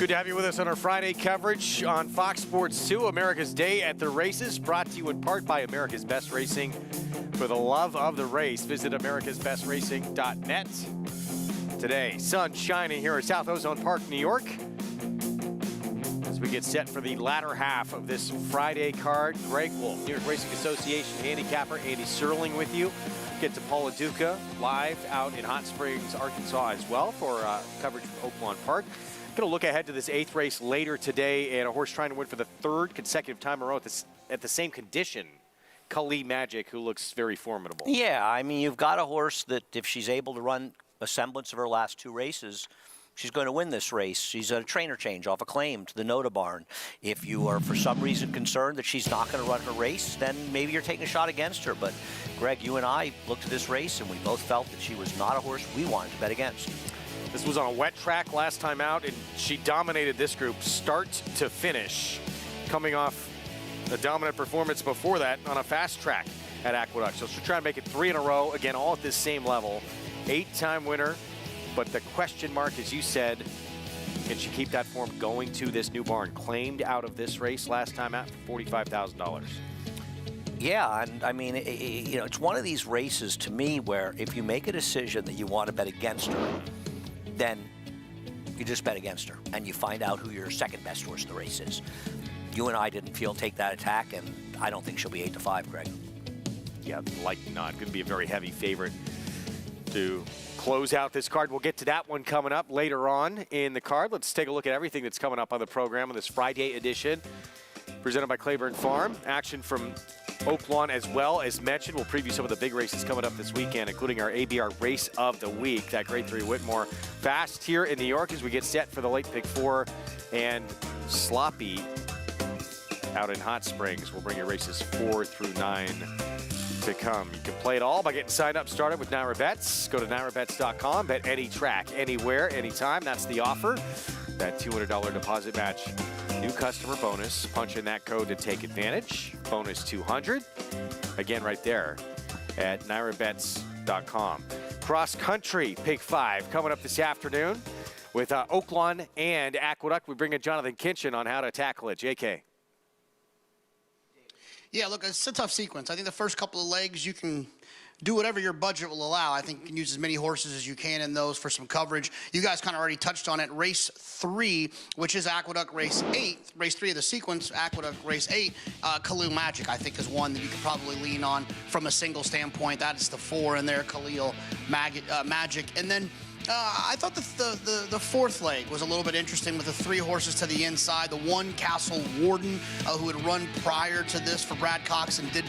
Good to have you with us on our Friday coverage on Fox Sports 2, America's Day at the Races, brought to you in part by America's Best Racing. For the love of the race, visit americasbestracing.net. Today, sun shining here at South Ozone Park, New York, as we get set for the latter half of this Friday card. Greg Wolf, New York Racing Association handicapper, Andy Serling with you. Get to Paula Duca live out in Hot Springs, Arkansas as well for coverage from Oaklawn Park. Going to look ahead to this 8th race later today, and a horse trying to win for the 3rd consecutive time in a row at the same condition. Kali Magic, who looks very formidable. Yeah, I mean, you've got a horse that if she's able to run a semblance of her last 2 races, she's going to win this race. She's a trainer change off a claim to the Noda Barn. If you are for some reason concerned that she's not going to run her race, then maybe you're taking a shot against her. But Greg, you and I looked at this race and we both felt that she was not a horse we wanted to bet against. This was on a wet track last time out, and she dominated this group start to finish, coming off a dominant performance before that on a fast track at Aqueduct. So she'll try to make it 3 in a row, again, all at this same level. 8-time winner, but the question mark, as you said, can she keep that form going to this new barn? Claimed out of this race last time out for $45,000. Yeah, and I mean, you know, it's one of these races to me where if you make a decision that you want to bet against her, then you just bet against her and you find out who your second best horse in the race is. You and I didn't take that attack, and I don't think she'll be 8-5, Greg. Yeah, likely not. Going to be a very heavy favorite to close out this card. We'll get to that one coming up later on in the card. Let's take a look at everything that's coming up on the program on this Friday edition, presented by Claiborne Farm. Action from Oaklawn as well. As mentioned, we'll preview some of the big races coming up this weekend, including our ABR Race of the Week, that Grade 3 Whitmore Fast here in New York as we get set for the late pick 4, and Sloppy out in Hot Springs. We'll bring you races 4 through 9 to come. You can play it all by getting signed up, started with Naira Bets. Go to nairabets.com, bet any track, anywhere, anytime. That's the offer. That $200 deposit match. New customer bonus. Punch in that code to take advantage. Bonus 200. Again, right there at nairabets.com. Cross country pick 5 coming up this afternoon with Oaklawn and Aqueduct. We bring in Jonathan Kinchen on how to tackle it. JK. Yeah, look, it's a tough sequence. I think the first couple of legs you can do whatever your budget will allow. I think you can use as many horses as you can in those for some coverage. You guys kind of already touched on it. Race 3, which is Aqueduct Race 8. Race 3 of the sequence, Aqueduct Race 8. Khalil Magic, I think, is one that you could probably lean on from a single standpoint. That is the 4 in there, Khalil Magic. And then I thought the 4th leg was a little bit interesting with the 3 horses to the inside. The 1 Castle Warden, who had run prior to this for Brad Cox and did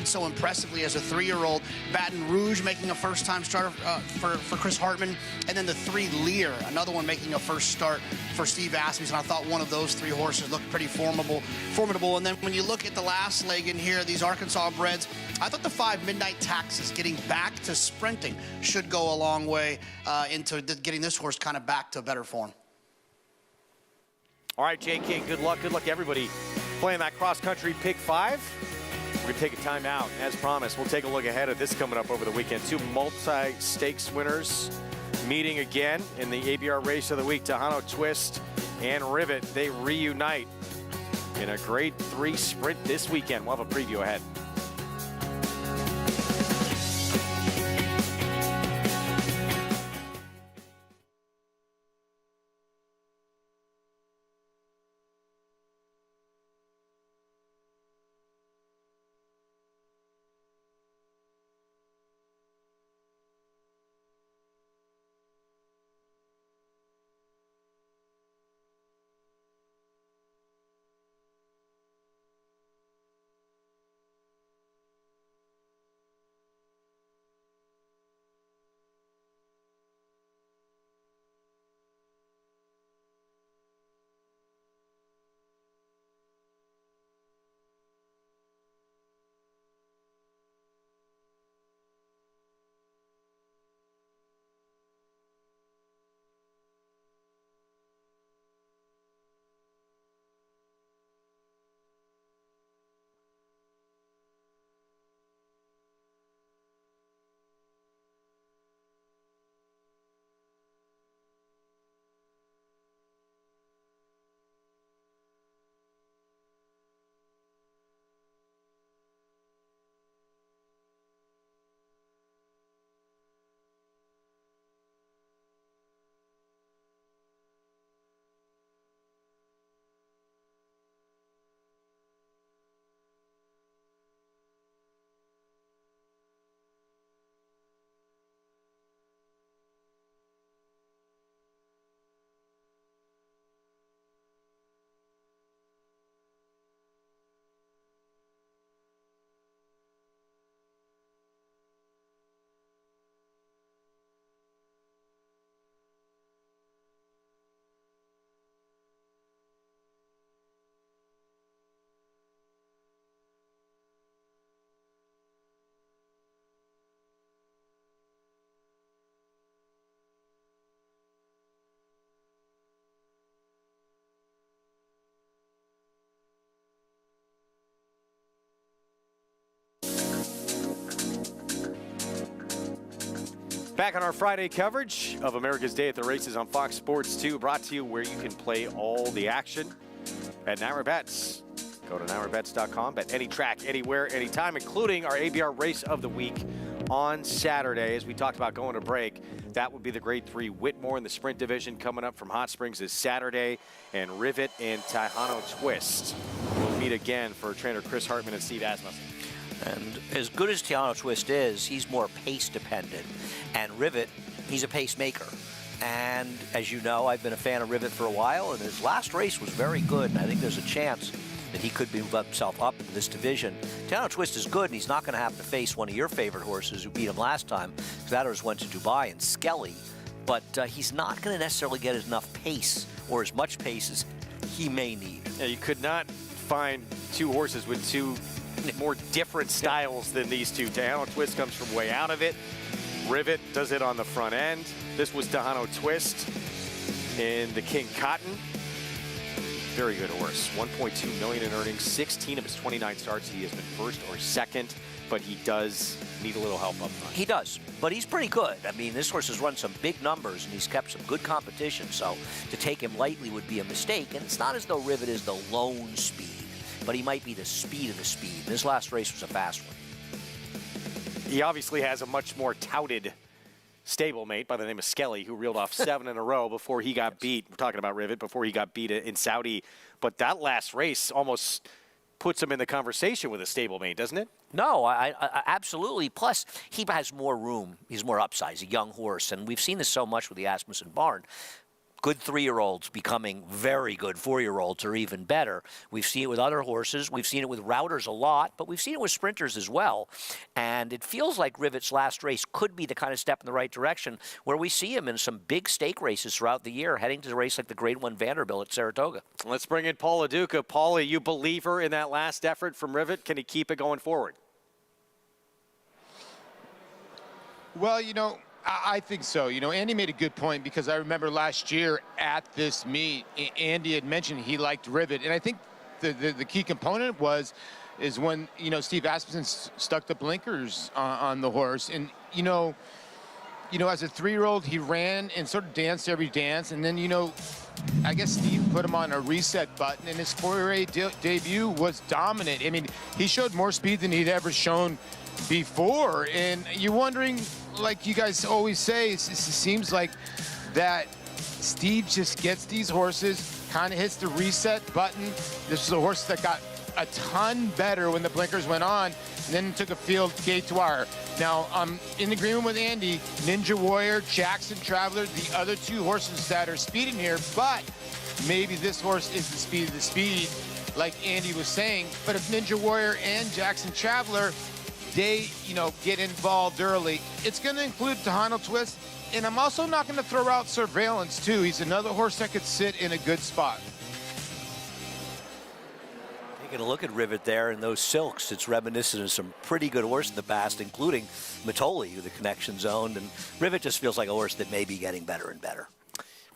so impressively as a 3-year-old. Baton Rouge making a first-time start for Chris Hartman. And then the 3 Lear, another one making a first start for Steve Asmussen. I thought one of those 3 horses looked pretty formidable. And then when you look at the last leg in here, these Arkansas breds, I thought the 5 Midnight Taxes, getting back to sprinting, should go a long way into getting this horse kind of back to better form. All right, JK, good luck to everybody playing that cross-country pick 5. We're going to take a timeout. As promised, we'll take a look ahead at this coming up over the weekend. 2 multi-stakes winners meeting again in the ABR Race of the Week. Tejano Twist and Rivet, they reunite in a Grade 3 sprint this weekend. We'll have a preview ahead. Back on our Friday coverage of America's Day at the Races on Fox Sports 2, brought to you where you can play all the action at NYRA Go to NYRABets.com. Bet any track, anywhere, anytime, including our ABR Race of the Week on Saturday. As we talked about going to break, that would be the Grade 3 Whitmore in the Sprint Division coming up from Hot Springs this Saturday. And Rivet and Tejano Twist will meet again for trainer Chris Hartman and Steve Asmussen. And as good as Tejano Twist is, he's more pace dependent. And Rivet, he's a pacemaker. And as you know, I've been a fan of Rivet for a while, and his last race was very good. And I think there's a chance that he could move himself up in this division. Tejano Twist is good, and he's not going to have to face one of your favorite horses who beat him last time. That horse went to Dubai and Skelly. But he's not going to necessarily get enough pace or as much pace as he may need. Yeah, you could not find two horses with two more different styles than these two. Tejano Twist comes from way out of it. Rivet does it on the front end. This was Tejano Twist in the King Cotton. Very good horse. 1.2 million in earnings. 16 of his 29 starts, he has been first or second, but he does need a little help up front. He does, but he's pretty good. I mean, this horse has run some big numbers, and he's kept some good competition, so to take him lightly would be a mistake. And it's not as though Rivet is the lone speed, but he might be the speed of the speed. This last race was a fast one. He obviously has a much more touted stablemate by the name of Skelly, who reeled off 7 in a row before he got beat. We're talking about Rivet, before he got beat in Saudi. But that last race almost puts him in the conversation with a stablemate, doesn't it? No, I absolutely. Plus, he has more room. He's more upside. He's a young horse, and we've seen this so much with the Asmussen barn. Good 3-year-olds becoming very good 4-year-olds or even better. We've seen it with other horses. We've seen it with routers a lot, but we've seen it with sprinters as well. And it feels like Rivet's last race could be the kind of step in the right direction where we see him in some big stake races throughout the year, heading to a race like the Grade 1 Vanderbilt at Saratoga. Let's bring in Paula Duca. Paula, you believer in that last effort from Rivet? Can he keep it going forward? Well, you know, I think so. You know, Andy made a good point, because I remember last year at this meet, Andy had mentioned he liked Rivet. And I think the key component is when, you know, Steve Asmussen stuck the blinkers on the horse. And, you know, as a 3-year-old, he ran and sort of danced every dance. And then, you know, I guess Steve put him on a reset button, and his 4A debut was dominant. I mean, he showed more speed than he'd ever shown before. And you're wondering, like you guys always say, it seems like that Steve just gets these horses, kind of hits the reset button. This is a horse that got a ton better when the blinkers went on, and then took a field gate to wire. Now, I'm in agreement with Andy. Ninja Warrior, Jackson Traveler, the other two horses that are speeding here, but maybe this horse is the speed of the speed, like Andy was saying. But if Ninja Warrior and Jackson Traveler, they, you know, get involved early, it's going to include Tejano Twist. And I'm also not going to throw out Surveillance, too. He's another horse that could sit in a good spot. Taking a look at Rivet there in those silks, it's reminiscent of some pretty good horses in the past, including Matoli, who the connection's owned. And Rivet just feels like a horse that may be getting better and better.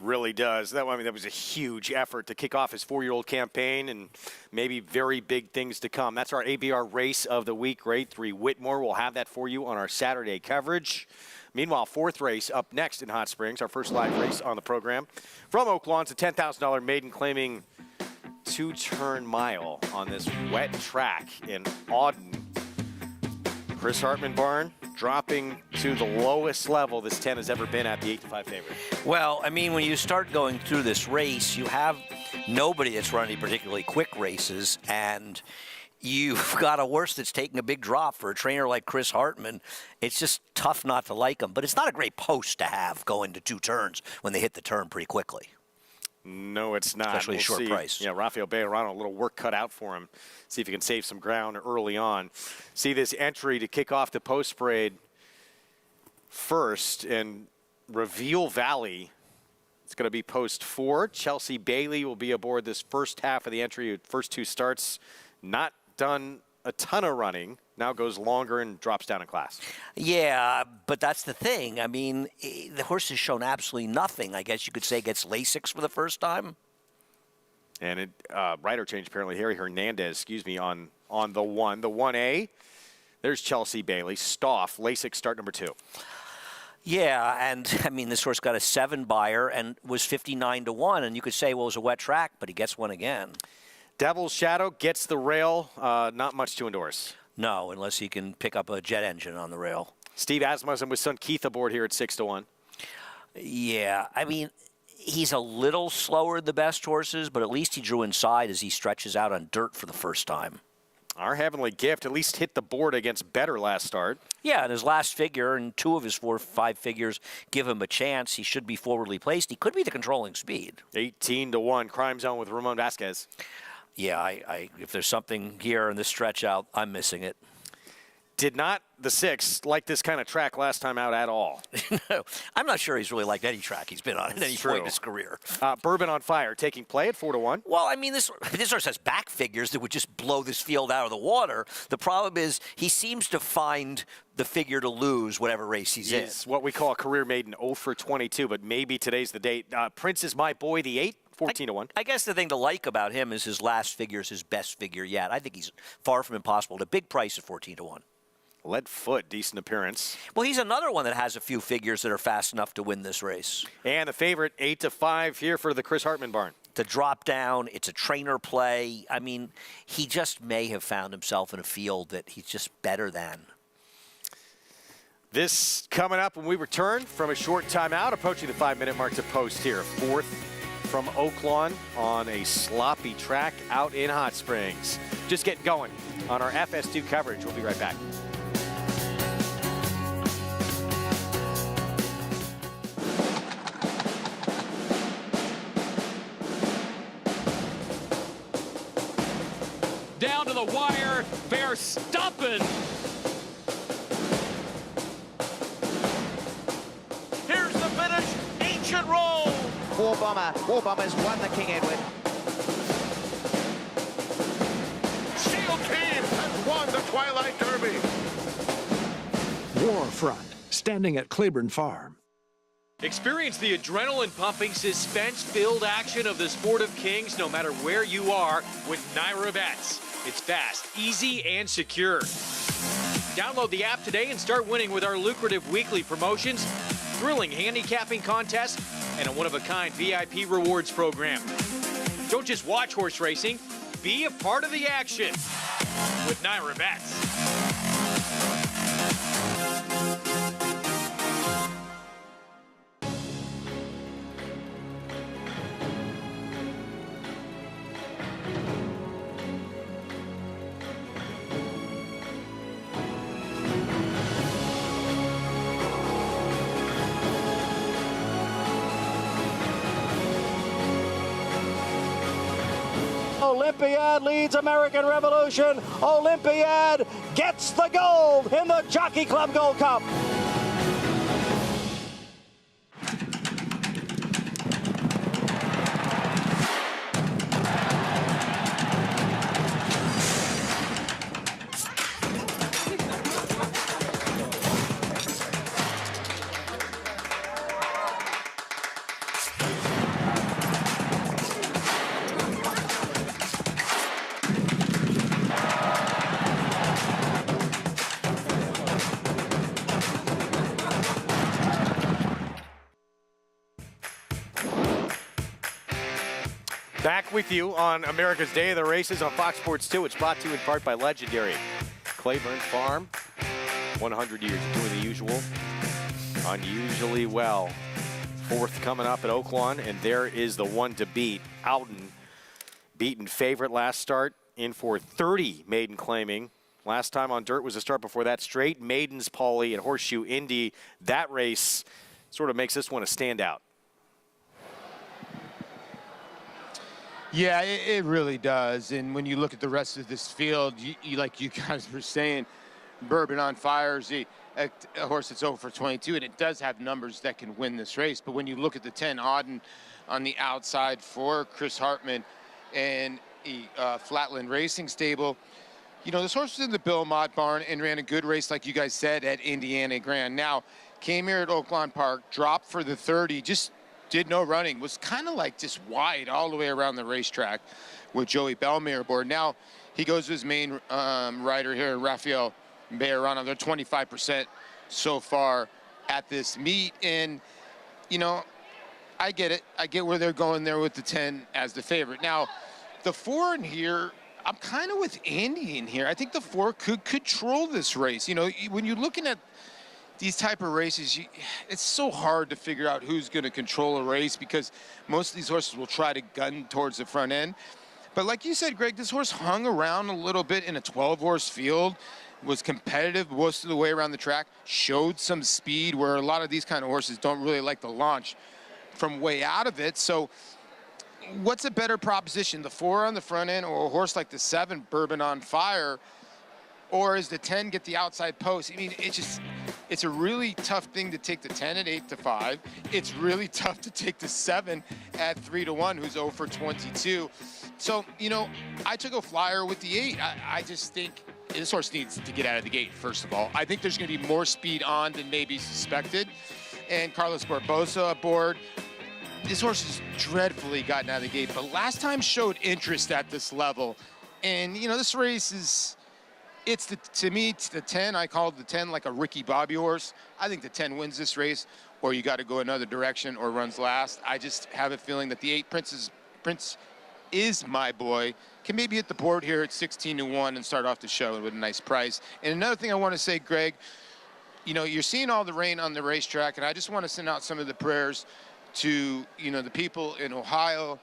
Really does. That was a huge effort to kick off his 4-year-old campaign, and maybe very big things to come. That's our ABR Race of the Week, Grade 3 Whitmore. We'll have that for you on our Saturday coverage. Meanwhile, 4th race up next in Hot Springs, our first live race on the program. From Oaklawn, it's a $10,000 maiden claiming 2-turn mile on this wet track in Auden. Chris Hartman barn dropping to the lowest level this 10 has ever been at, the 8-5 favorite. Well, I mean, when you start going through this race, you have nobody that's running particularly quick races, and you've got a horse that's taking a big drop for a trainer like Chris Hartman. It's just tough not to like him, but it's not a great post to have going to 2 turns when they hit the turn pretty quickly. No, it's not. Especially a short price. Yeah, Rafael Bejarano, a little work cut out for him. See if he can save some ground early on. See this entry to kick off the post parade first, and Reveal Valley. It's going to be post 4. Chelsea Bailey will be aboard this first half of the entry. First 2 starts, not done a ton of running. Now goes longer and drops down in class. Yeah, but that's the thing. I mean, the horse has shown absolutely nothing. I guess you could say gets Lasix for the first time. And it rider change apparently. Harry Hernandez, on the 1. The 1A, there's Chelsea Bailey. Stoff, Lasix start number 2. Yeah, and I mean, this horse got a 7 buyer and was 59-1, and you could say, well, it was a wet track, but he gets one again. Devil's Shadow gets the rail. Not much to endorse. No, unless he can pick up a jet engine on the rail. Steve Asmussen with son Keith aboard here at 6-1. Yeah, I mean, he's a little slower than the best horses, but at least he drew inside as he stretches out on dirt for the first time. Our Heavenly Gift at least hit the board against Better last start. Yeah, and his last figure and 2 of his 4 or 5 figures give him a chance. He should be forwardly placed. He could be the controlling speed. 18-1, Crime Zone with Ramon Vasquez. Yeah, if there's something here in this stretch out, I'm missing it. Did not the 6 like this kind of track last time out at all. No, I'm not sure he's really liked any track he's been on at any point in his career. Bourbon on Fire taking play at 4-1. Well, I mean, this horse has back figures that would just blow this field out of the water. The problem is he seems to find the figure to lose whatever race he's in. He's what we call a career maiden, 0 for 22, but maybe today's the date. Prince is My Boy, the 8. 14-1. I guess the thing to like about him is his last figure is his best figure yet. I think he's far from impossible. The big price at 14-1. Lead Foot, decent appearance. Well, he's another one that has a few figures that are fast enough to win this race. And the favorite, 8-5 here for the Chris Hartman barn. To drop down, it's a trainer play. I mean, he just may have found himself in a field that he's just better than. This coming up when we return from a short timeout, approaching the 5-minute mark to post here. 4th from Oaklawn on a sloppy track out in Hot Springs. Just getting going on our FS2 coverage. We'll be right back. Down to the wire, Verstappen. Here's the finish, Ancient Roll. War Bombers won the King Edward. Steel Team has won the Twilight Derby. Warfront, standing at Claiborne Farm. Experience the adrenaline-pumping, suspense-filled action of the Sport of Kings no matter where you are with Naira Bets. It's fast, easy, and secure. Download the app today and start winning with our lucrative weekly promotions, thrilling handicapping contests, and a one-of-a-kind VIP rewards program. Don't just watch horse racing, be a part of the action with Naira Bets. Olympiad leads American Revolution. Olympiad gets the gold in the Jockey Club Gold Cup. Back with you on America's Day of the Races on Fox Sports 2. It's brought to you in part by legendary Claiborne Farm. 100 years of doing the usual, unusually well. 4th coming up at Oaklawn, and there is the one to beat. Alton, beaten favorite last start, in for 30 maiden claiming. Last time on dirt was a start before that. Straight maidens, Paulie, and Horseshoe Indy. That race sort of makes this one a standout. Yeah, it really does. And when you look at the rest of this field, you like you guys were saying, Bourbon on Fire is a horse that's 0 for 22, and it does have numbers that can win this race. But when you look at the 10 Auden on the outside for Chris Hartman and Flatland Racing Stable, you know, this horse was in the Belmont barn and ran a good race, like you guys said, at Indiana Grand. Now, came here at Oaklawn Park, dropped for the 30, just did no running, was kind of like just wide all the way around the racetrack with Joey Belmire aboard. Now he goes to his main rider here, Rafael Bejarano. They're 25% so far at this meet. And, you know, I get it. I get where they're going there with the 10 as the favorite. Now, the 4 in here, I'm kind of with Andy in here. I think the 4 could control this race. You know, when you're looking at these type of races, it's so hard to figure out who's going to control a race because most of these horses will try to gun towards the front end. But like you said, Greg, this horse hung around a little bit in a 12-horse field, was competitive most of the way around the track, showed some speed where a lot of these kind of horses don't really like to launch from way out of it. So what's a better proposition, the 4 on the front end or a horse like the 7, Bourbon on Fire? Or is the 10 get the outside post? I mean, it's a really tough thing to take the 10 at 8-5. It's really tough to take the 7 at 3-1, who's 0 for 22. So, you know, I took a flyer with the 8. I just think this horse needs to get out of the gate, first of all. I think there's going to be more speed on than maybe suspected. And Carlos Barbosa aboard. This horse has dreadfully gotten out of the gate, but last time showed interest at this level. And, you know, this race is... to me, it's the 10. I called the 10 like a Ricky Bobby horse. I think the 10 wins this race, or you got to go another direction or runs last. I just have a feeling that the 8 Prince is my boy. Can maybe hit the board here at 16-1 and start off the show with a nice price. And another thing I want to say, Greg, you know, you're seeing all the rain on the racetrack, and I just want to send out some of the prayers to, you know, the people in Ohio,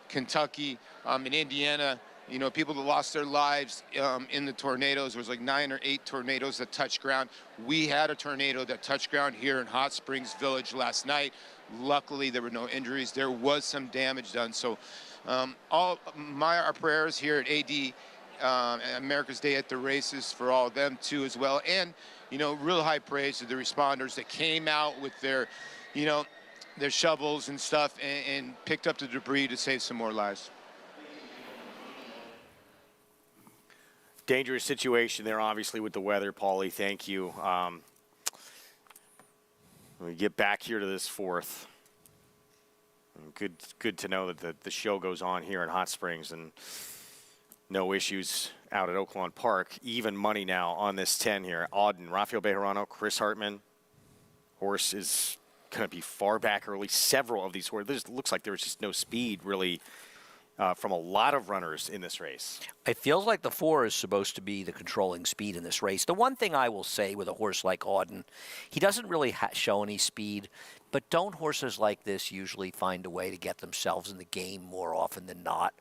Kentucky, in Indiana, you know, people that lost their lives in the tornadoes. There was like 9 or 8 tornadoes that touched ground. We had a tornado that touched ground here in Hot Springs Village last night. Luckily, there were no injuries. There was some damage done. So our prayers here at AD, America's Day at the Races, for all of them too as well. And, you know, real high praise to the responders that came out with their, you know, their shovels and stuff and picked up the debris to save some more lives. Dangerous situation there, obviously, with the weather, Paulie. Thank you. We get back here to this 4th. Good to know that the show goes on here in Hot Springs and no issues out at Oaklawn Park. Even money now on this 10 here. Auden, Rafael Bejarano, Chris Hartman. Horse is going to be far back early. Several of these horses. It looks like there was just no speed, really, from a lot of runners in this race. It feels like the 4 is supposed to be the controlling speed in this race. The one thing I will say with a horse like Auden, he doesn't really show any speed, but don't horses like this usually find a way to get themselves in the game more often than not?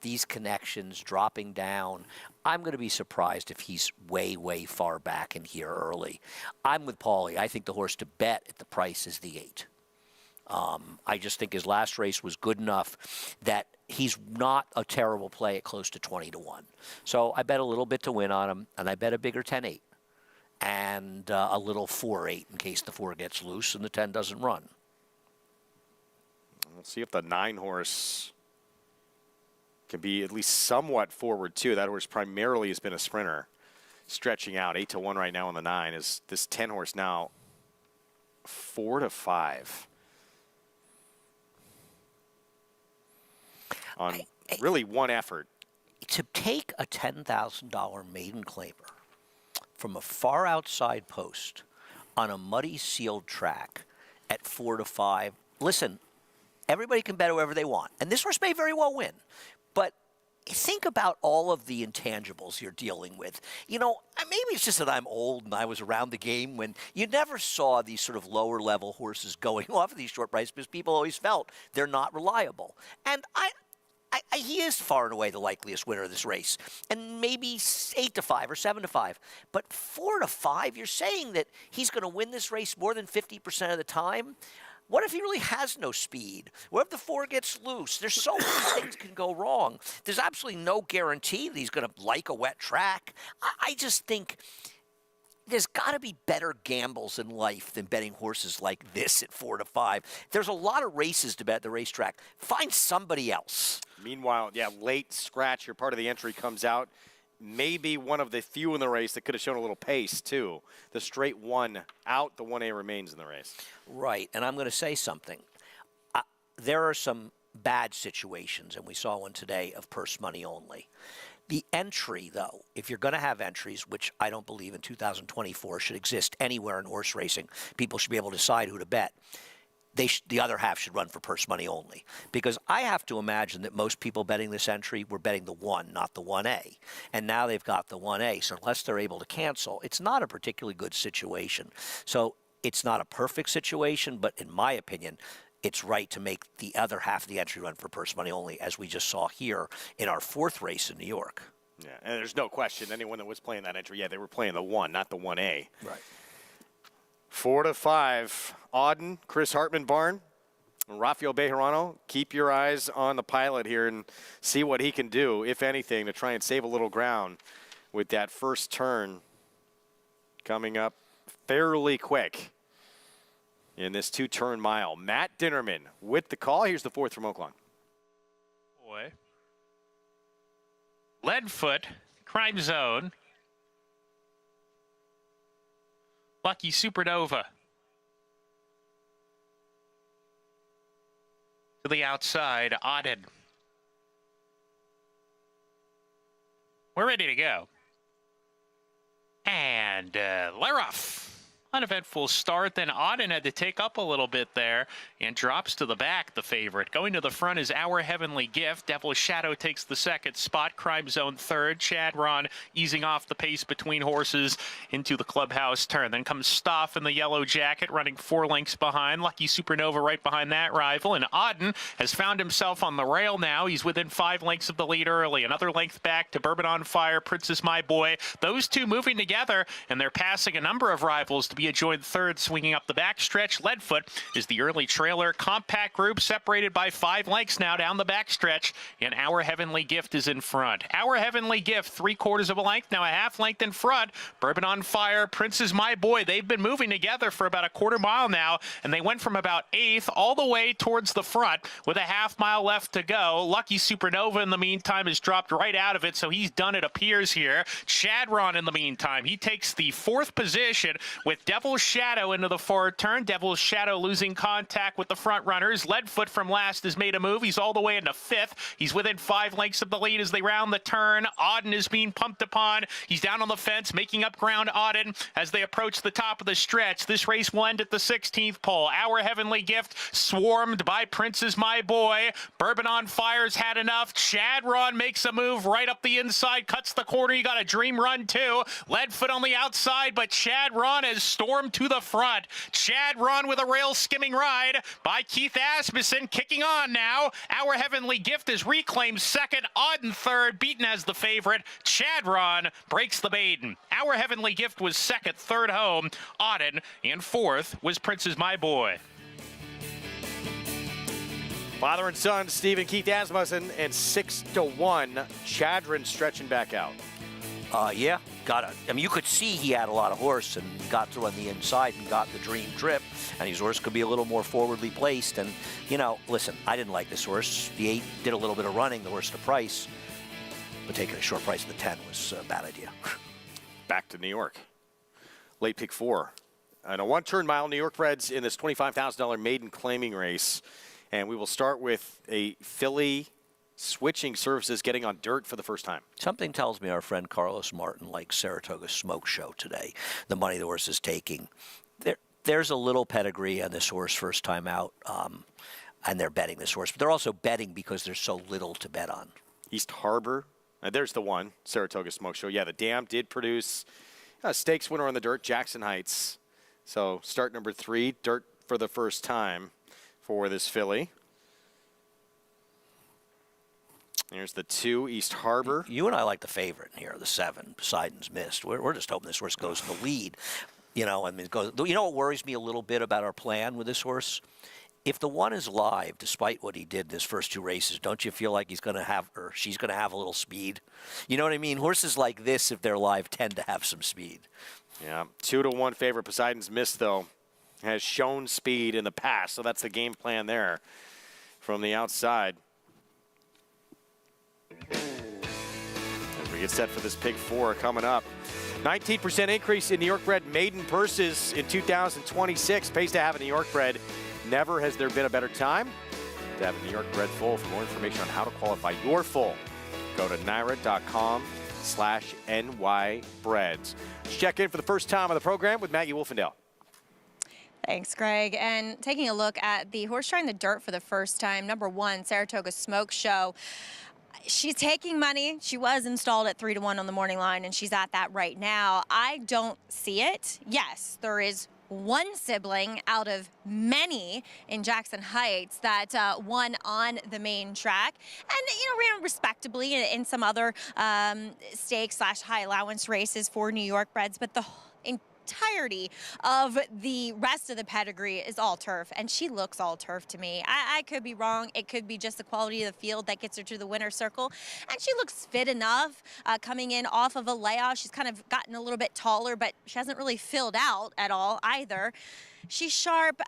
These connections dropping down, I'm going to be surprised if he's way, way far back in here early. I'm with Paulie. I think the horse to bet at the price is the 8. I just think his last race was good enough that he's not a terrible play at close to 20-1. So I bet a little bit to win on him, and I bet a bigger 10-8 and a little 4-8 in case the 4 gets loose and the 10 doesn't run. We'll see if the 9 horse can be at least somewhat forward, too. That horse primarily has been a sprinter, stretching out 8-1 right now on the 9. Is this 10 horse now 4-5? On really one effort. To take a $10,000 maiden claimer from a far outside post on a muddy sealed track at 4-5, listen, everybody can bet whoever they want. And this horse may very well win. But think about all of the intangibles you're dealing with. You know, maybe it's just that I'm old and I was around the game when you never saw these sort of lower level horses going off of these short prices because people always felt they're not reliable. And he is far and away the likeliest winner of this race, and maybe 8-5 or 7-5. But 4-5, you're saying that he's going to win this race more than 50% of the time? What if he really has no speed? What if the 4 gets loose? There's so many things can go wrong. There's absolutely no guarantee that he's going to like a wet track. I just think there's got to be better gambles in life than betting horses like this at 4-5. There's a lot of races to bet at the racetrack. Find somebody else. Meanwhile, yeah, late scratch, your part of the entry comes out. Maybe one of the few in the race that could have shown a little pace, too. The straight 1 out, the 1A remains in the race. Right, and I'm going to say something. There are some bad situations, and we saw one today of purse money only. The entry, though, if you're going to have entries, which I don't believe in 2024 should exist anywhere in horse racing, people should be able to decide who to bet. The other half should run for purse money only. Because I have to imagine that most people betting this entry were betting the 1, not the 1A. And now they've got the 1A. So unless they're able to cancel, it's not a particularly good situation. So it's not a perfect situation, but in my opinion, it's right to make the other half of the entry run for purse money only, as we just saw here in our 4th race in New York. Yeah, and there's no question, anyone that was playing that entry, yeah, they were playing the 1, not the 1A. Right. 4 to 5, Auden, Chris Hartman barn, Rafael Bejarano. Keep your eyes on the pilot here and see what he can do, if anything, to try and save a little ground with that first turn coming up fairly quick in this 2-turn mile. Matt Dinnerman with the call. Here's the 4th from Oaklawn. Boy. Leadfoot, Crime Zone. Lucky Supernova. To the outside, Auden. We're ready to go. And Leroff. Uneventful start, then Auden had to take up a little bit there and drops to the back, the favorite. Going to the front is Our Heavenly Gift. Devil's Shadow takes the 2nd spot. Crime Zone 3rd. Chad Ron easing off the pace between horses into the clubhouse turn. Then comes Stoff in the yellow jacket, running 4 lengths behind. Lucky Supernova right behind that rival. And Auden has found himself on the rail now. He's within 5 lengths of the lead early. Another length back to Bourbon on Fire, Princess My Boy. Those two moving together, and they're passing a number of rivals to be a joint 3rd, swinging up the backstretch. Leadfoot is the early trailer. Compact group separated by 5 lengths now down the backstretch, and Our Heavenly Gift is in front. Our Heavenly Gift, 3/4 of a length, now a half length in front. Bourbon on Fire, Princess My Boy. They've been moving together for about a 1/4 mile now, and they went from about 8th all the way towards the front with a half mile left to go. Lucky Supernova, in the meantime, has dropped right out of it, so he's done, it appears here. Chadron, in the meantime, he takes the 4th position with Devil's Shadow into the forward turn. Devil's Shadow losing contact with the front runners. Leadfoot from last has made a move. He's all the way into 5th. He's within 5 lengths of the lead as they round the turn. Auden is being pumped upon. He's down on the fence, making up ground. Auden as they approach the top of the stretch. This race will end at the 16th pole. Our Heavenly Gift swarmed by Princess My Boy. Bourbon on Fire's had enough. Chadron makes a move right up the inside, cuts the corner. You got a dream run too. Leadfoot on the outside, but Chadron has stormed to the front. Chadron with a rail skimming ride by Keith Asmussen, kicking on now. Our Heavenly Gift is reclaimed 2nd. Auden 3rd, beaten as the favorite. Chadron breaks the maiden. Our Heavenly Gift was 2nd, 3rd home. Auden in 4th was Princess My Boy. Father and son, Steve and Keith Asmussen, and 6 to 1. Chadron stretching back out. Yeah, I mean, you could see he had a lot of horse and got through on the inside and got the dream trip, and his horse could be a little more forwardly placed. And, you know, listen, I didn't like this horse. The 8 did a little bit of running, the horse to price, but taking a short price of the 10 was a bad idea. Back to New York. Late pick 4. And a 1-turn mile, New York Reds in this $25,000 maiden claiming race. And we will start with a filly switching surfaces, getting on dirt for the first time. Something tells me our friend Carlos Martin likes Saratoga Smoke Show today. The money the horse is taking. There's a little pedigree on this horse first time out, and they're betting this horse. But they're also betting because there's so little to bet on. East Harbor. There's the one, Saratoga Smoke Show. Yeah, the Dam did produce a stakes winner on the dirt, Jackson Heights. So start number 3, dirt for the first time for this filly. There's the 2, East Harbor. You and I like the favorite here, the 7, Poseidon's Mist. We're just hoping this horse goes to the lead. You know, I mean, you know what worries me a little bit about our plan with this horse? If the 1 is live, despite what he did in his first 2 races, don't you feel like he's going to have, or she's going to have a little speed? You know what I mean? Horses like this, if they're live, tend to have some speed. Yeah, 2 to 1 favorite. Poseidon's Mist, though, has shown speed in the past, so that's the game plan there from the outside. As we get set for this pick 4 coming up. 19% increase in New York bred maiden purses in 2026. Pays to have a New York bred. Never has there been a better time to have a New York bred foal. For more information on how to qualify your foal, Go to naira.com/nybreads. Let's check in for the first time on the program with Maggie Wolfendale. Thanks, Greg. And taking a look at the horse trying the dirt for the first time, number 1, Saratoga Smoke Show. She's taking money. She was installed at 3-1 on the morning line, and she's at that right now. I don't see it. Yes, there is one sibling out of many in Jackson Heights that won on the main track and, ran respectably in some other stake/high allowance races for New York breds, but the entirety of the rest of the pedigree is all turf, and she looks all turf to me. I could be wrong. It could be just the quality of the field that gets her to the winner's circle, and she looks fit enough coming in off of a layoff. She's kind of gotten a little bit taller, but she hasn't really filled out at all either. She's sharp.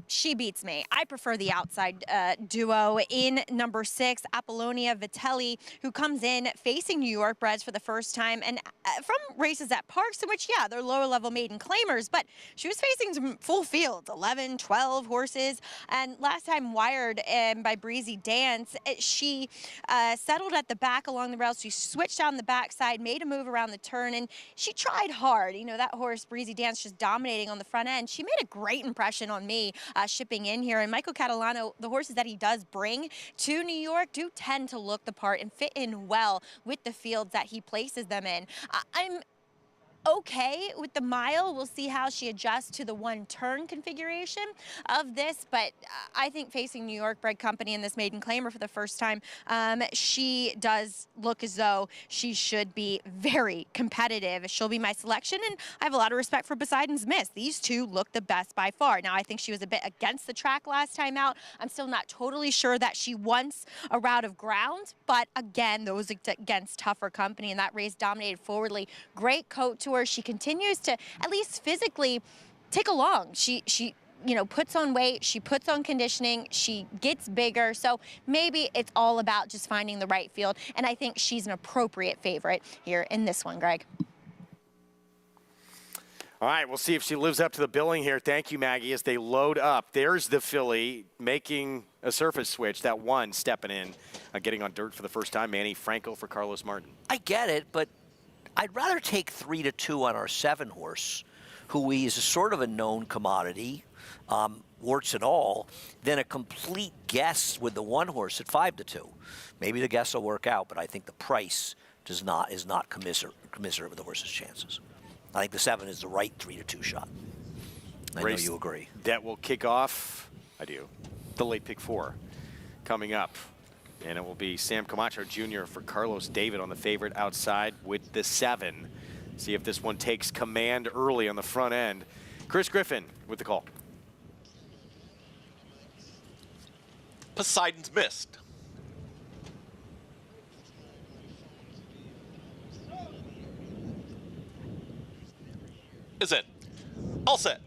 She beats me. I prefer the outside duo in number 6, Apollonia Vitelli, who comes in facing New York breds for the first time, and from races at Parks, in which, they're lower level maiden claimers, but she was facing some full fields, 11, 12 horses, and last time wired by Breezy Dance, she settled at the back along the rails. She switched down the backside, made a move around the turn, and she tried hard. That horse, Breezy Dance, just dominating on the front end. She made a great impression on me shipping in here, and Michael Catalano, the horses that he does bring to New York do tend to look the part and fit in well with the fields that he places them in. I'm okay with the mile. We'll see how she adjusts to the one-turn configuration of this, but I think facing New York bred company in this maiden claimer for the first time, she does look as though she should be very competitive. She'll be my selection, and I have a lot of respect for Poseidon's Miss. These two look the best by far. Now, I think she was a bit against the track last time out. I'm still not totally sure that she wants a route of ground, but again, those against tougher company, and that race dominated forwardly. Great coat to her. She continues to, at least physically, tick along. She puts on weight, she puts on conditioning, she gets bigger. So maybe it's all about just finding the right field. And I think she's an appropriate favorite here in this one, Greg. All right, we'll see if she lives up to the billing here. Thank you, Maggie, as they load up. There's the filly making a surface switch, that one stepping in, getting on dirt for the first time. Manny Franco for Carlos Martin. I get it, but I'd rather take 3-2 on our 7 horse, who is a sort of a known commodity, warts and all, than a complete guess with the 1 horse at 5-2. Maybe the guess will work out, but I think the price is not commensurate with the horse's chances. I think the 7 is the right 3-2 shot. I know you agree. That will kick off, I do, the late pick 4 coming up. And it will be Sam Camacho Jr. for Carlos David on the favorite outside with the 7. See if this one takes command early on the front end. Chris Griffin with the call. Poseidon's Mist. Is it? All set.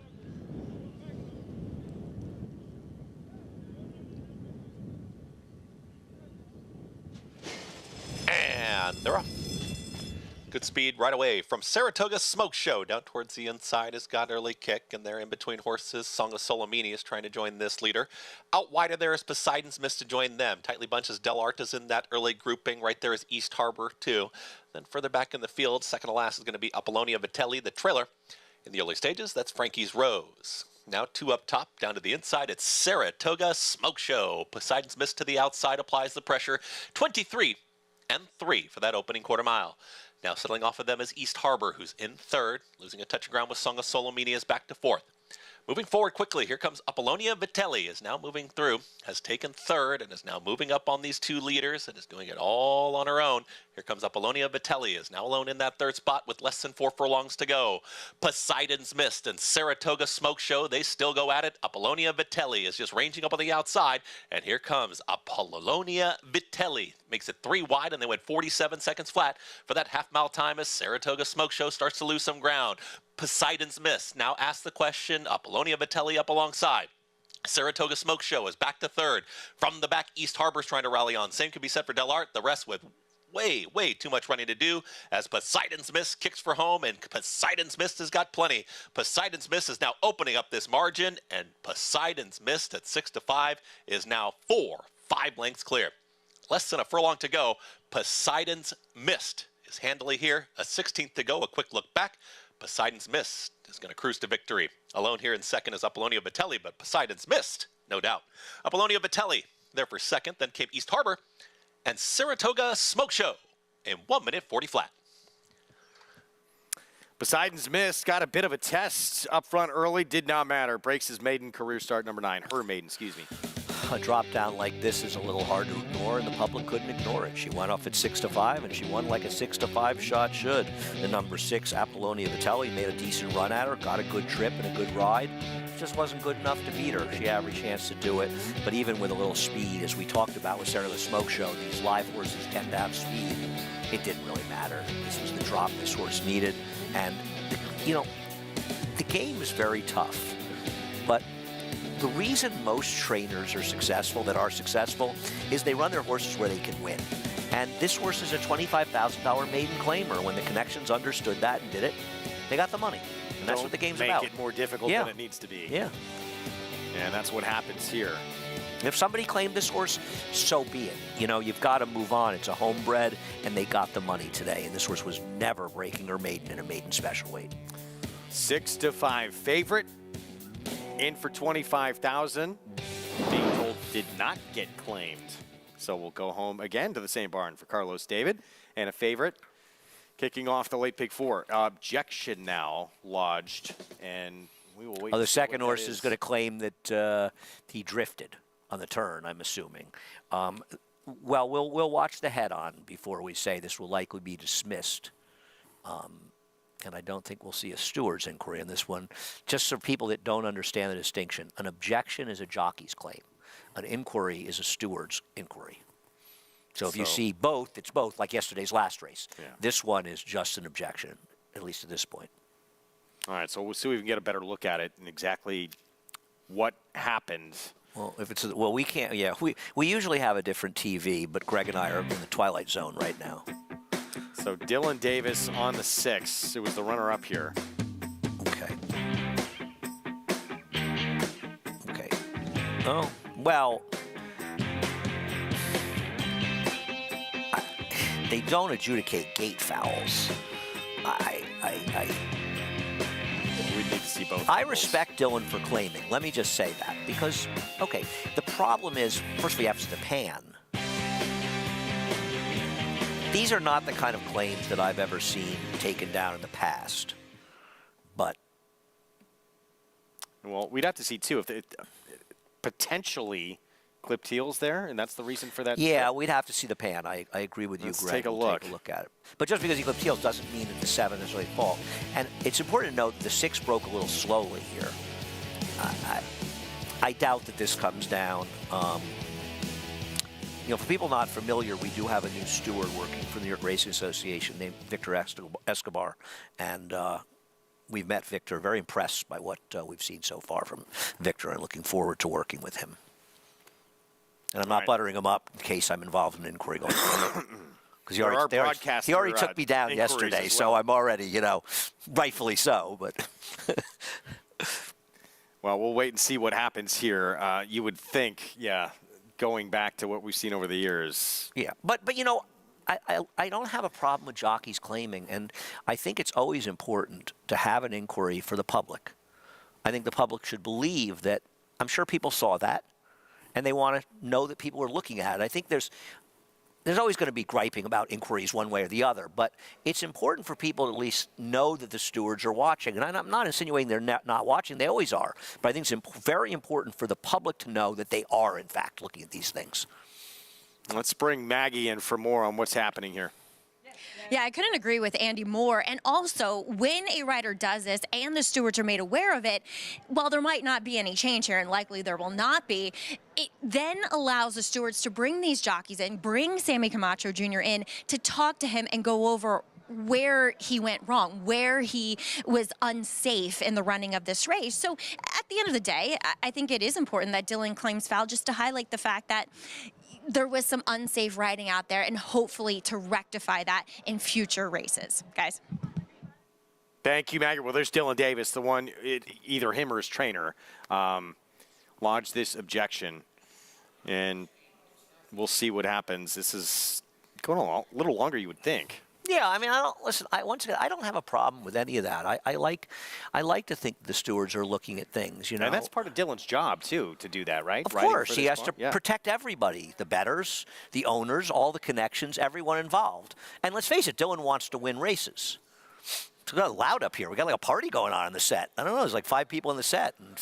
And they're off. Good speed right away from Saratoga Smoke Show. Down towards the inside has got early kick, and they're in between horses. Song of Solomini is trying to join this leader. Out wider there is Poseidon's Mist to join them. Tightly bunches Del Arte's in that early grouping. Right there is East Harbor, too. Then further back in the field, second to last is going to be Apollonia Vitelli, the trailer. In the early stages, that's Frankie's Rose. Now 2 up top, down to the inside, it's Saratoga Smoke Show. Poseidon's Mist to the outside, applies the pressure. 23 and 3 for that opening quarter mile. Now settling off of them is East Harbor, who's in third. Losing a touch of ground with Song of Solomini is back to fourth. Moving forward quickly, here comes Apollonia Vitelli, is now moving through, has taken third, and is now moving up on these 2 leaders, and is doing it all on her own. Here comes Apollonia Vitelli, is now alone in that third spot with less than 4 furlongs to go. Poseidon's Mist and Saratoga Smoke Show, they still go at it. Apollonia Vitelli is just ranging up on the outside, and here comes Apollonia Vitelli. Makes it 3 wide, and they went 47 seconds flat for that half-mile time as Saratoga Smoke Show starts to lose some ground. Poseidon's Mist now asks the question. Apollonia Vitelli up alongside. Saratoga Smoke Show is back to third. From the back, East Harbor's trying to rally on. Same could be said for Del Arte. The rest with way too much running to do as Poseidon's Mist kicks for home, and Poseidon's Mist has got plenty. Poseidon's Mist is now opening up this margin, and Poseidon's Mist at 6-5 is now 5 lengths clear. Less than a furlong to go. Poseidon's Mist is handily here. A 16th to go. A quick look back. Poseidon's Mist is going to cruise to victory. Alone here in second is Apollonia Batelli, but Poseidon's Mist, no doubt. Apollonia Batelli there for second. Then came East Harbor and Saratoga Smoke Show in 1 minute 40 flat. Poseidon's Mist got a bit of a test up front early. Did not matter. Breaks his maiden career start, number 9. Her maiden, excuse me. A drop down like this is a little hard to ignore, and the public couldn't ignore it. She went off at 6-5, and she won like a 6-5 shot should. The number 6, Apollonia Batelli, made a decent run at her, got a good trip and a good ride. Just wasn't good enough to beat her. She had every chance to do it, but even with a little speed, as we talked about with Saratoga Smoke Show, these live horses tend to have speed. It didn't really matter. This was the drop this horse needed, and you know, the game is very tough, but the reason most trainers are successful, is they run their horses where they can win. And this horse is a $25,000 maiden claimer. When the connections understood that and did it, they got the money. And that's what the game's about. Make it more difficult than it needs to be. Yeah. And that's what happens here. If somebody claimed this horse, so be it. You know, you've got to move on. It's a homebred, and they got the money today. And this horse was never breaking her maiden in a maiden special weight. 6-5 favorite. In for 25,000. Being told did not get claimed. So we'll go home again to the same barn for Carlos David. And a favorite kicking off the late pick 4. Objection now lodged. And we will wait. The second horse is going to claim that he drifted on the turn, I'm assuming. Well, we'll watch the head on before we say this will likely be dismissed. And I don't think we'll see a steward's inquiry on this one. Just for people that don't understand the distinction, an objection is a jockey's claim. An inquiry is a steward's inquiry. So if you see both, it's both, like yesterday's last race. Yeah. This one is just an objection, at least at this point. All right, so we'll see if we can get a better look at it and exactly what happened. Well, if it's we can't. Yeah, we usually have a different TV, but Greg and I are in the twilight zone right now. So Dylan Davis on the 6. It was the runner-up here. Okay. Oh, well, they don't adjudicate gate fouls. We need to see both. I respect Dylan for claiming. Let me just say that. Because, okay, the problem is, first we have to see the pan. These are not the kind of claims that I've ever seen taken down in the past. But. Well, we'd have to see, too, if it potentially clipped heels there, and that's the reason for that. Yeah, trip. we'd have to see the pan. I agree with you, Let's Greg. take a we'll look. Take a look at it. But just because he clipped heels doesn't mean that the 7 is really fault. And it's important to note that the 6 broke a little slowly here. I doubt that this comes down. You know, for people not familiar, we do have a new steward working for the New York Racing Association named Victor Escobar. And we've met Victor, very impressed by what we've seen so far from Victor, and looking forward to working with him. And I'm not buttering him up in case I'm involved in an inquiry going forward. Because he already took me down yesterday, well. so I'm already, you know, rightfully so. But well, we'll wait and see what happens here. You would think, yeah, going back to what we've seen over the years. Yeah, but you know, I don't have a problem with jockeys claiming, and I think it's always important to have an inquiry for the public. I think the public should believe that. I'm sure people saw that, and they want to know that people are looking at it. I think there's always going to be griping about inquiries one way or the other, but it's important for people to at least know that the stewards are watching. And I'm not insinuating they're not watching. They always are. But I think it's very important for the public to know that they are, in fact, looking at these things. Let's bring Maggie in for more on what's happening here. Yeah, I couldn't agree with Andy more. And also, when a rider does this and the stewards are made aware of it, while there might not be any change here, and likely there will not be, it then allows the stewards to bring these jockeys in, bring Sammy Camacho Jr. in to talk to him and go over where he went wrong, where he was unsafe in the running of this race. So at the end of the day, I think it is important that Dylan claims foul, just to highlight the fact that there was some unsafe riding out there, and hopefully to rectify that in future races. Guys. Thank you, Maggie. Well, there's Dylan Davis, the one, either him or his trainer, lodged this objection. And we'll see what happens. This is Going a little longer, you would think. Yeah, I mean, I don't listen. Once again, I don't have a problem with any of that. I like to think the stewards are looking at things, you know. And that's part of Dylan's job too, to do that, right? Of course, he has to protect everybody, the bettors, the owners, all the connections, everyone involved. And let's face it, Dylan wants to win races. It's got loud up here. We got like a party going on in the set. I don't know. There's like 5 people in the set. And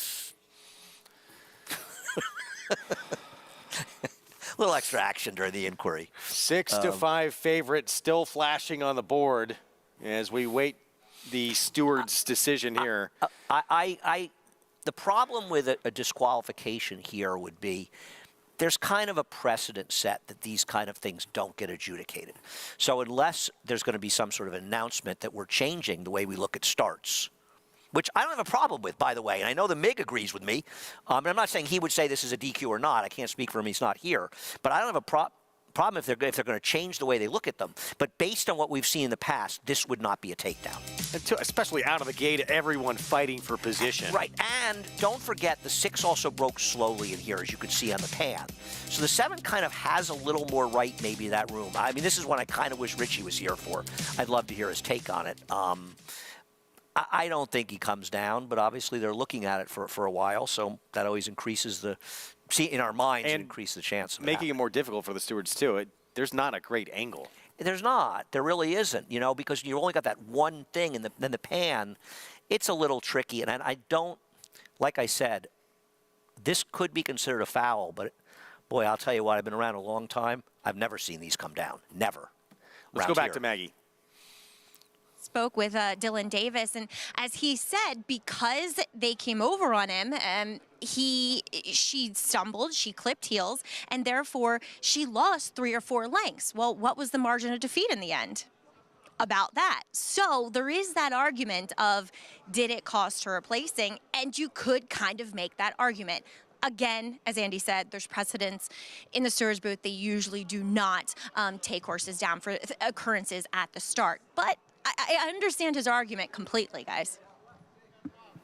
a little extra action during the inquiry. 6-5 favorite still flashing on the board as we wait the steward's decision here. The problem with a disqualification here would be there's kind of a precedent set that these kind of things don't get adjudicated. So unless there's going to be some sort of announcement that we're changing the way we look at starts, which I don't have a problem with, by the way, and I know the MIG agrees with me. And I'm not saying he would say this is a DQ or not. I can't speak for him. He's not here. But I don't have a problem if they're going to change the way they look at them. But based on what we've seen in the past, this would not be a takedown. Especially out of the gate, everyone fighting for position. Right, and don't forget the 6 also broke slowly in here, as you could see on the pan. So the 7 kind of has a little more right maybe in that room. I mean, this is one I kind of wish Richie was here for. I'd love to hear his take on it. I don't think he comes down, but obviously they're looking at it for a while, so that always increases in our minds, and increase the chance of making it more difficult for the stewards too. There's not a great angle. There's not. There really isn't, you know, because you've only got that one thing in the pan. It's a little tricky, and I don't, like I said, this could be considered a foul, but boy, I'll tell you what, I've been around a long time. I've never seen these come down. Never. Let's go back to Maggie. Spoke with Dylan Davis, and as he said, because they came over on him, she stumbled, she clipped heels, and therefore she lost 3 or 4 lengths. Well, what was the margin of defeat in the end? About that. So there is that argument of, did it cost her a placing? And you could kind of make that argument. Again, as Andy said, there's precedence in the stewards booth. They usually do not take horses down for occurrences at the start. But I understand his argument completely, guys.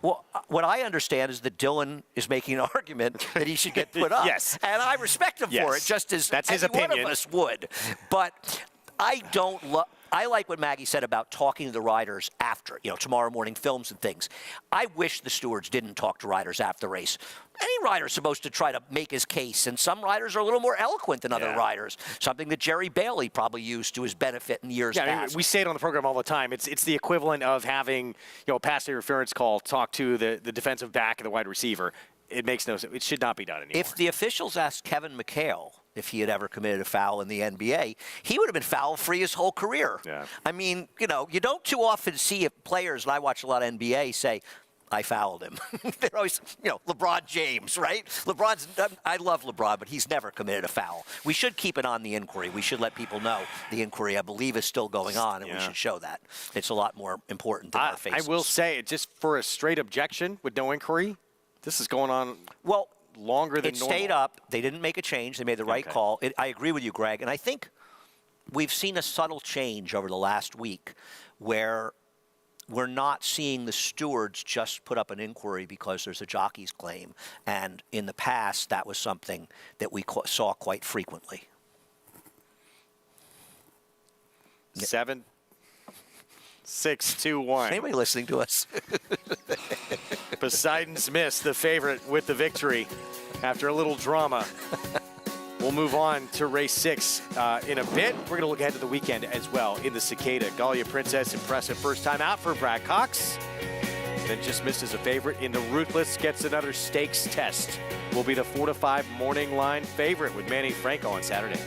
Well, what I understand is that Dylan is making an argument that he should get put up. Yes. And I respect him for it, just as that's his any opinion. one of us would. But I don't love... I like what Maggie said about talking to the riders after, you know, tomorrow morning films and things. I wish the stewards didn't talk to riders after the race. Any rider is supposed to try to make his case, and some riders are a little more eloquent than other riders, something that Jerry Bailey probably used to his benefit in years past. I mean, we say it on the program all the time. It's the equivalent of having, you know, a pass interference call talk to the defensive back and the wide receiver. It makes no sense. It should not be done anymore. If the officials asked Kevin McHale if he had ever committed a foul in the NBA, he would have been foul-free his whole career. Yeah. I mean, you know, you don't too often see players, and I watch a lot of NBA, say, I fouled him. They're always, you know, LeBron James, right? I love LeBron, but he's never committed a foul. We should keep it on the inquiry. We should let people know the inquiry, I believe, is still going on, and we should show that. It's a lot more important than our faces. I will say, just for a straight objection with no inquiry, this is going on longer than normal. It stayed up. They didn't make a change. They made the right call. I agree with you, Greg. And I think we've seen a subtle change over the last week where we're not seeing the stewards just put up an inquiry because there's a jockey's claim. And in the past, that was something that we saw quite frequently. 7, 6, 2, 1. Anybody listening to us? Poseidon's Miss, the favorite, with the victory after a little drama. We'll move on to race 6 in a bit. We're going to look ahead to the weekend as well in the Cicada. Gallia Princess, impressive first time out for Brad Cox. Then just missed as a favorite in the Ruthless, gets another stakes test. Will be the 4-5 morning line favorite with Manny Franco on Saturday.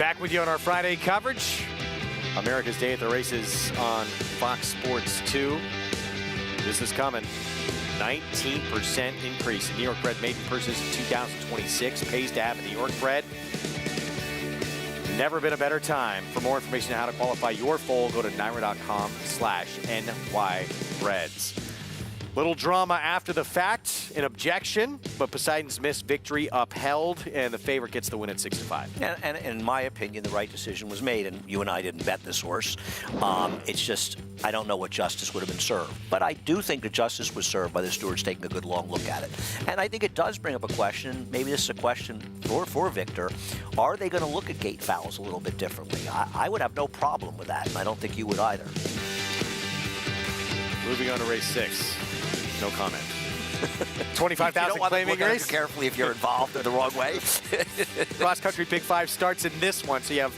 Back with you on our Friday coverage. America's Day at the Races on Fox Sports 2. This is coming. 19% increase in New York bred maiden purses in 2026. Pays to have a New York bred. Never been a better time. For more information on how to qualify your foal, go to NYRA.com/NYBreds. Little drama after the fact, an objection, but Poseidon's missed victory upheld, and the favorite gets the win at 6-5. And in my opinion, the right decision was made, and you and I didn't bet this horse. It's just, I don't know what justice would have been served. But I do think that justice was served by the stewards taking a good long look at it. And I think it does bring up a question, maybe this is a question for Victor, are they going to look at gate fouls a little bit differently? I would have no problem with that, and I don't think you would either. Moving on to race 6. No comment. 25,000 claiming race. Carefully if you're involved in the wrong way. Cross country Big 5 starts in this one, so you have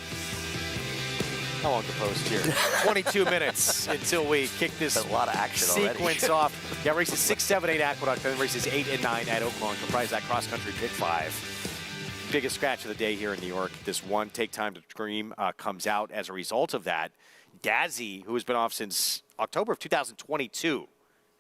how long to post here? 22 minutes until we kick this a lot of action sequence off. Yeah, races 6, 7, 8 Aqueduct, then races 8 and 9 at Oaklawn comprise that cross country Big 5. Biggest scratch of the day here in New York. This one, Take Time to Scream, comes out as a result of that. Dazzy, who has been off since October of 2022.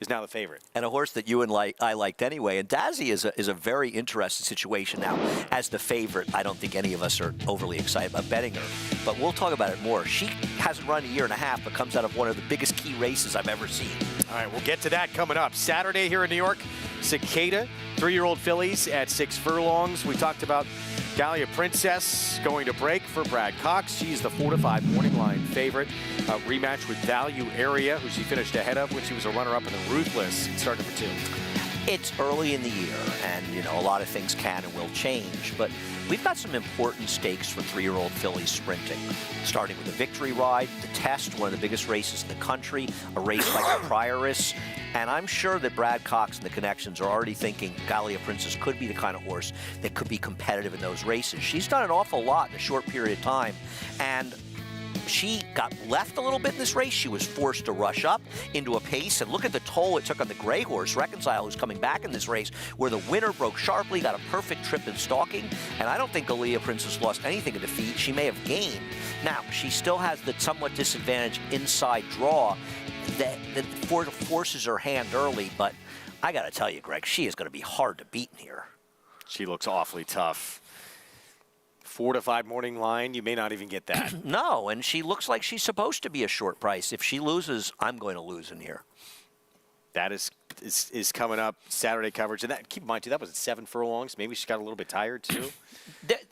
Is now the favorite. And a horse that you and I liked anyway. And Dazzy is a very interesting situation now. As the favorite, I don't think any of us are overly excited about betting her. But we'll talk about it more. She hasn't run a year and a half, but comes out of one of the biggest key races I've ever seen. All right, we'll get to that coming up. Saturday here in New York, Cicada, 3-year-old fillies at 6 furlongs. We talked about Gallia Princess going to break for Brad Cox. She's the 4-5 morning line favorite. Rematch with Value Area, who she finished ahead of when she was a runner-up in the Ruthless. Start number 2. It's early in the year, and a lot of things can and will change, but we've got some important stakes for 3-year-old fillies sprinting. Starting with the Victory Ride, the Test, one of the biggest races in the country, a race like the Prioress, and I'm sure that Brad Cox and the connections are already thinking Gallia Princess could be the kind of horse that could be competitive in those races. She's done an awful lot in a short period of time, and she got left a little bit in this race. She was forced to rush up into a pace, and look at the toll it took on the gray horse, Reconcile, who's coming back in this race, where the winner broke sharply, got a perfect trip in stalking, and I don't think Gallia Princess lost anything in defeat. She may have gained. Now, she still has the somewhat disadvantage inside draw that forces her hand early, but I got to tell you, Greg, she is going to be hard to beat in here. She looks awfully tough. 4-5 morning line, you may not even get that. No, and she looks like she's supposed to be a short price. If she loses, I'm going to lose in here. That is coming up, Saturday coverage. And that, keep in mind, too, that was at 7 furlongs. Maybe she got a little bit tired, too.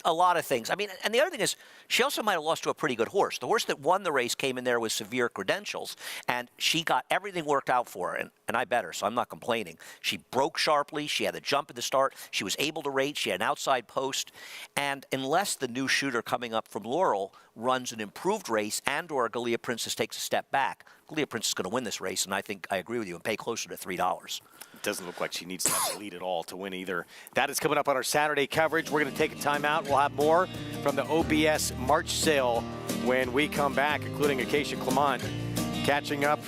A lot of things. I mean, and the other thing is, she also might have lost to a pretty good horse. The horse that won the race came in there with severe credentials, and she got everything worked out for her, and I bet her, so I'm not complaining. She broke sharply. She had a jump at the start. She was able to rate. She had an outside post. And unless the new shooter coming up from Laurel runs an improved race and or Gallia Princess takes a step back, Gallia Princess is going to win this race, and I think I agree with you and pay closer to $3. It doesn't look like she needs to have the lead at all to win either. That is coming up on our Saturday coverage. We're going to take a timeout. We'll have more from the OBS March sale when we come back, including Acacia Clement catching up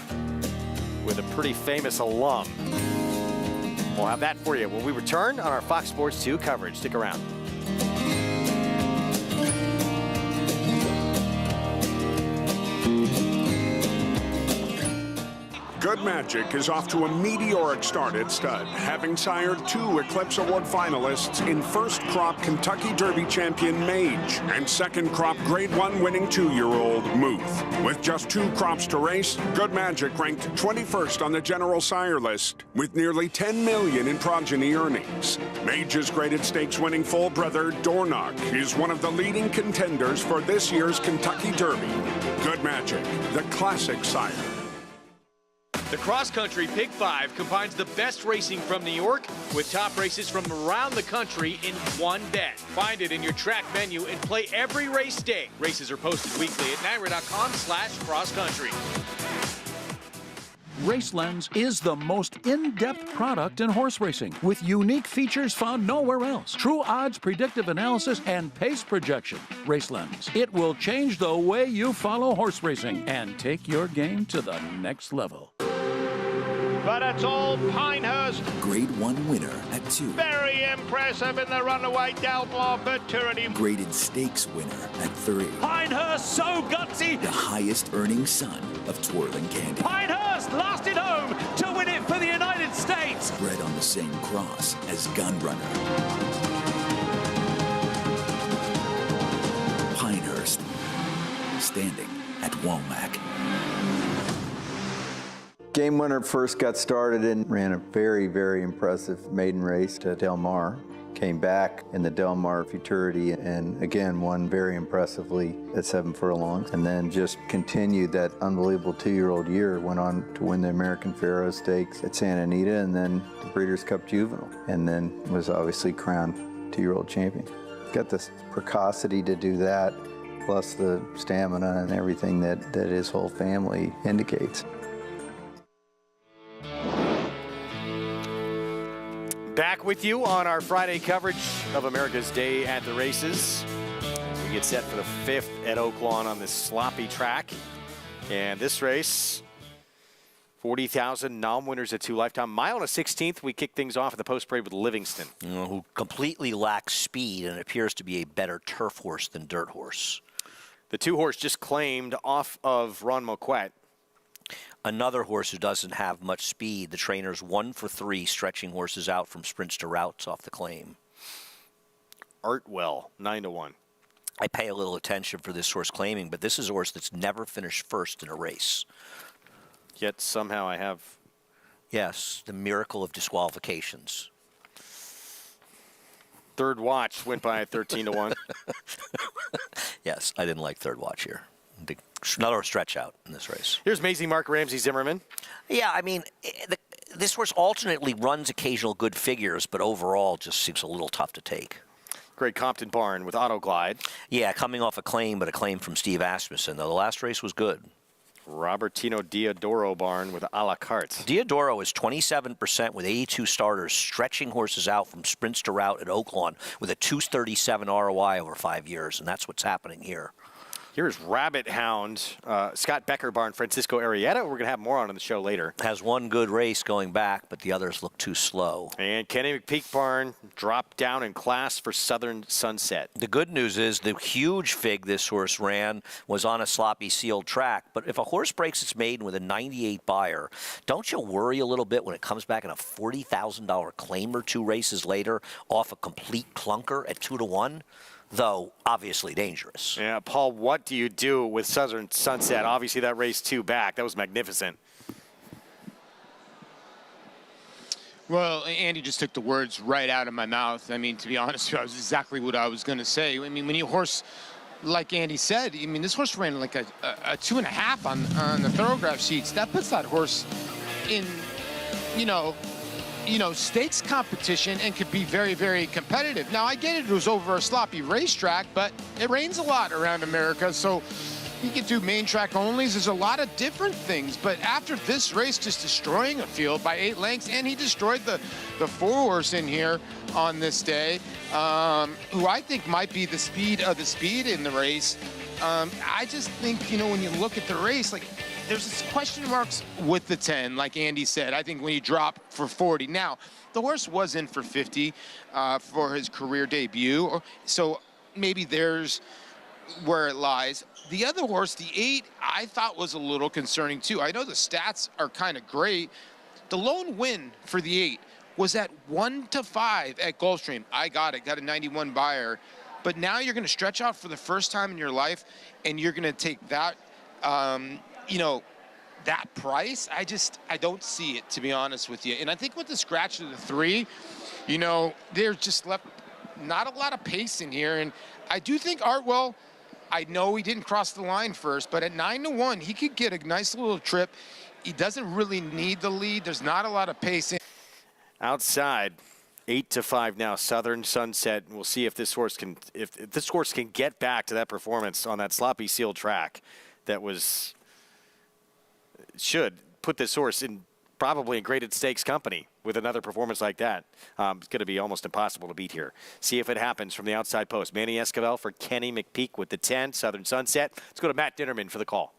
with a pretty famous alum. We'll have that for you when we return on our Fox Sports 2 coverage. Stick around. Good Magic is off to a meteoric start at stud, having sired 2 Eclipse Award finalists in first crop Kentucky Derby champion Mage and second crop Grade 1 winning 2-year-old Muth. With just 2 crops to race, Good Magic ranked 21st on the general sire list with nearly $10 million in progeny earnings. Mage's graded stakes winning full brother Dornoch is one of the leading contenders for this year's Kentucky Derby. Good Magic, the classic sire. The cross-country Big 5 combines the best racing from New York with top races from around the country in one bet. Find it in your track menu and play every race day. Races are posted weekly at NYRA.com/cross-country. RaceLens is the most in-depth product in horse racing with unique features found nowhere else. True odds, predictive analysis, and pace projection. RaceLens. It will change the way you follow horse racing and take your game to the next level. but it's all Pinehurst. Grade 1 winner at 2. Very impressive in the runaway Delmar Maturity. Graded stakes winner at 3. Pinehurst so gutsy. The highest earning son of twirling candy. Pinehurst lasted home to win it for the United States. Bred on the same cross as Gunrunner. Pinehurst, standing at Womack. Game winner first got started and ran a very, very impressive maiden race to Del Mar. Came back in the Del Mar Futurity and again won very impressively at 7 furlongs. And then just continued that unbelievable 2-year-old year. Went on to win the American Pharoah Stakes at Santa Anita and then the Breeders' Cup Juvenile. And then was obviously crowned 2-year-old champion. Got the precocity to do that, plus the stamina and everything that his whole family indicates. Back with you on our Friday coverage of America's Day at the Races. We get set for the 5th at Oaklawn on this sloppy track. And this race, 40,000 nom winners at 2 lifetime. Mile and a 16th, we kick things off at the post parade with Livingston. Who completely lacks speed and appears to be a better turf horse than dirt horse. The 2 horse just claimed off of Ron Moquette. Another horse who doesn't have much speed. The trainer's 1 for 3 stretching horses out from sprints to routes off the claim. Artwell, 9-1. I pay a little attention for this horse claiming, but this is a horse that's never finished first in a race. Yet somehow I have... Yes, the miracle of disqualifications. Third Watch went by at 13-1. Yes, I didn't like Third Watch here. Another stretch out in this race. Here's Maisie Mark Ramsey Zimmerman. Yeah, I mean, this horse alternately runs occasional good figures, but overall just seems a little tough to take. Great Compton Barn with Auto Glide. Yeah, coming off a claim, but a claim from Steve Asmussen, though the last race was good. Robertino Diodoro Barn with a la carte. Diodoro is 27% with 82 starters, stretching horses out from sprints to route at Oaklawn with a 237 ROI over 5 years, and that's what's happening here. Here's Rabbit Hound, Scott Becker Barn, Francisco Arrieta. We're going to have more on in the show later. Has one good race going back, but the others look too slow. And Kenny McPeak Barn dropped down in class for Southern Sunset. The good news is the huge fig this horse ran was on a sloppy sealed track. But if a horse breaks its maiden with a 98 buyer, don't you worry a little bit when it comes back in a $40,000 claim or 2 races later off a complete clunker at 2-1? Though obviously dangerous. Yeah, Paul, what do you do with Southern Sunset? Obviously that race 2 back. That was magnificent. Well, Andy just took the words right out of my mouth. I mean, to be honest, that was exactly what I was going to say. I mean, when you horse, like Andy said, I mean, this horse ran like a 2.5 on the thoroughgraph sheets. That puts that horse in, you know, stakes competition and could be very, very competitive. Now, I get it was over a sloppy racetrack, but it rains a lot around America, so you can do main track onlys. There's a lot of different things, but after this race, just destroying a field by 8 lengths, and he destroyed the 4 horse in here on this day, who I think might be the speed of the speed in the race. I just think, you know, when you look at the race, like, there's this question marks with the 10, like Andy said. I think when you drop for 40. Now, the horse was in for 50 for his career debut, so maybe there's where it lies. The other horse, the 8, I thought was a little concerning too. I know the stats are kind of great. The lone win for the 8 was at 1-5 at Gulfstream. I got a 91 buyer. But now you're going to stretch out for the first time in your life, and you're going to take that, you know, that price. I don't see it, to be honest with you. And I think with the scratch of the 3, you know, they're just left not a lot of pace in here. And I do think Artwell, I know he didn't cross the line first, but at 9-1, he could get a nice little trip. He doesn't really need the lead. There's not a lot of pace in. Outside, 8-5 now, Southern Sunset. We'll see if this horse can, if this horse can get back to that performance on that sloppy sealed track that was, should put this horse in probably in graded stakes company with another performance like that. It's going to be almost impossible to beat here. See if it happens from the outside post. Manny Esquivel for Kenny McPeak with the 10, Southern Sunset. Let's go to Matt Dinnerman for the call.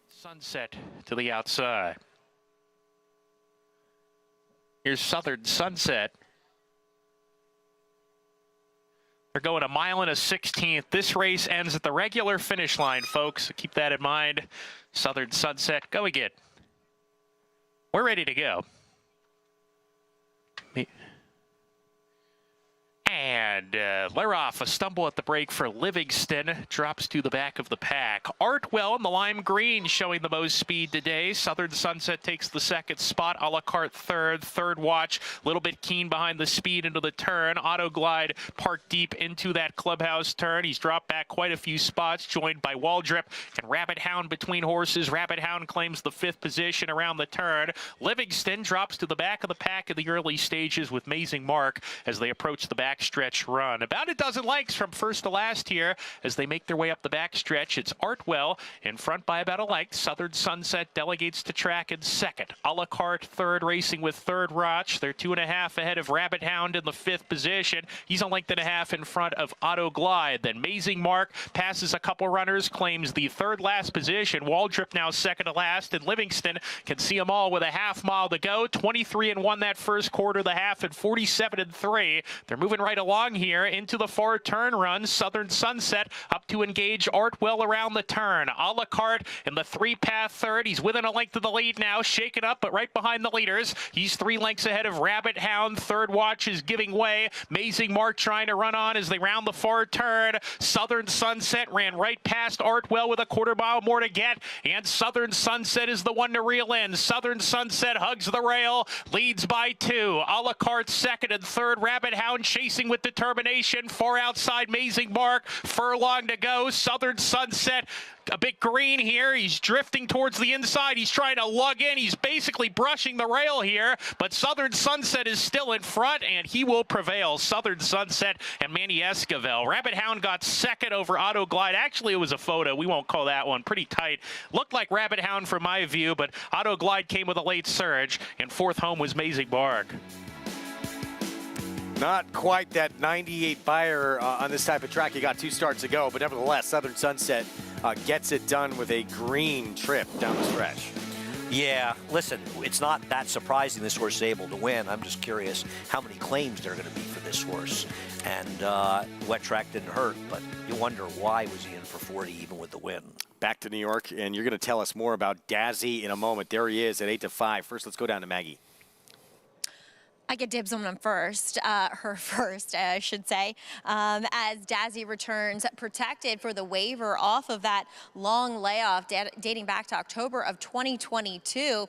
Sunset to the outside. Here's Southern Sunset. They're going 1 mile and a 16th. This race ends at the regular finish line, folks. So keep that in mind. Southern Sunset, go again. We're ready to go. And they're off. A stumble at the break for Livingston. Drops to the back of the pack. Artwell in the lime green showing the most speed today. Southern Sunset takes the second spot. A la carte third. Third watch. A little bit keen behind the speed into the turn. Auto Glide parked deep into that clubhouse turn. He's dropped back quite a few spots. Joined by Waldrip and Rabbit Hound between horses. Rabbit Hound claims the 5th position around the turn. Livingston drops to the back of the pack in the early stages with Amazing Mark as they approach the back stretch run. About a dozen lengths from first to last here as they make their way up the back stretch. It's Artwell in front by about a length. Southern Sunset delegates to track in second. A la carte third, racing with Third Watch. They're 2.5 ahead of Rabbit Hound in the 5th position. He's a length and a half in front of Auto Glide. Then Amazing Mark passes a couple runners, claims the third last position. Waldrip now second to last, and Livingston can see them all with a half mile to go. 23-1 that first quarter, the half at 47-3. They're moving right along here into the far turn run. Southern Sunset up to engage Artwell around the turn. A la carte in the 3-path third. He's within a length of the lead now, shaken up, but right behind the leaders. He's 3 lengths ahead of Rabbit Hound. Third Watch is giving way. Amazing Mark trying to run on as they round the far turn. Southern Sunset ran right past Artwell with a 1/4 mile more to get, and Southern Sunset is the one to reel in. Southern Sunset hugs the rail, leads by 2. A la carte second and third. Rabbit Hound chasing with determination. Far outside Amazing Mark. Furlong to go. Southern Sunset a bit green here. He's drifting towards the inside. He's trying to lug in. He's basically brushing the rail here, but Southern Sunset is still in front, and he will prevail. Southern Sunset and Manny Esquivel. Rabbit Hound got second over Auto Glide. Actually, it was a photo. We won't call that one. Pretty tight. Looked like Rabbit Hound from my view, but Auto Glide came with a late surge, and fourth home was Amazing Mark. Not quite that 98 buyer on this type of track. You got 2 starts to go, but nevertheless, Southern Sunset gets it done with a green trip down the stretch. Yeah, listen, it's not that surprising this horse is able to win. I'm just curious how many claims there are going to be for this horse. And wet track didn't hurt, but you wonder why was he in for 40 even with the win. Back to New York, and you're going to tell us more about Dazzy in a moment. There he is at 8-5. First, let's go down to Maggie. I get dibs on him first, her first, I should say, as Dazzy returns protected for the waiver off of that long layoff dating back to October of 2022.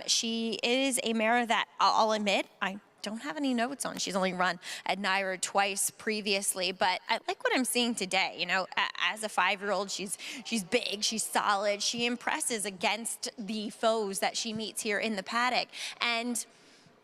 She is a mare that I'll admit I don't have any notes on. She's only run at Naira twice previously, but I like what I'm seeing today. You know, as a 5-year-old, she's big, she's solid, she impresses against the foes that she meets here in the paddock, and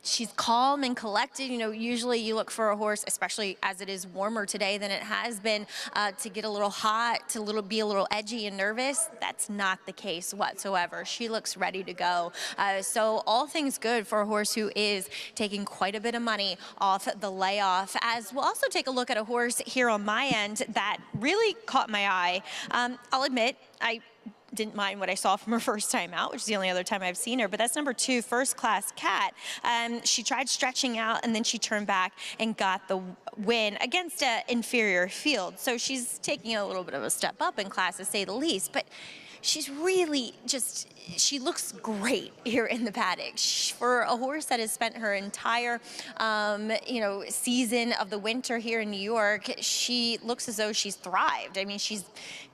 she's calm and collected. You know, usually you look for a horse, especially as it is warmer today than it has been, to get a little hot, to be a little edgy and nervous. That's not the case whatsoever. She looks ready to go. So all things good for a horse who is taking quite a bit of money off the layoff. As we'll also take a look at a horse here on my end that really caught my eye. I'll admit, I didn't mind what I saw from her first time out, which is the only other time I've seen her, but that's number 2, First Class Cat. She tried stretching out, and then she turned back and got the win against an inferior field. So she's taking a little bit of a step up in class, to say the least, but she's really just, she looks great here in the paddock. For a horse that has spent her entire, season of the winter here in New York, she looks as though she's thrived. I mean, she's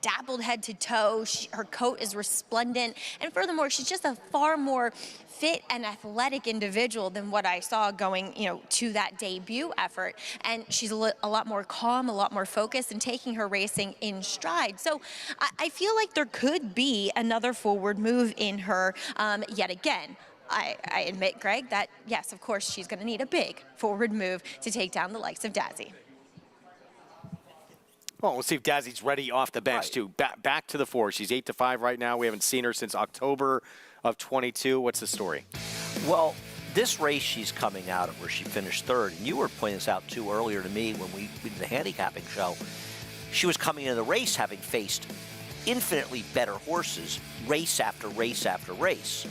dappled head to toe. Her coat is resplendent. And furthermore, she's just a far more fit and athletic individual than what I saw going, to that debut effort. And she's a lot more calm, a lot more focused, and taking her racing in stride. So I feel like there could be another forward move in her yet again. I admit, Greg, that yes, of course, she's going to need a big forward move to take down the likes of Dazzy. Well, we'll see if Dazzy's ready off the bench, too. Back to the 4. She's 8-5 right now. We haven't seen her since October of 22. What's the story? Well, this race she's coming out of where she finished third, and you were pointing this out, too, earlier to me when we did the handicapping show. She was coming into the race having faced infinitely better horses race after race after race.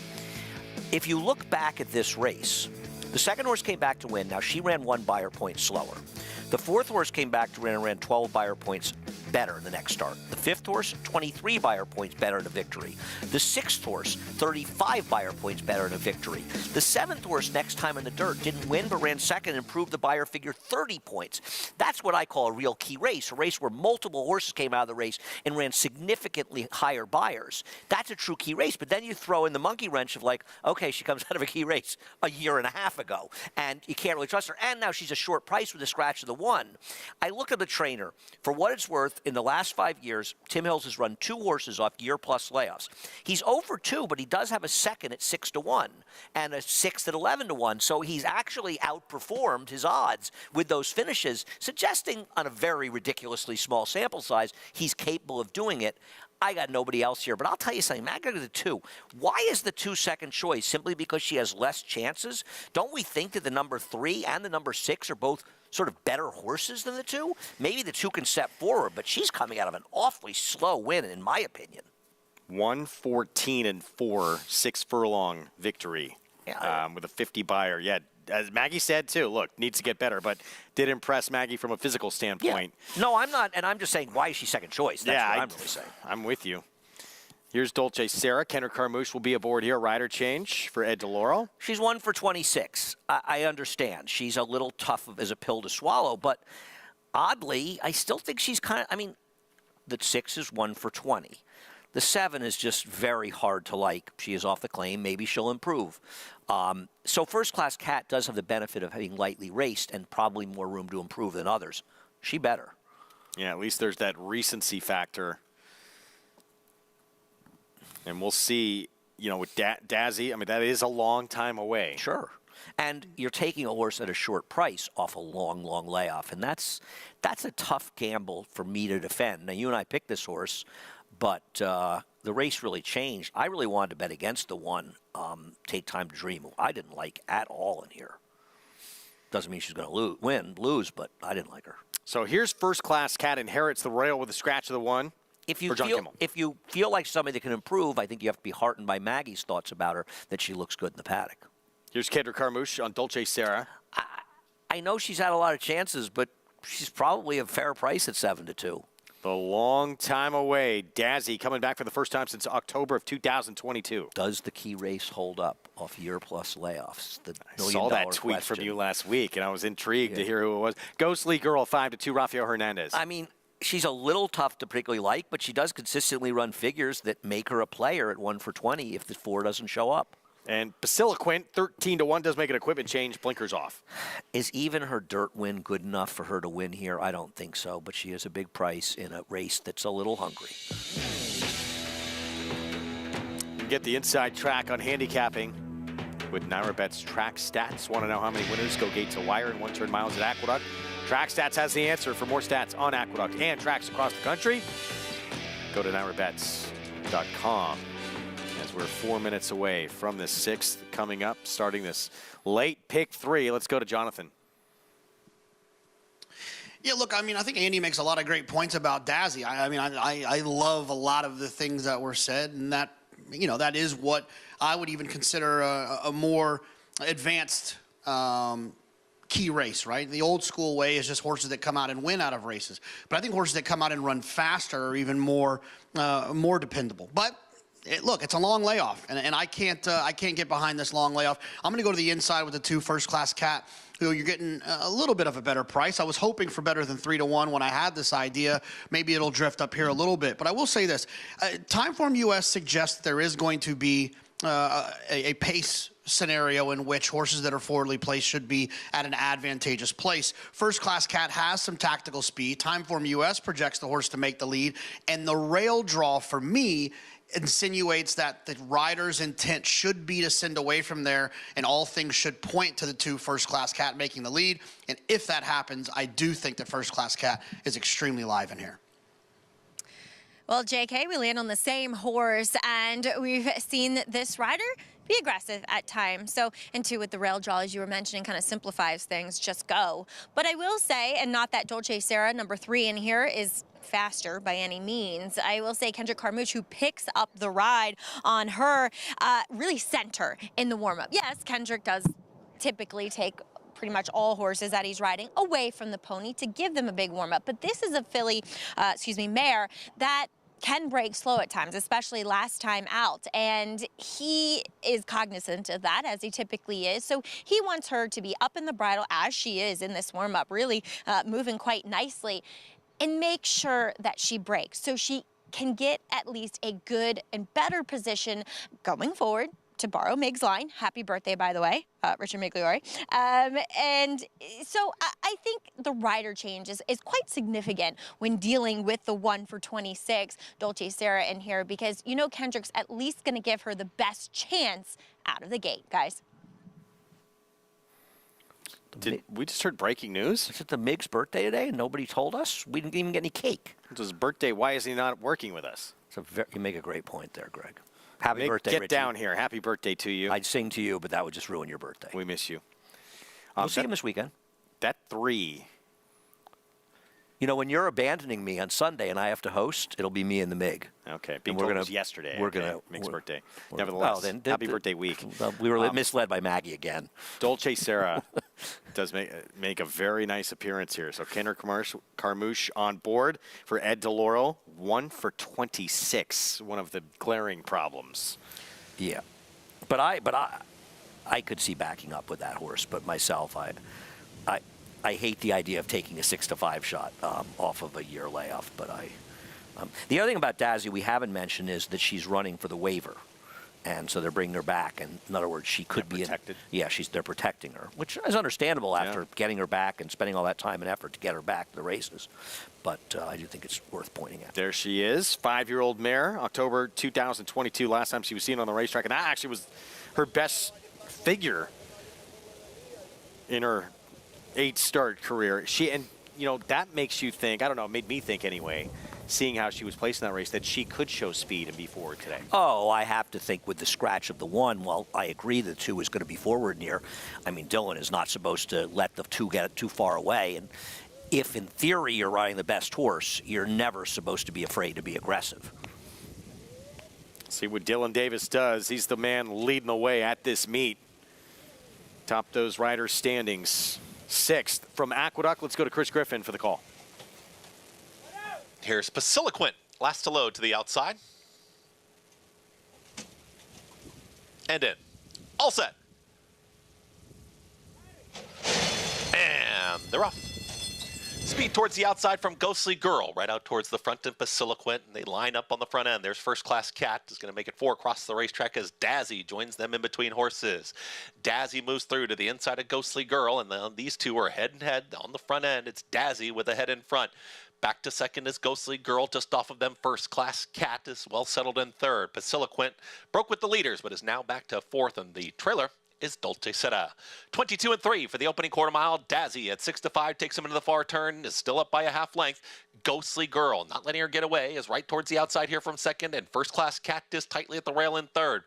If you look back at this race, The second horse came back to win. Now, she ran 1 Beyer point slower. The fourth horse came back to win and ran 12 Beyer points better in the next start. The fifth horse, 23 Beyer points better in a victory. The sixth horse, 35 Beyer points better in a victory. The seventh horse, next time in the dirt, didn't win but ran second and improved the Beyer figure 30 points. That's what I call a real key race, a race where multiple horses came out of the race and ran significantly higher Beyers. That's a true key race. But then you throw in the monkey wrench of like, okay, she comes out of a key race a year and a half ago, and you can't really trust her. And now she's a short price with a scratch of the 1. I look at the trainer. For what it's worth, in the last 5 years, Tim Hills has run 2 horses off year-plus layoffs. He's 0 for 2, but he does have a second at 6-1 and a 6th at 11-1. So he's actually outperformed his odds with those finishes, suggesting on a very ridiculously small sample size, he's capable of doing it. I got nobody else here, but I'll tell you something. I got the 2. Why is the 2 second choice? Simply because she has less chances? Don't we think that the number 3 and the number 6 are both sort of better horses than the 2? Maybe the 2 can step forward, but she's coming out of an awfully slow win, in my opinion. 114-4, 6 furlong victory with a 50 Beyer. Yeah, as Maggie said too, look, needs to get better, but did impress Maggie from a physical standpoint. Yeah. No, I'm not, and I'm just saying, why is she second choice? That's what I'm really saying. I'm with you. Here's Dolce Sarah. Kendrick Carmouche will be aboard here. Rider change for Ed DeLaurel. She's 1 for 26. I understand. She's a little tough as a pill to swallow, but oddly, I still think she's kind of, I mean, the 6 is 1 for 20. The 7 is just very hard to like. She is off the claim. Maybe she'll improve. So First Class Cat does have the benefit of having lightly raced and probably more room to improve than others. She better. Yeah, at least there's that recency factor. And we'll see, you know, with Dazzy, I mean, that is a long time away. Sure. And you're taking a horse at a short price off a long, long layoff. And that's a tough gamble for me to defend. Now, you and I picked this horse, but the race really changed. I really wanted to bet against the 1, Take Time to Dream, who I didn't like at all in here. Doesn't mean she's going to lose, but I didn't like her. So here's First Class Cat inherits the rail with a scratch of the 1. If you feel like somebody that can improve, I think you have to be heartened by Maggie's thoughts about her, that she looks good in the paddock. Here's Kendrick Carmouche on Dolce Sarah. I know she's had a lot of chances, but she's probably a fair price at 7-2. The long time away. Dazzy coming back for the first time since October of 2022. Does the key race hold up off year-plus layoffs? I saw that tweet from you last week, and I was intrigued to hear who it was. Ghostly Girl, 5-2, Rafael Hernandez. I mean, she's a little tough to particularly like, but she does consistently run figures that make her a player at 1 for 20 if the 4 doesn't show up. And Basiloquent, 13-1, does make an equipment change, blinkers off. Is even her dirt win good enough for her to win here? I don't think so, but she is a big price in a race that's a little hungry. You can get the inside track on handicapping with Naira Bet's track stats. Want to know how many winners go gate to wire in 1-turn miles at Aqueduct? Track Stats has the answer. For more stats on Aqueduct and tracks across the country, go to NairaBets.com. As we're 4 minutes away from the 6th coming up, starting this late pick 3. Let's go to Jonathan. Yeah, look, I mean, I think Andy makes a lot of great points about Dazzy. I love a lot of the things that were said, and that, you know, that is what I would even consider a more advanced key race, right? The old school way is just horses that come out and win out of races. But I think horses that come out and run faster are even more dependable. But look, it's a long layoff, and I can't get behind this long layoff. I'm going to go to the inside with the 2 First Class Cat, who you're getting a little bit of a better price. I was hoping for better than 3-1 when I had this idea. Maybe it'll drift up here a little bit. But I will say this. Timeform US suggests that there is going to be a pace scenario in which horses that are forwardly placed should be at an advantageous place. First Class Cat has some tactical speed. Timeform US projects the horse to make the lead. And the rail draw for me insinuates that the rider's intent should be to send away from there, and all things should point to the 2 First Class Cat making the lead. And if that happens, I do think that First Class Cat is extremely live in here. Well, JK, we land on the same horse, and we've seen this rider be aggressive at times. So, and two, with the rail draw, as you were mentioning, kind of simplifies things, just go. But I will say, and not that Dolce Sarah, number 3 in here, is faster by any means. I will say Kendrick Carmouche, who picks up the ride on her, really sent her in the warm-up. Yes, Kendrick does typically take pretty much all horses that he's riding away from the pony to give them a big warm-up. But this is a mare that can break slow at times, especially last time out. And he is cognizant of that, as he typically is. So he wants her to be up in the bridle, as she is in this warm-up, really moving quite nicely, and make sure that she breaks so she can get at least a good and better position going forward, to borrow Mig's line. Happy birthday, by the way, Richard Migliore. And so I think the rider change is quite significant when dealing with the 1 for 26 Dolce Sara in here, because you know Kendrick's at least going to give her the best chance out of the gate, guys. We just heard breaking news? Is it the Mig's birthday today and nobody told us? We didn't even get any cake. It's his birthday. Why is he not working with us? You make a great point there, Greg. Happy Mick, birthday, get Richie. down here. Happy birthday to you. I'd sing to you, but that would just ruin your birthday. We miss you. We'll see him this weekend. That 3. You know, when you're abandoning me on Sunday and I have to host, it'll be me and the Mig. Okay. Being told it was yesterday. We're going to. Mick's birthday. Nevertheless, happy birthday week. We were misled by Maggie again. Dolce Sara does make a very nice appearance here. So Kenner Carmouche on board for Ed DeLaurel. 1 for 26. One of the glaring problems. Yeah. But I could see backing up with that horse. But myself, I hate the idea of taking a 6-5 shot off of a year layoff. But the other thing about Dazzy we haven't mentioned is that she's running for the waiver, and so they're bringing her back. And in other words, she could be protected. They're protecting her, which is understandable after getting her back and spending all that time and effort to get her back to the races. But I do think it's worth pointing out. There she is, 5-year-old mare, October 2022. Last time she was seen on the racetrack, and that actually was her best figure in her 8-start career. That makes you think, I don't know, it made me think anyway, seeing how she was placed in that race, that she could show speed and be forward today. Oh, I have to think with the scratch of the 1, well, I agree the 2 is going to be forward near. I mean, Dylan is not supposed to let the 2 get too far away. And if, in theory, you're riding the best horse, you're never supposed to be afraid to be aggressive. See what Dylan Davis does. He's the man leading the way at this meet. Top those riders' standings. 6th from Aqueduct. Let's go to Chris Griffin for the call. Here's Basiliquent, last to load to the outside. And in. All set. And they're off. Speed towards the outside from Ghostly Girl, right out towards the front and Basiliquent, and they line up on the front end. There's First Class Cat, is going to make it 4 across the racetrack as Dazzy joins them in between horses. Dazzy moves through to the inside of Ghostly Girl, and then these 2 are head and head on the front end. It's Dazzy with a head in front. Back to second is Ghostly Girl. Just off of them, First Class Cat is well settled in third. Basiliquent broke with the leaders, but is now back to 4th, and the trailer is Dolce Sara. 22-3 for the opening quarter mile. Dazzy at 6-5 takes him into the far turn, is still up by a half length. Ghostly Girl, not letting her get away, is right towards the outside here from second, and First Class Cat is tightly at the rail in third.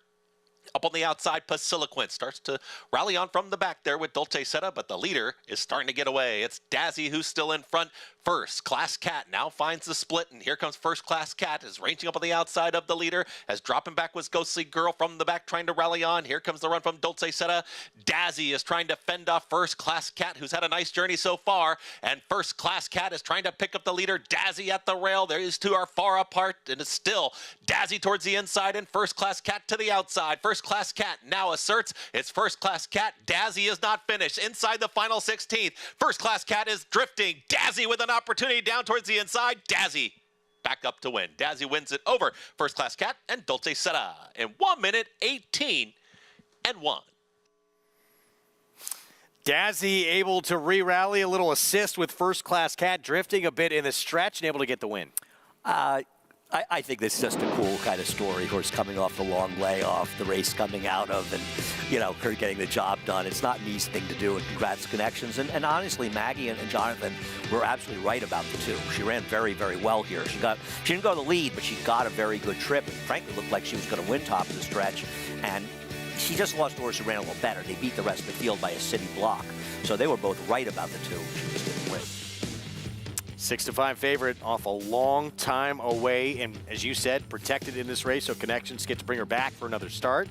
Up on the outside, Basiliquent starts to rally on from the back there with Dolce Sara, but the leader is starting to get away. It's Dazzy who's still in front. First Class Cat now finds the split, and here comes First Class Cat, is ranging up on the outside of the leader, as dropping back was Ghostly Girl from the back trying to rally on. Here comes the run from Dolce Sara. Dazzy is trying to fend off First Class Cat, who's had a nice journey so far, and First Class Cat is trying to pick up the leader. Dazzy at the rail. These 2 are far apart, and it's still Dazzy towards the inside and First Class Cat to the outside. First Class Cat now asserts it's First Class Cat. Dazzy is not finished. Inside the final 16th, First Class Cat is drifting. Dazzy with an opportunity down towards the inside. Dazzy back up to win. Dazzy wins it over First Class Cat and Dolce Sara in 1 minute 18 and 1. Dazzy able to re-rally, a little assist with First Class Cat, drifting a bit in the stretch and able to get the win. I think this is just a cool kind of story. Horse coming off the long layoff, the race coming out of, and, her getting the job done. It's not an easy thing to do, and congrats Connections. And honestly, Maggie and Jonathan were absolutely right about the 2. She ran very, very well here. She didn't go the lead, but she got a very good trip, and frankly looked like she was going to win top of the stretch. And she just lost the horse who ran a little better. They beat the rest of the field by a city block. So they were both right about the 2. She just didn't win. 6-5 favorite off a long time away, and as you said, protected in this race, so Connections get to bring her back for another start.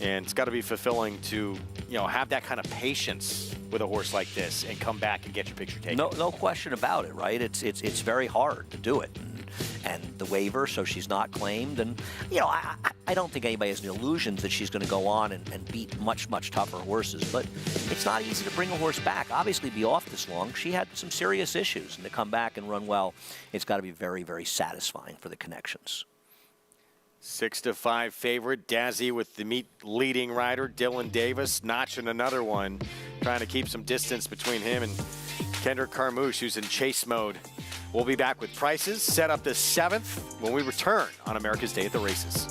And it's got to be fulfilling to, have that kind of patience with a horse like this and come back and get your picture taken. No question about it, right? It's very hard to do it. And the waiver, so she's not claimed. And, I don't think anybody has any illusions that she's going to go on and beat much, much tougher horses. But it's not easy to bring a horse back. Obviously, be off this long. She had some serious issues. And to come back and run well, it's got to be very, very satisfying for the Connections. 6-5 favorite. Dazzy with the meet leading rider, Dylan Davis, notching another one, trying to keep some distance between him and Kendrick Carmouche, who's in chase mode. We'll be back with prices set up this 7th when we return on America's Day at the Races.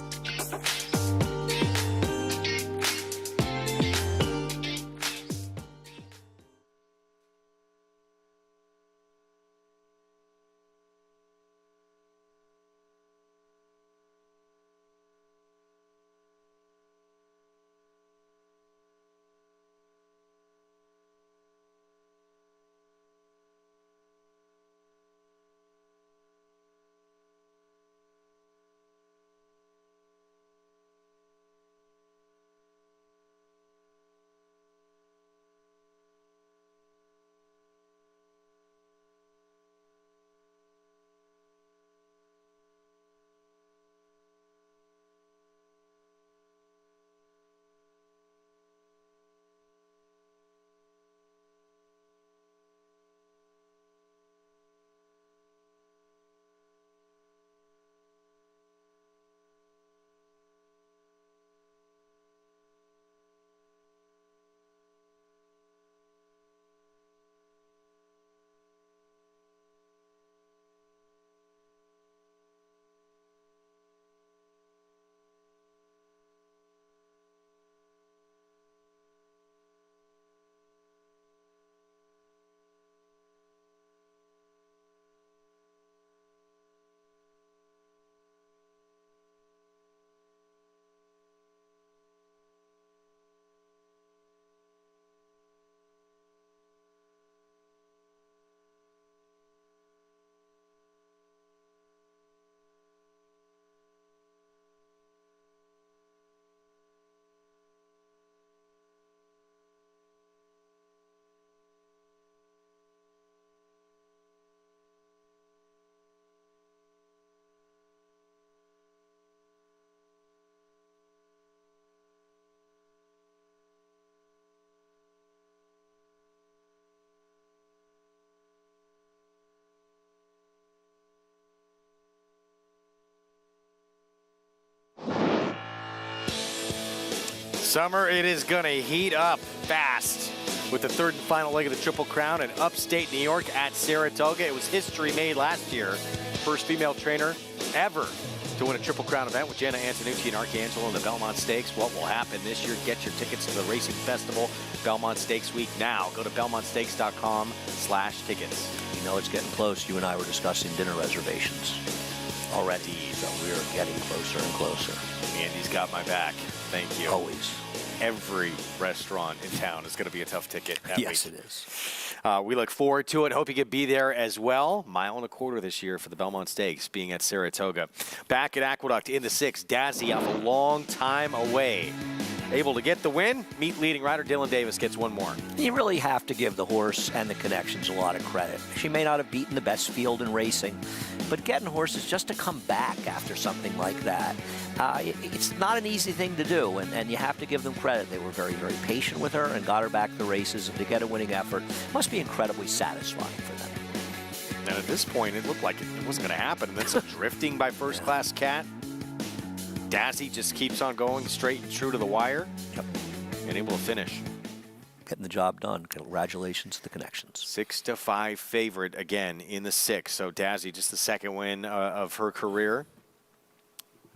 Summer, it is going to heat up fast with the third and final leg of the Triple Crown in upstate New York at Saratoga. It was history made last year. First female trainer ever to win a Triple Crown event with Jenna Antonucci and Arcangelo in the Belmont Stakes. What will happen this year? Get your tickets to the Racing Festival, Belmont Stakes Week now. Go to belmontstakes.com/tickets. You know it's getting close. You and I were discussing dinner reservations already, so we're getting closer and closer. Andy's got my back. Thank you. Always. Every restaurant in town is going to be a tough ticket. Yes, it is. We look forward to it. Hope you can be there as well. 1.25 miles this year for the Belmont Stakes, being at Saratoga. Back at Aqueduct in the 6th, Dazzy off a long time away. Able to get the win. Meet leading rider Dylan Davis gets one more. You really have to give the horse and the Connections a lot of credit. She may not have beaten the best field in racing, but getting horses just to come back after something like that, it's not an easy thing to do, and you have to give them credit. They were very, very patient with her and got her back the races, and to get a winning effort must be incredibly satisfying for them. And at this point, it looked like it wasn't going to happen. And then some drifting by First Class Cat. Dazzy just keeps on going straight and true to the wire. Yep. And able to finish. Getting the job done. Congratulations to the Connections. 6-5 favorite again in the 6th. So Dazzy, just the second win of her career.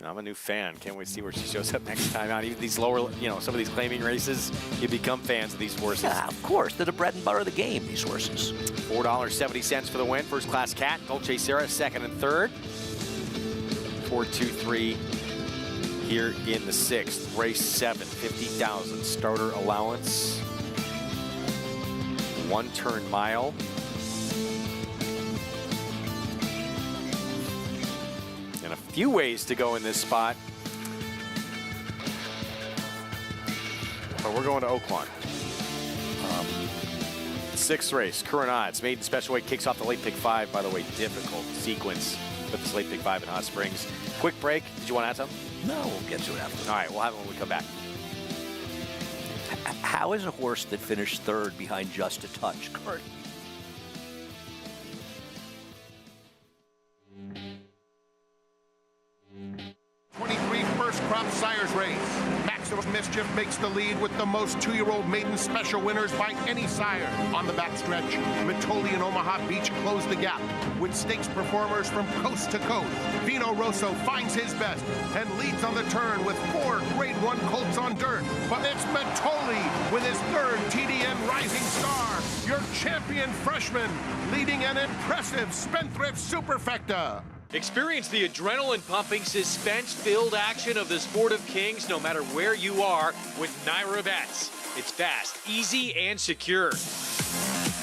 I'm a new fan. Can't wait to see where she shows up next time out. Even these lower, some of these claiming races, you become fans of these horses. Yeah, of course. They're the bread and butter of the game, these horses. $4.70 for the win. First Class Cat, Dolce Sierra, second and third. 4-2-3 here in the 6th. Race 7, $50,000 starter allowance. 1 turn mile. And a few ways to go in this spot. But we're going to Oaklawn. Sixth race, current odds. Maiden special weight kicks off the late pick 5. By the way, difficult sequence with this late pick 5 in Hot Springs. Quick break. Did you want to add something? No, we'll get to it after. All right, we'll have it when we come back. How is a horse that finished third behind Just a Touch current? First crop sires race. Maximum Mischief makes the lead with the most 2-year-old maiden special winners by any sire. On the backstretch, Mitoli and Omaha Beach close the gap with stakes performers from coast to coast. Vino Rosso finds his best and leads on the turn with 4 Grade 1 colts on dirt. But it's Mitoli with his 3rd TDN Rising Star, your champion freshman, leading an impressive Spendthrift Superfecta. Experience the adrenaline-pumping, suspense-filled action of the Sport of Kings no matter where you are with Rivets. It's fast, easy, and secure.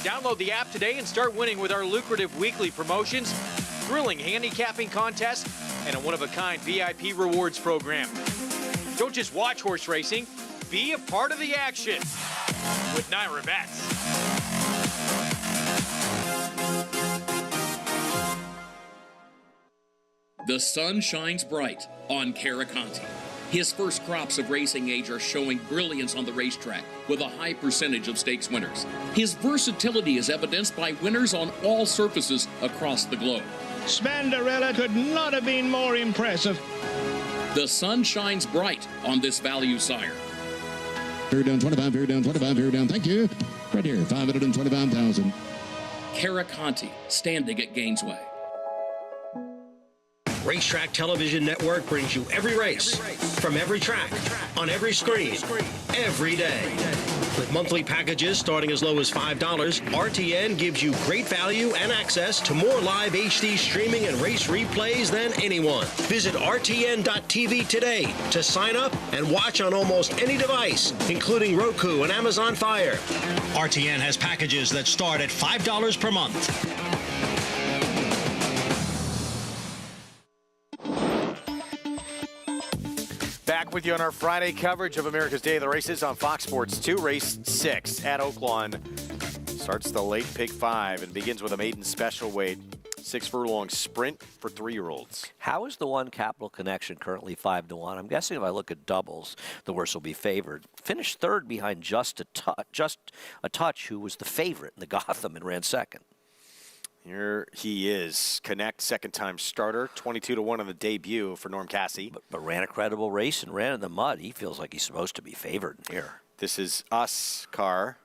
Download the app today and start winning with our lucrative weekly promotions, thrilling handicapping contests, and a one-of-a-kind VIP rewards program. Don't just watch horse racing, be a part of the action with Rivets. The sun shines bright on Caraconte. His first crops of racing age are showing brilliance on the racetrack with a high percentage of stakes winners. His versatility is evidenced by winners on all surfaces across the globe. Spandarella could not have been more impressive. The sun shines bright on this value sire. Fair down 25, fair down 25, fair down. Thank you. Right here, 525,000. Caraconte, standing at Gainesway. Racetrack Television Network brings you every race, from every track, on every screen, every day. With monthly packages starting as low as $5, RTN gives you great value and access to more live HD streaming and race replays than anyone. Visit RTN.tv today to sign up and watch on almost any device, including Roku and Amazon Fire. RTN has packages that start at $5 per month. Back with you on our Friday coverage of America's Day of the Races on Fox Sports 2. Race 6 at Oaklawn starts the late pick 5 and begins with a maiden special weight 6-furlong sprint for 3-year-olds. How is the one Capital Connection currently 5-1? I'm guessing if I look at doubles, the horse will be favored. Finished third behind Just a Touch, who was the favorite in the Gotham and ran second. Here he is. Connect, second-time starter, 22-1 on the debut for Norm Cassie. But ran a credible race and ran in the mud. He feels like he's supposed to be favored here. This is Us Car,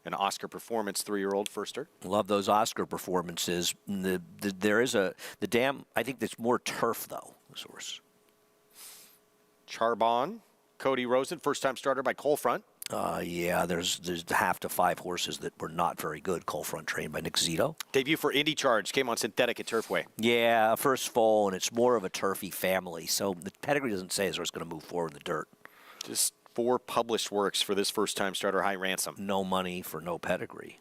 an Oscar Performance 3-year-old firster. Love those Oscar performances. There is I think there's more turf, though, this horse. Charbon, Cody Rosen, first-time starter by Colefront. Yeah, there's half to 5 horses that were not very good. Colefront trained by Nick Zito. Debut for Indy Charge, came on synthetic at Turfway. Yeah, first foal, and it's more of a turfy family. So the pedigree doesn't say his horse is going to move forward in the dirt. Just 4 published works for this first-time starter, High Ransom. No money for no pedigree.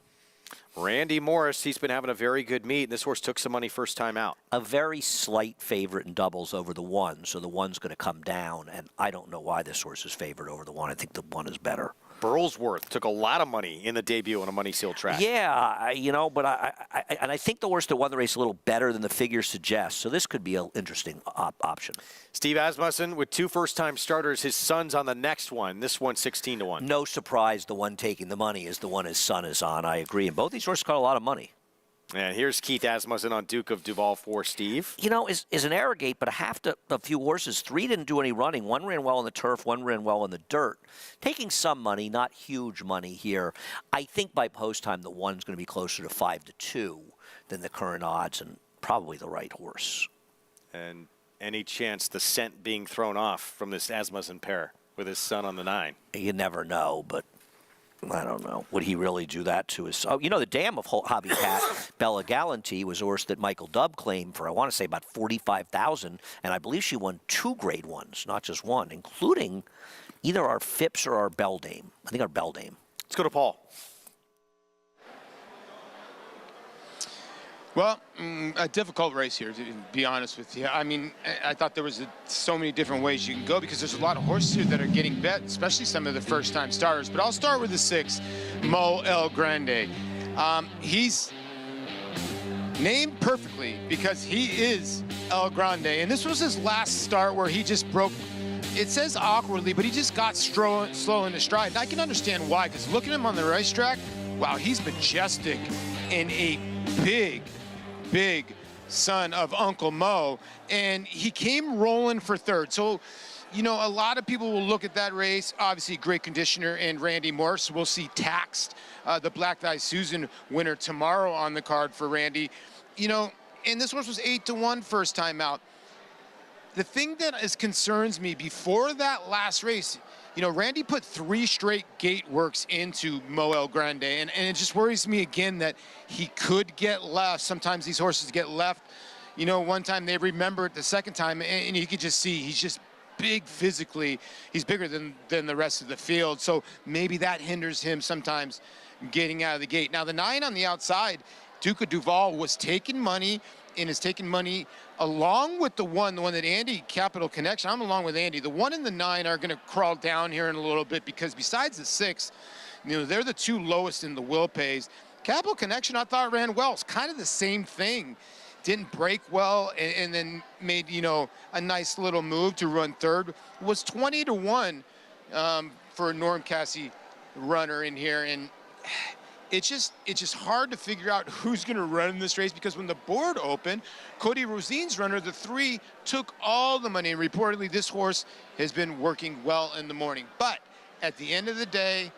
Randy Morris, he's been having a very good meet, and this horse took some money first time out. A very slight favorite in doubles over the 1, so the 1's going to come down, and I don't know why this horse is favored over the 1. I think the 1 is better. Burlsworth took a lot of money in the debut on a money seal track. Yeah, but I think the horse that won the race a little better than the figures suggest, so this could be an interesting option. Steve Asmussen with 2 first-time starters. His son's on the next one. This one 16-1. No surprise the one taking the money is the one his son is on. I agree. And both these horses got a lot of money. And here's Keith Asmussen on Duke of Duval for Steve. Is an Arrogate, but a few horses. 3 didn't do any running. 1 ran well in the turf. 1 ran well in the dirt. Taking some money, not huge money here. I think by post time the 1's going to be closer to 5-2 than the current odds, and probably the right horse. And any chance the scent being thrown off from this Asmussen pair with his son on the 9? You never know, but I don't know. Would he really do that to his... Oh, the dam of Hobby Cat, Bella Gallanty, was a horse that Michael Dubb claimed for, I want to say, about $45,000, and I believe she won 2 Grade 1s, not just 1, including either our Phipps or our Beldame. I think our Beldame. Let's go to Paul. Well, a difficult race here, to be honest with you. I mean, I thought there was so many different ways you can go because there's a lot of horses here that are getting bet, especially some of the first-time starters. But I'll start with the 6, Mo El Grande. He's named perfectly because he is El Grande. And this was his last start where he just broke, it says awkwardly, but he just got slow in his stride. And I can understand why, because looking at him on the racetrack, wow, he's majestic and a big son of Uncle Mo, and he came rolling for third. So, you know, a lot of people will look at that race. Obviously, great conditioner and Randy Morse. We'll see Taxed, the Black Eye Susan winner tomorrow on the card for Randy. You know, and this horse was 8-1 first time out. The thing that concerns me before that last race, you know, Randy put 3 straight gate works into Mo El Grande, and it just worries me again that he could get left. Sometimes these horses get left. You know, one time they remember it, the second time, and you could just see he's just big physically. He's bigger than the rest of the field, so maybe that hinders him sometimes getting out of the gate. Now, the 9 on the outside, Duke of Duval, was taking money and is taking money along with the one that Andy, Capital Connection, I'm along with Andy. The 1 and the 9 are going to crawl down here in a little bit because besides the 6, you know, they're the 2 lowest in the will pays. Capital Connection, I thought, ran well. It's kind of the same thing. Didn't break well and then made, you know, a nice little move to run third. Was 20-1 for a Norm Cassie runner in here, and it's just hard to figure out who's going to run in this race because when the board opened, Cody Rosin's runner, the 3, took all the money. And reportedly, this horse has been working well in the morning. But at the end of the day,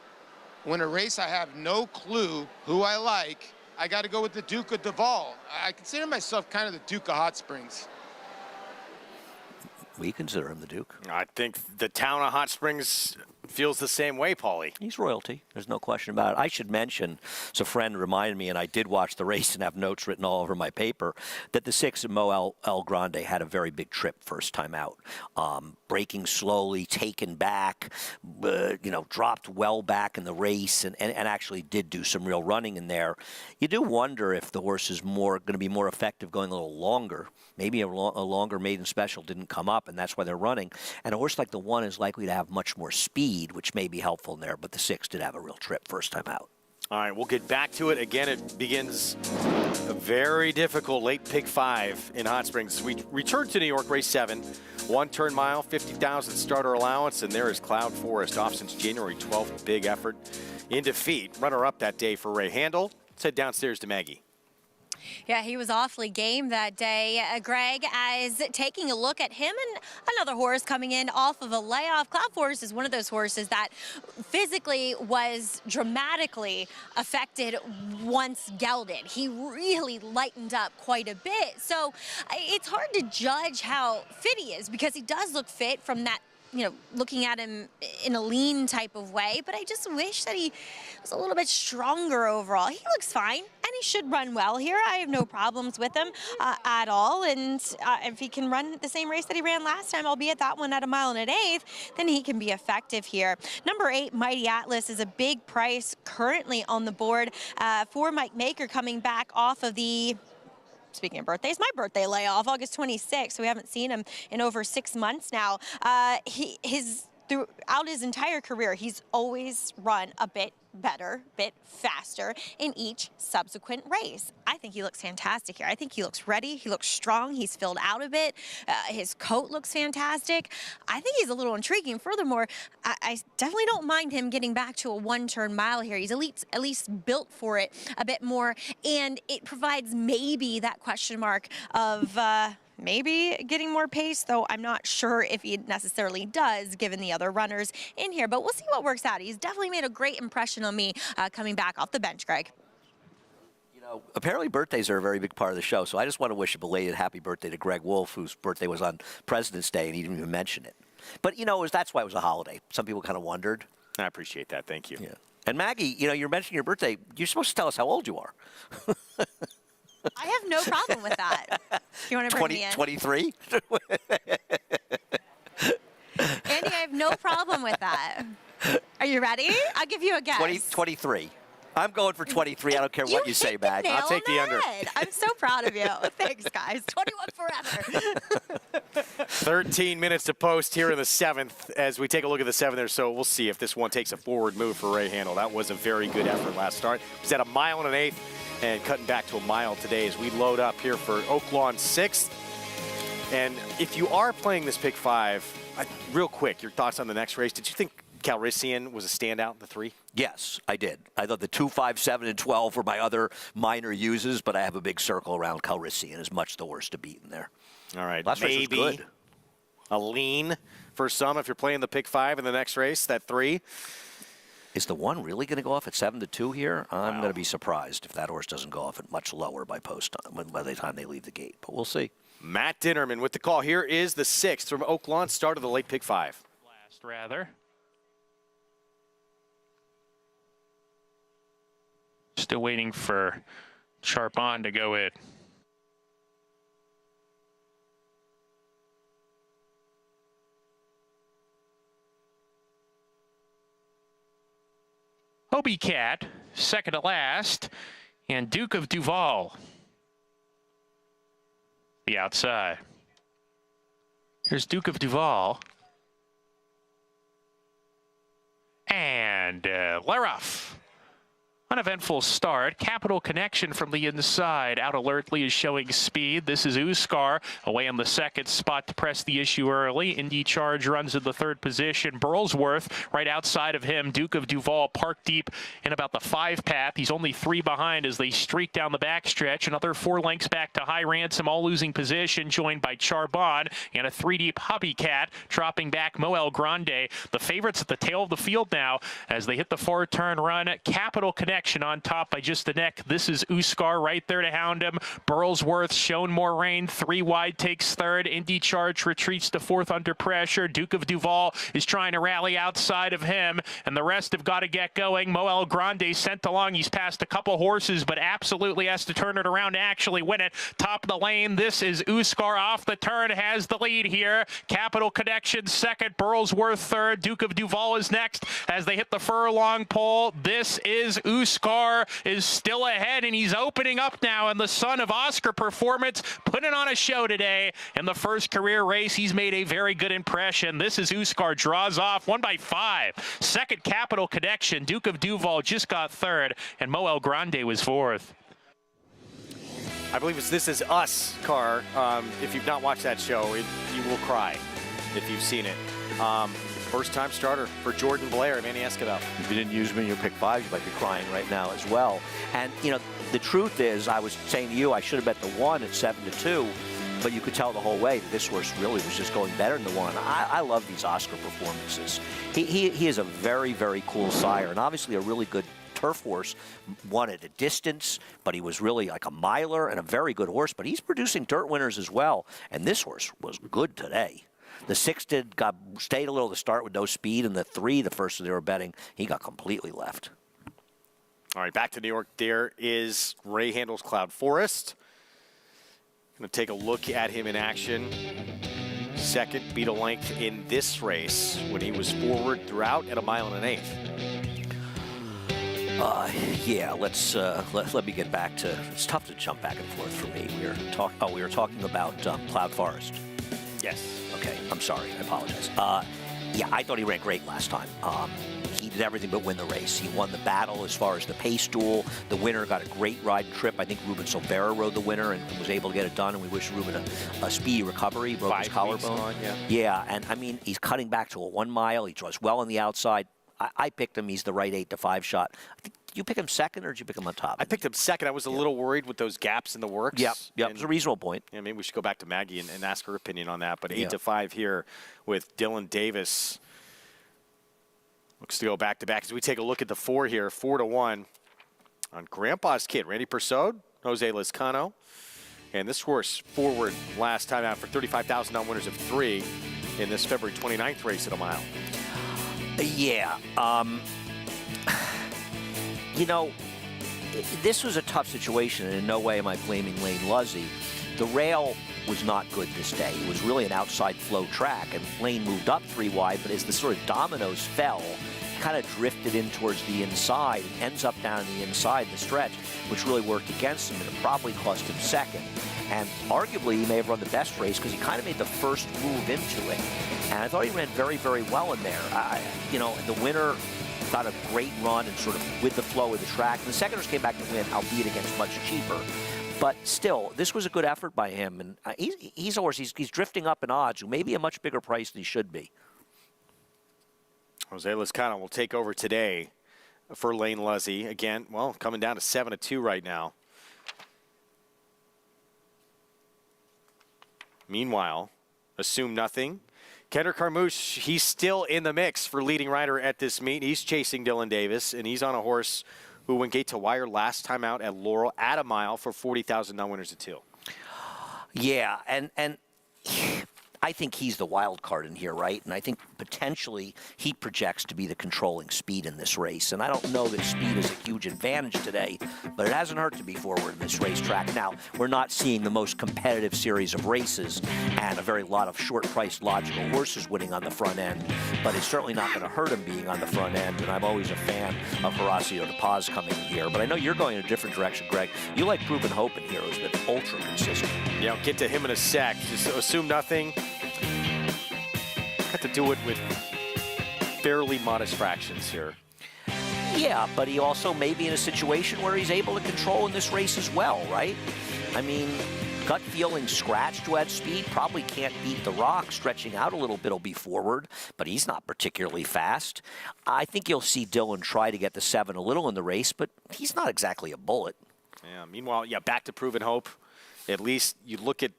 when a race I have no clue who I like, I got to go with the Duke of Duval. I consider myself kind of the Duke of Hot Springs. We consider him the Duke. I think the town of Hot Springs feels the same way, Paulie. He's royalty. There's no question about it. I should mention, so a friend reminded me, and I did watch the race and have notes written all over my paper, that the 6 of Mo El Grande had a very big trip first time out. Braking slowly, taken back, you know, dropped well back in the race and actually did do some real running in there. You do wonder if the horse is going to be more effective going a little longer. Maybe a longer maiden special didn't come up, and that's why they're running. And a horse like the 1 is likely to have much more speed, which may be helpful in there, but the 6 did have a real trip first time out. All right, we'll get back to it. Again, it begins a very difficult late pick 5 in Hot Springs. We return to New York, race 7. 1 turn mile, 50,000 starter allowance, and there is Cloud Forest off since January 12th. Big effort in defeat. Runner-up that day for Ray Handel. Let's head downstairs to Maggie. Yeah, he was awfully game that day, Greg, as taking a look at him and another horse coming in off of a layoff. Cloud Forest is one of those horses that physically was dramatically affected once gelded. He really lightened up quite a bit. So it's hard to judge how fit he is because he does look fit from that, you know, looking at him in a lean type of way, but I just wish that he was a little bit stronger overall. He looks fine, and he should run well here. I have no problems with him at all, and if he can run the same race that he ran last time, albeit that one at 1 1/8, then he can be effective here. Number 8, Mighty Atlas, is a big price currently on the board for Mike Maker, coming back off of the, speaking of birthdays, my birthday layoff, August 26th, so we haven't seen him in over 6 months now. Throughout his entire career, he's always run a bit better, bit faster in each subsequent race. I think he looks fantastic here. I think he looks ready. He looks strong. He's filled out a bit. His coat looks fantastic. I think he's a little intriguing. Furthermore, I definitely don't mind him getting back to a 1-turn mile here. He's at least built for it a bit more, and it provides maybe that question mark of maybe getting more pace, though I'm not sure if he necessarily does, given the other runners in here. But we'll see what works out. He's definitely made a great impression on me coming back off the bench, Greg. You know, apparently birthdays are a very big part of the show, so I just want to wish a belated happy birthday to Greg Wolf, whose birthday was on President's Day, and he didn't even mention it. But, you know, that's why it was a holiday. Some people kind of wondered. I appreciate that. Thank you. Yeah. And Maggie, you know, you're mentioning your birthday. You're supposed to tell us how old you are. I have no problem with that. You want to bring me in? 23? Andy, I have no problem with that. Are you ready? I'll give you a guess. 23. I'm going for 23. I don't care what you say, Mag. Nail I'll take the under. I'm so proud of you. Thanks, guys. 21 forever. 13 minutes to post here in the 7th as we take a look at the 7th there. So we'll see if this one takes a forward move for Ray Handel. That was a very good effort last start. It was at 1 1/8 and cutting back to 1 mile today as we load up here for Oaklawn 6th. And if you are playing this pick 5, real quick, your thoughts on the next race. Did you think Calrissian was a standout in the 3? Yes, I did. I thought the 2, 5, 7, and 12 were my other minor uses, but I have a big circle around Calrissian as much the worst to beat in there. All right, Last race was maybe good. a lean for some if you're playing the pick 5 in the next race, that 3. Is the 1 really going to go off at 7-2 here? I'm going to be surprised if that horse doesn't go off at much lower by post time, by the time they leave the gate, but we'll see. Matt Dinnerman with the call. Here is the 6th from Oaklawn, start of the late pick 5. Last, rather. Still waiting for Charbon to go in. Hobie Cat, second to last, and Duke of Duval, the outside. Here's Duke of Duval. And Laroff. Uneventful start. Capital Connection from the inside. Out alertly is showing speed. This is Uskar away in the second spot to press the issue early. Indy Charge runs in the 3rd position. Burlsworth right outside of him. Duke of Duval park deep in about the 5 path. He's only 3 behind as they streak down the backstretch. Another 4 lengths back to High Ransom, all losing position, joined by Charbon and a 3 deep Hobby Cat dropping back Moel Grande. The favorites at the tail of the field now as they hit the 4-turn run. Capital Connection on top by just the neck. This is Uskar right there to hound him. Burlsworth shown more rain. 3 wide takes 3rd. Indy Charge retreats to 4th under pressure. Duke of Duval is trying to rally outside of him, and the rest have got to get going. Moel Grande sent along. He's passed a couple horses, but absolutely has to turn it around to actually win it. Top of the lane. This is Uskar off the turn, has the lead here. Capital Connection second. Burlsworth 3rd. Duke of Duval is next as they hit the furlong pole. This is Uskar is still ahead, and he's opening up now, and the son of Oscar Performance putting on a show today in the first career race. He's made a very good impression. This is Uskar, draws off 1 by 5. Second, Capital Connection. Duke of Duval just got 3rd, and Moel Grande was 4th. I believe it's This Is Us, Carr. If you've not watched that show, you will cry if you've seen it. First-time starter for Jordan Blair, Manny Escobar. If you didn't use him in your pick 5, you might be crying right now as well. And, you know, the truth is, I was saying to you, I should have bet the 1 at 7-2, but you could tell the whole way that this horse really was just going better than the 1. I love these Oscar Performances. He is a very, very cool sire, and obviously a really good turf horse. Won at a distance, but he was really like a miler and a very good horse, but he's producing dirt winners as well, and this horse was good today. The 6 stayed a little to start with no speed, and the 3, the first they were betting, he got completely left. All right, back to New York. There is Ray Handel's Cloud Forest. Going to take a look at him in action. Second, beat a length in this race when he was forward throughout at 1 1/8. Yeah, let me get back to. It's tough to jump back and forth for me. We were talking about Cloud Forest. Yes. Okay, I'm sorry. I apologize. Yeah, I thought he ran great last time. He did everything but win the race. He won the battle as far as the pace duel. The winner got a great ride and trip. I think Ruben Silvera rode the winner and was able to get it done, and we wish Ruben a speedy recovery. He broke his collarbone. Yeah, and I mean, he's cutting back to a 1 mile. He draws well on the outside. I picked him. He's the right 8-5 shot. I think you pick him second, or did you pick him on top? I picked him second. I was a little worried with those gaps in the works. Yep, it was a reasonable point. Yeah, maybe we should go back to Maggie and ask her opinion on that. But 8-5 here with Dylan Davis. Looks to go back-to-back. As we take a look at the 4 here, 4-1 on Grandpa's Kid, Randy Persaud, Jose Lizcano. And this horse forward last time out for $35,000 winners of 3 in this February 29th race at a mile. Yeah. You know, this was a tough situation, and in no way am I blaming Lane Luzzy. The rail was not good this day. It was really an outside flow track, and lane moved up 3 wide, but as the sort of dominoes fell, kind of drifted in towards the inside and ends up down the inside the stretch, which really worked against him, and it probably cost him second. And arguably, he may have run the best race because he kind of made the first move into it. And I thought he ran very, very well in there. The winner got a great run and sort of with the flow of the track. And the seconders came back to win, albeit against much cheaper. But still, this was a good effort by him. And he's a horse. He's drifting up in odds, who may be a much bigger price than he should be. Jose Lezcano will take over today for Lane Luzzy. Again, well, coming down to 7-2 right now. Meanwhile, Assume Nothing. Kendrick Carmouche, he's still in the mix for leading rider at this meet. He's chasing Dylan Davis, and he's on a horse who went gate to wire last time out at Laurel at a mile for 40,000 non-winners at 2. Yeah, and I think he's the wild card in here, right? And I think potentially he projects to be the controlling speed in this race. And I don't know that speed is a huge advantage today, but it hasn't hurt to be forward in this racetrack. Now, we're not seeing the most competitive series of races and a very lot of short-priced logical horses winning on the front end, but it's certainly not going to hurt him being on the front end. And I'm always a fan of Horacio de Paz coming in here. But I know you're going in a different direction, Greg. You like Proven Hope in here, who's been ultra consistent. Yeah, I'll get to him in a sec. Just Assume Nothing. Got to do it with fairly modest fractions here. Yeah, but he also may be in a situation where he's able to control in this race as well, right? I mean, gut feeling scratched to add speed, probably can't beat the Rock. Stretching out a little bit will be forward, but he's not particularly fast. I think you'll see Dylan try to get the 7 a little in the race, but he's not exactly a bullet. Yeah, meanwhile, back to Proven Hope. At least you look at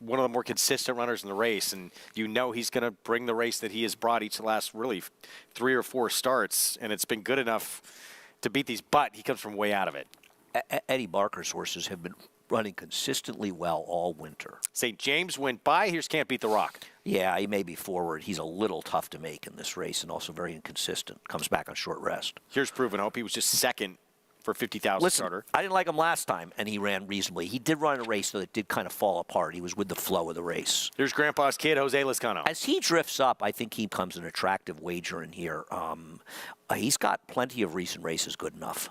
one of the more consistent runners in the race, and you know he's going to bring the race that he has brought each of the last really 3 or 4 starts, and it's been good enough to beat these, but he comes from way out of it. Eddie Barker's horses have been running consistently well all winter. St. James went by. Here's Can't Beat the Rock. Yeah, he may be forward. He's a little tough to make in this race and also very inconsistent. Comes back on short rest. Here's Proven Hope. He was just second for 50,000 starter. I didn't like him last time, and he ran reasonably. He did run a race, though, that did kind of fall apart. He was with the flow of the race. Here's Grandpa's kid, Jose Lezcano. As he drifts up, I think he becomes an attractive wager in here. He's got plenty of recent races good enough.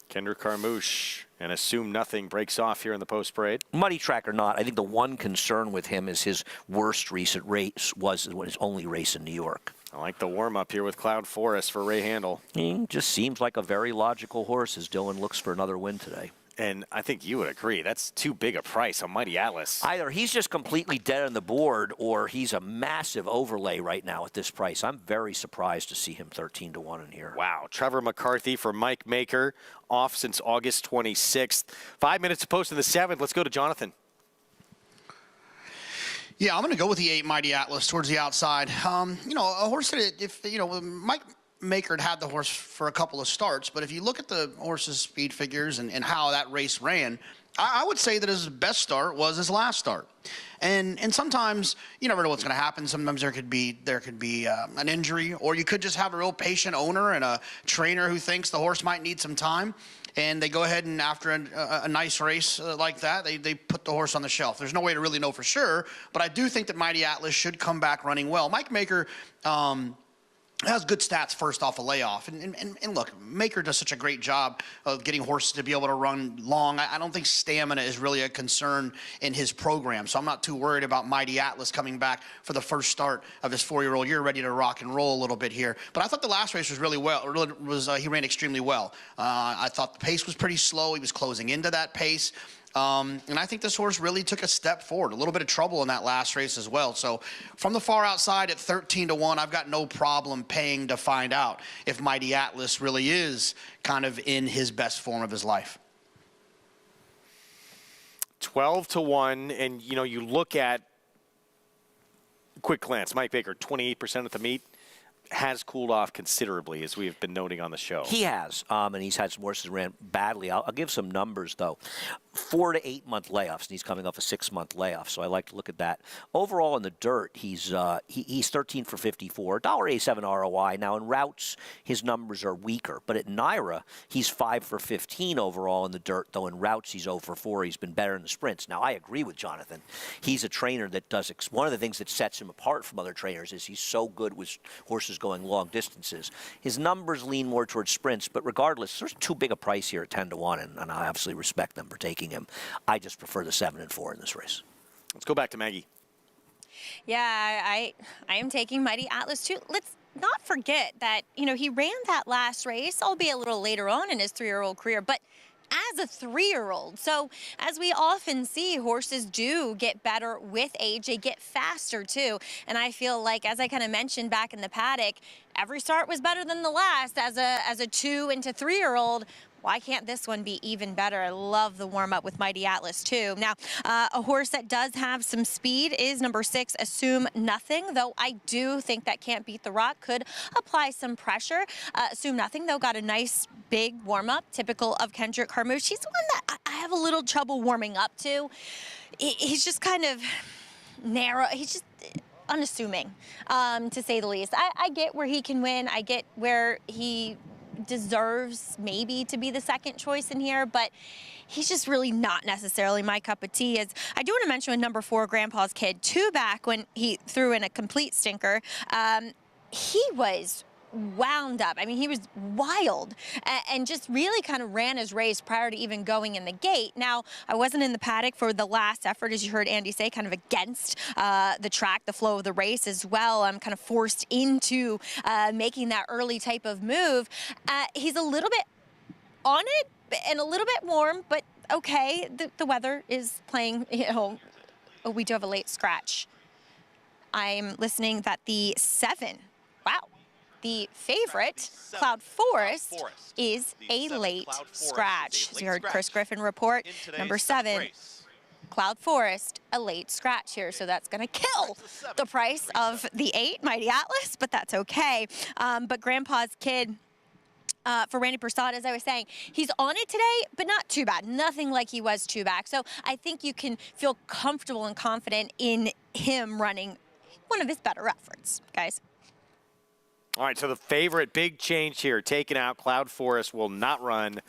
Kendrick Carmouche and Assume Nothing breaks off here in the post parade. Muddy track or not, I think the one concern with him is his worst recent race was his only race in New York. I like the warm-up here with Cloud Forest for Ray Handel. He just seems like a very logical horse as Dylan looks for another win today. And I think you would agree, that's too big a price on Mighty Atlas. Either he's just completely dead on the board or he's a massive overlay right now at this price. I'm very surprised to see him 13-1 in here. Wow. Trevor McCarthy for Mike Maker, off since August 26th. 5 minutes to post in the 7th. Let's go to Jonathan. Yeah, I'm going to go with the 8 Mighty Atlas towards the outside. A horse that Mike Maker had the horse for a couple of starts, but if you look at the horse's speed figures and how that race ran, I would say that his best start was his last start. And sometimes you never know what's going to happen. Sometimes there could be an injury, or you could just have a real patient owner and a trainer who thinks the horse might need some time. And they go ahead and after a nice race like that, they put the horse on the shelf. There's no way to really know for sure, but I do think that Mighty Atlas should come back running well. Mike Maker has good stats first off a layoff. And look, Maker does such a great job of getting horses to be able to run long. I don't think stamina is really a concern in his program, so I'm not too worried about Mighty Atlas coming back for the first start of his 4-year-old year, ready to rock and roll a little bit here. But I thought the last race was really well. He ran extremely well. I thought the pace was pretty slow. He was closing into that pace. And I think this horse really took a step forward, a little bit of trouble in that last race as well. So from the far outside at 13-1, I've got no problem paying to find out if Mighty Atlas really is kind of in his best form of his life. 12-1, and you look at quick glance, Mike Baker, 28% at the meet. Has cooled off considerably, as we have been noting on the show. He has, and he's had some horses ran badly. I'll give some numbers, though. 4 to 8 month layoffs, and he's coming off a 6-month layoff, so I like to look at that. Overall in the dirt, he's 13 for 54, $1.87 ROI. Now in routes, his numbers are weaker, but at NYRA, he's 5 for 15 overall in the dirt, though in routes he's 0 for 4. He's been better in the sprints. Now I agree with Jonathan. He's a trainer that does, one of the things that sets him apart from other trainers is he's so good with horses going long distances. His numbers lean more towards sprints, but regardless, there's too big a price here at 10 to 1, and I absolutely respect them for taking him. I just prefer the 7 and 4 in this race. Let's go back to Maggie. Yeah, I am taking Mighty Atlas too. Let's not forget that, he ran that last race, albeit a little later on in his 3-year-old career, but as a 3-year-old. So as we often see, horses do get better with age. They get faster too. And I feel like, as I kind of mentioned back in the paddock, every start was better than the last as a 2 into 3-year-old. Why can't this one be even better? I love the warm-up with Mighty Atlas, too. Now, a horse that does have some speed is number 6, Assume Nothing, though I do think that Can't Beat the Rock could apply some pressure. Assume Nothing, though, got a nice big warm-up, typical of Kendrick Carmouche. He's the one that I have a little trouble warming up to. He's just kind of narrow. He's just unassuming, to say the least. I get where he can win. I get where he deserves maybe to be the second choice in here, but he's just really not necessarily my cup of tea. As I do want to mention with number 4, Grandpa's Kid, 2 back when he threw in a complete stinker. He was wound up. I mean, he was wild and just really kind of ran his race prior to even going in the gate. Now, I wasn't in the paddock for the last effort, as you heard Andy say, kind of against the track, the flow of the race as well. I'm kind of forced into making that early type of move. He's a little bit on it and a little bit warm, but okay, the weather is playing, oh, we do have a late scratch. I'm listening that the 7, wow. The favorite, Cloud Forest, is a late scratch. So you heard Chris Griffin report, number 7, Cloud Forest, a late scratch here. So that's going to kill the price of the 8, Mighty Atlas, but that's okay. But Grandpa's Kid, for Randy Prasad, as I was saying, he's on it today, but not too bad. Nothing like he was 2 back. So I think you can feel comfortable and confident in him running one of his better efforts, guys. All right, so the favorite, big change here, taken out. Cloud Forest will not run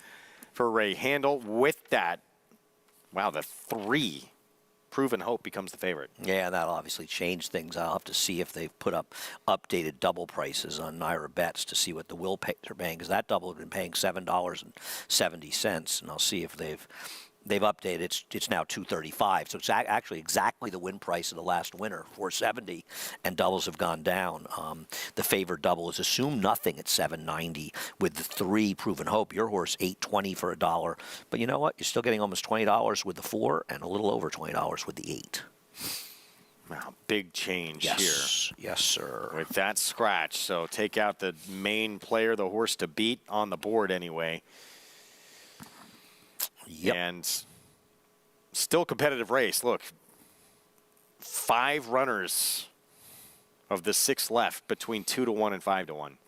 for Ray Handel. With that, wow, the 3, Proven Hope becomes the favorite. Yeah, that'll obviously change things. I'll have to see if they've put up updated double prices on NYRA bets to see what the will pay are paying, because that double had been paying $7.70, and I'll see if they've updated. It's now $2.35, so it's actually exactly the win price of the last winner, $4.70, and doubles have gone down. The favored double is Assume Nothing at $7.90 with the 3 Proven Hope. Your horse $8.20 for $1, but you know what? You're still getting almost $20 with the 4 and a little over $20 with the 8. Wow, big change here. Yes, sir. With that scratch, so take out the main player, the horse to beat on the board anyway. Yep. And still competitive race. Look, 5 runners of the 6 left between 2 to 1 and 5 to 1.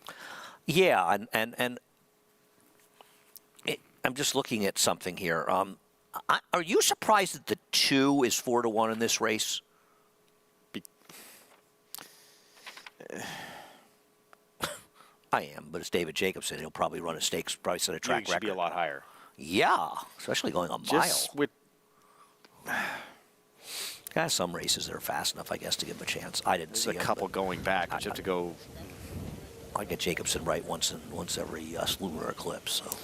Yeah, and I'm just looking at something here. Are you surprised that the 2 is 4 to 1 in this race? I am, but as David Jacobson, he'll probably run a stakes, probably set a track record. Should be a lot higher. Yeah, especially going a mile. With got some races that are fast enough, I guess, to give him a chance. I didn't see a couple going back. You have to go. I get Jacobson right once every lunar eclipse. So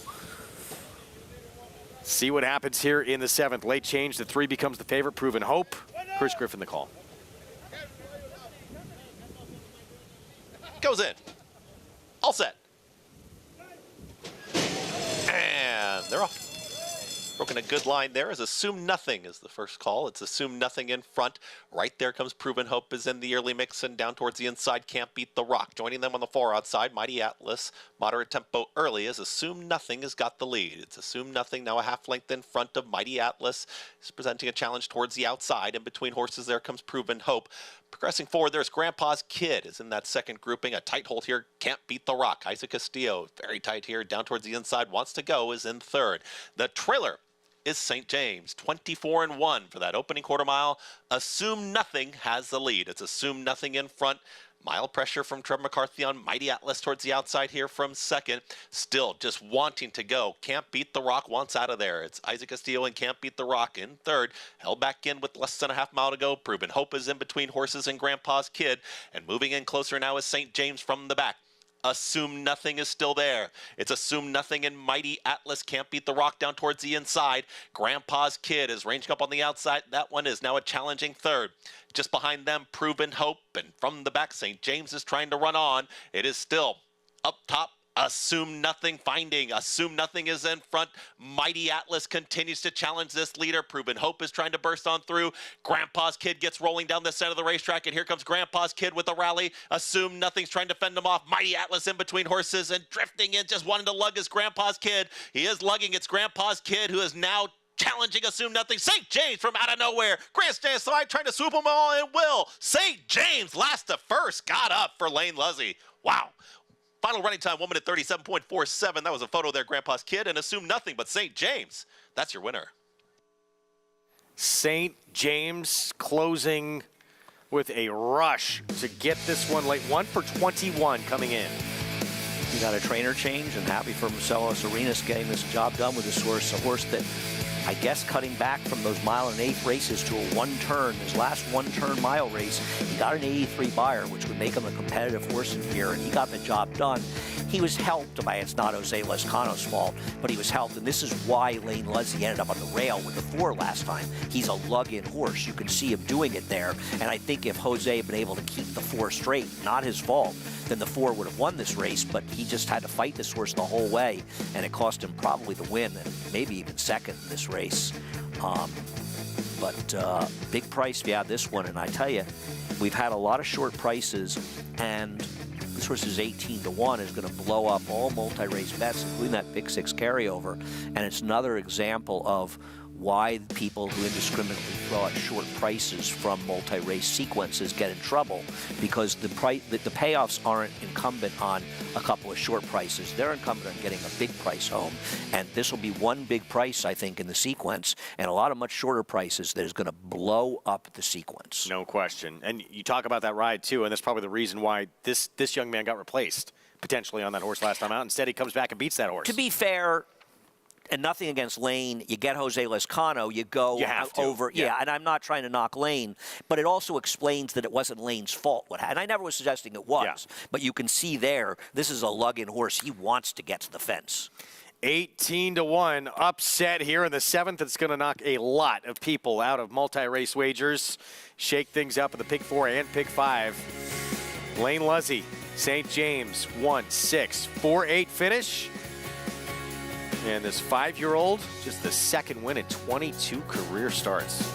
see what happens here in the 7th. Late change. The 3 becomes the favorite. Proven Hope. Chris Griffin the call. Goes in. All set. And they're off. Broken a good line there as Assume Nothing is the first call. It's Assume Nothing in front. Right there comes Proven Hope is in the early mix, and down towards the inside, Can't Beat the Rock. Joining them on the 4 outside, Mighty Atlas. Moderate tempo early as Assume Nothing has got the lead. It's Assume Nothing now a half length in front of Mighty Atlas. He's presenting a challenge towards the outside. In between horses there comes Proven Hope. Progressing forward, there's Grandpa's Kid is in that second grouping. A tight hold here, Can't Beat the Rock. Isaac Castillo, very tight here, down towards the inside, wants to go, is in third. The trailer is St. James. 24-1 for that opening quarter mile. Assume Nothing has the lead. It's Assume Nothing in front. Mild pressure from Trevor McCarthy on Mighty Atlas towards the outside here from second. Still just wanting to go. Can't Beat the Rock wants out of there. It's Isaac Castillo and Can't Beat the Rock in third. Held back in with less than a half mile to go. Proven Hope is in between Horses and Grandpa's Kid. And moving in closer now is St. James from the back. Assume Nothing is still there. It's Assume Nothing and Mighty Atlas. Can't Beat the Rock down towards the inside. Grandpa's Kid is ranging up on the outside. That one is now a challenging third. Just behind them, Proven Hope. And from the back, St. James is trying to run on. It is still up top. Assume Nothing finding. Assume Nothing is in front. Mighty Atlas continues to challenge this leader. Proven Hope is trying to burst on through. Grandpa's Kid gets rolling down the center of the racetrack, and here comes Grandpa's Kid with the rally. Assume Nothing's trying to fend him off. Mighty Atlas in between horses and drifting in, just wanting to lug his Grandpa's Kid. He is lugging. It's Grandpa's Kid who is now challenging Assume Nothing. St. James from out of nowhere. Grandstand slide trying to swoop them all in. Will St. James last to first. Got up for Lane Luzzy. Wow. Final running time, 1 minute 37.47. That was a photo there, Grandpa's Kid, and Assume Nothing but St. James. That's your winner. St. James closing with a rush to get this one late. 1 for 21 coming in. He got a trainer change, and happy for Marcelo Arenas getting this job done with this horse. A horse that, I guess, cutting back from those 1 1/8 races to a one-turn. His last one-turn mile race, he got an 83 buyer, which would make him a competitive horse in here, and he got the job done. He was helped by, it's not Jose Lescano's fault, but he was helped, and this is why Lane Luzzy ended up on the rail with the 4 last time. He's a lug-in horse. You can see him doing it there, and I think if Jose had been able to keep the 4 straight, not his fault, then the 4 would have won this race, but he just had to fight this horse the whole way, and it cost him probably the win, and maybe even second in this race. Big price, yeah, this one, and I tell you, we've had a lot of short prices, and this horse is 18-1, is going to blow up all multi-race bets, including that Big 6 carryover, and it's another example of why people who indiscriminately throw out short prices from multi-race sequences get in trouble, because the payoffs aren't incumbent on a couple of short prices. They're incumbent on getting a big price home, and this will be one big price, I think, in the sequence, and a lot of much shorter prices that is going to blow up the sequence. No question. And you talk about that ride, too, and that's probably the reason why this young man got replaced, potentially, on that horse last time out. Instead, he comes back and beats that horse. To be fair, and nothing against Lane, you get Jose Lescano, you go over. Yeah, and I'm not trying to knock Lane, but it also explains that it wasn't Lane's fault. And I never was suggesting it was, but you can see there, this is a lug-in horse. He wants to get to the fence. 18-1 upset here in the 7th. It's going to knock a lot of people out of multi-race wagers. Shake things up in the Pick 4 and Pick 5. Lane Luzzy, St. James, 1-6-4-8 finish. And this 5-year-old, just the second win in 22 career starts.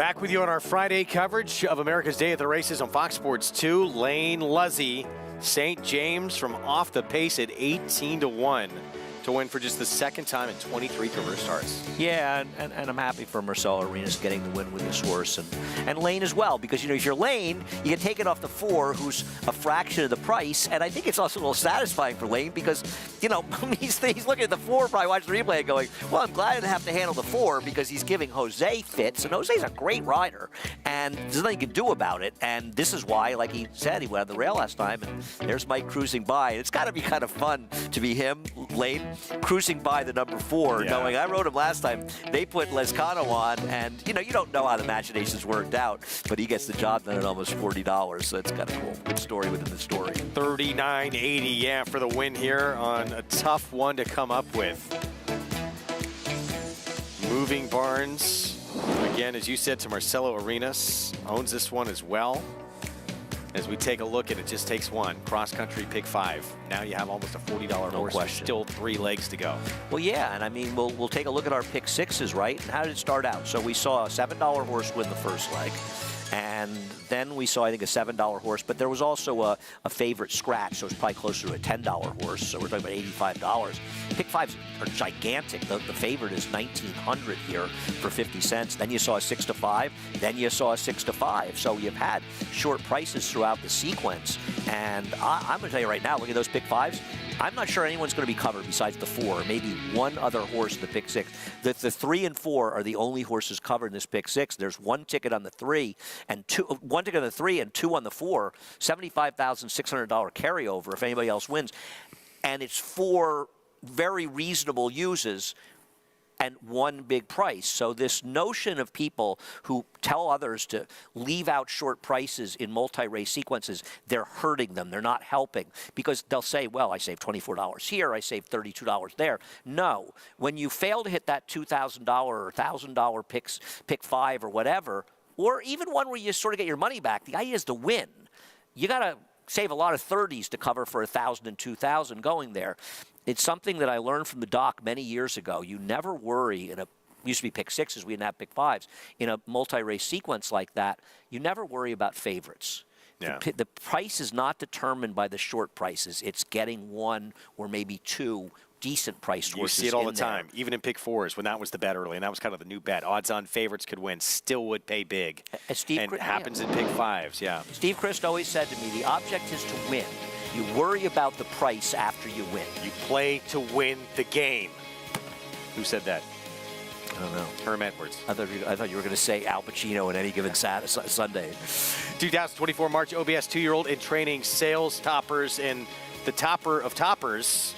Back with you on our Friday coverage of America's Day at the Races on Fox Sports 2. Lane Luzzy, St. James from off the pace at 18-1 to win for just the second time in 23 career starts. Yeah, and I'm happy for Marcelo Arenas getting the win with this horse, and Lane as well, because, you know, if you're Lane, you can take it off the 4, who's a fraction of the price, and I think it's also a little satisfying for Lane because, you know, he's looking at the 4, probably watching the replay and going, well, I'm glad I didn't have to handle the 4 because he's giving Jose fits, and Jose's a great rider, and there's nothing you can do about it, and this is why, like he said, he went on the rail last time, and there's Mike cruising by, and it's got to be kind of fun to be him, Lane, cruising by the number 4, knowing I rode him last time. They put Lescano on, and, you know, you don't know how the machinations worked out, but he gets the job done at almost $40, so that's kind of cool. Good story within the story. 39.80, yeah, for the win here on a tough one to come up with. Moving Barnes, again, as you said, to Marcelo Arenas, owns this one as well. As we take a look at it, just takes one. Cross-country pick 5. Now you have almost a $40 horse. Question. Still 3 legs to go. Well, yeah, and I mean, we'll take a look at our pick 6s, right? And how did it start out? So we saw a $7 horse win the first leg. And then we saw, I think, a $7 horse, but there was also a favorite scratch, so it's probably closer to a $10 horse. So we're talking about $85. Pick 5s are gigantic. The favorite is $1,900 here for 50 cents. Then you saw a 6-5. Then you saw a 6-5. So you've had short prices throughout the sequence. And I'm going to tell you right now, look at those pick 5s. I'm not sure anyone's going to be covered besides the 4, maybe one other horse in the pick 6. The 3 and 4 are the only horses covered in this pick 6. There's one ticket on the 3 and one ticket on the 3 and 2 on the 4. $75,600 carryover if anybody else wins, and it's 4 very reasonable uses and one big price. So this notion of people who tell others to leave out short prices in multi-race sequences, they're hurting them. They're not helping, because they'll say, well, I saved $24 here, I saved $32 there. No, when you fail to hit that $2,000 or $1,000 pick 5 or whatever, or even one where you sort of get your money back, the idea is to win. You got to save a lot of 30s to cover for 1,000 and 2,000 going there. It's something that I learned from the doc many years ago. You never worry used to be pick 6s, we didn't have pick 5s. In a multi-race sequence like that, you never worry about favorites. Yeah. The price is not determined by the short prices. It's getting 1 or maybe 2 decent priced horses. You see it all the time, even in pick 4s when that was the bet early, and that was kind of the new bet. Odds-on favorites could win, still would pay big. And it happens in pick 5s, yeah. Steve Christ always said to me, the object is to win. You worry about the price after you win. You play to win the game. Who said that? I don't know. Herm Edwards. I thought you were going to say Al Pacino in any given Sunday. 2024 March OBS 2-year-old in training, sales toppers, and the topper of toppers.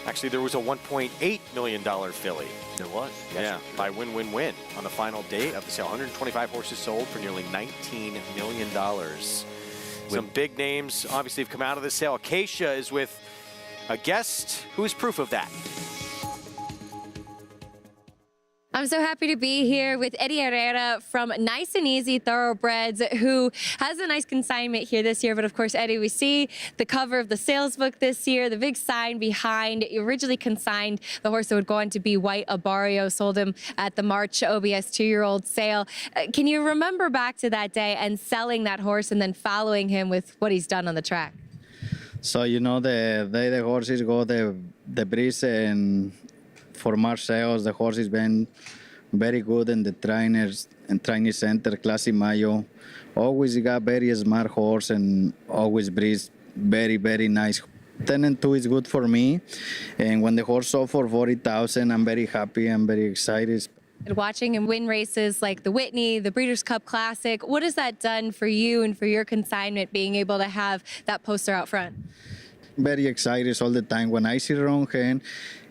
Actually, there was a $1.8 million filly. There was. Yeah, by win-win-win on the final day of the sale. 125 horses sold for nearly $19 million. Some big names obviously have come out of the sale. Acacia is with a guest who is proof of that. I'm so happy to be here with Eddie Arrieta from Nice and Easy Thoroughbreds, who has a nice consignment here this year. But of course, Eddie, we see the cover of the sales book this year, the big sign behind. You originally consigned the horse that would go on to be White Abarrio, sold him at the March OBS 2-year-old sale. Can you remember back to that day and selling that horse and then following him with what he's done on the track? So, you know, the day the horses go the breeze, and for March sales, the horse has been very good in the trainers and training center, Classic Mayo. Always got very smart horse and always breeze very, very nice. 10 and 2 is good for me. And when the horse sold for 40,000, I'm very happy. I'm very excited. Watching him win races like the Whitney, the Breeders' Cup Classic, what has that done for you and for your consignment, being able to have that poster out front? Very excited all the time. When I see the wrong hand,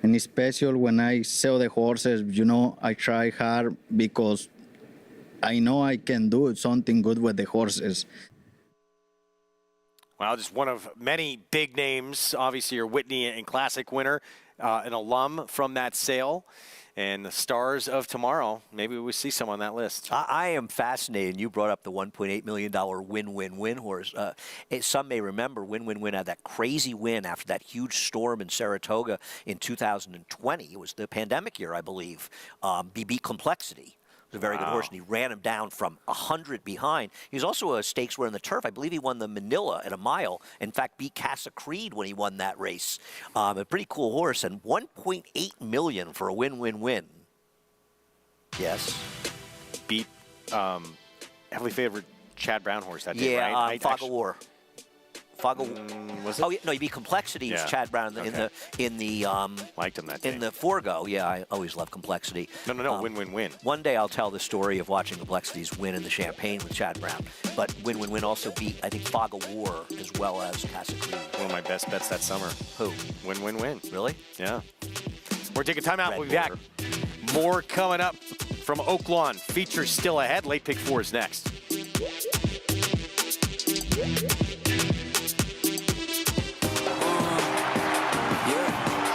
and especially when I sell the horses, you know, I try hard because I know I can do something good with the horses. Well, just one of many big names. Obviously, your Whitney and Classic winner, an alum from that sale. And the stars of tomorrow, maybe we see some on that list. I am fascinated. You brought up the $1.8 million win-win-win horse. Some may remember win-win-win had that crazy win after that huge storm in Saratoga in 2020. It was the pandemic year, I believe. He beat Complexity. He's a very good horse, and he ran him down from 100 behind. He was also a stakes winner in the turf. I believe he won the Manila at a mile. In fact, beat Casa Creed when he won that race. A pretty cool horse, and $1.8 million for a win-win-win. Yes. Beat heavily favored Chad Brown horse that day, yeah, right? Fog of War. Was it? Oh, yeah, no, you beat Complexity. It was Chad Brown in the liked him that day. In the Forgo. Yeah, I always love Complexity. No, win-win-win. One day I'll tell the story of watching Complexity's win in the Champagne with Chad Brown. But win-win-win also beat, I think, Fog of War as well as Casa Creed. One of my best bets that summer. Who? Win-win-win. Really? Yeah. We're taking time out. We'll be back. More coming up from Oaklawn. Features still ahead. Late Pick 4 is next.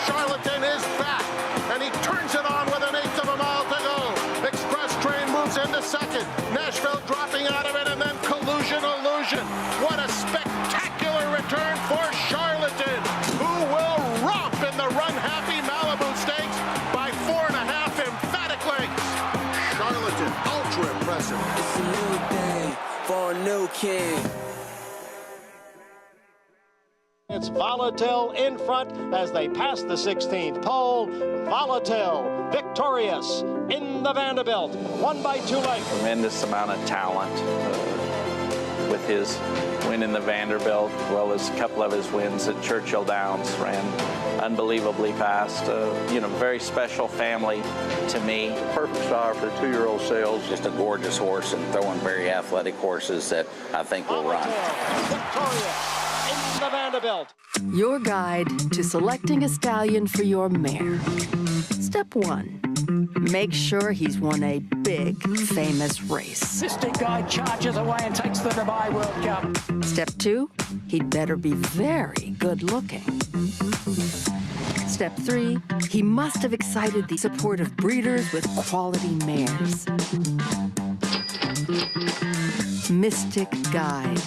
Charlatan is back, and he turns it on with an eighth of a mile to go. Express Train moves into second. Nashville dropping out of it, and then Collusion Illusion. What a spectacular return for Charlatan, who will romp in the run-happy Malibu Stakes by 4.5 emphatic lengths. Charlatan, ultra impressive. It's a new day for a new king. It's Volatile in front as they pass the 16th pole. Volatile, victorious in the Vanderbilt, 1 by 2 lengths. Tremendous amount of talent with his win in the Vanderbilt, as well as a couple of his wins at Churchill Downs. Ran unbelievably fast. Very special family to me. Perfect sire for 2-year-old sales. Just a gorgeous horse and throwing very athletic horses that I think will run. Victorious in the Vanderbilt. Your guide to selecting a stallion for your mare. Step 1. Make sure he's won a big, famous race. Mystic Guide charges away and takes the Dubai World Cup. Step 2. He'd better be very good looking. Step 3. He must have excited the support of breeders with quality mares. Mystic Guide.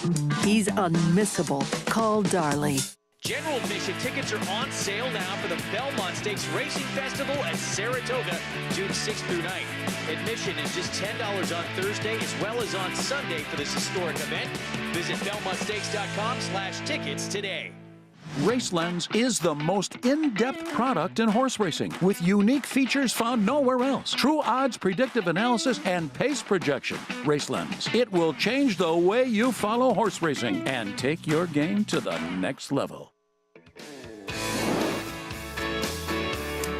He's unmissable. Call Darley. General admission tickets are on sale now for the Belmont Stakes Racing Festival at Saratoga, June 6th through 9th. Admission is just $10 on Thursday as well as on Sunday for this historic event. Visit BelmontStakes.com/tickets today. RaceLens is the most in-depth product in horse racing with unique features found nowhere else. True odds, predictive analysis, and pace projection. RaceLens. It will change the way you follow horse racing and take your game to the next level.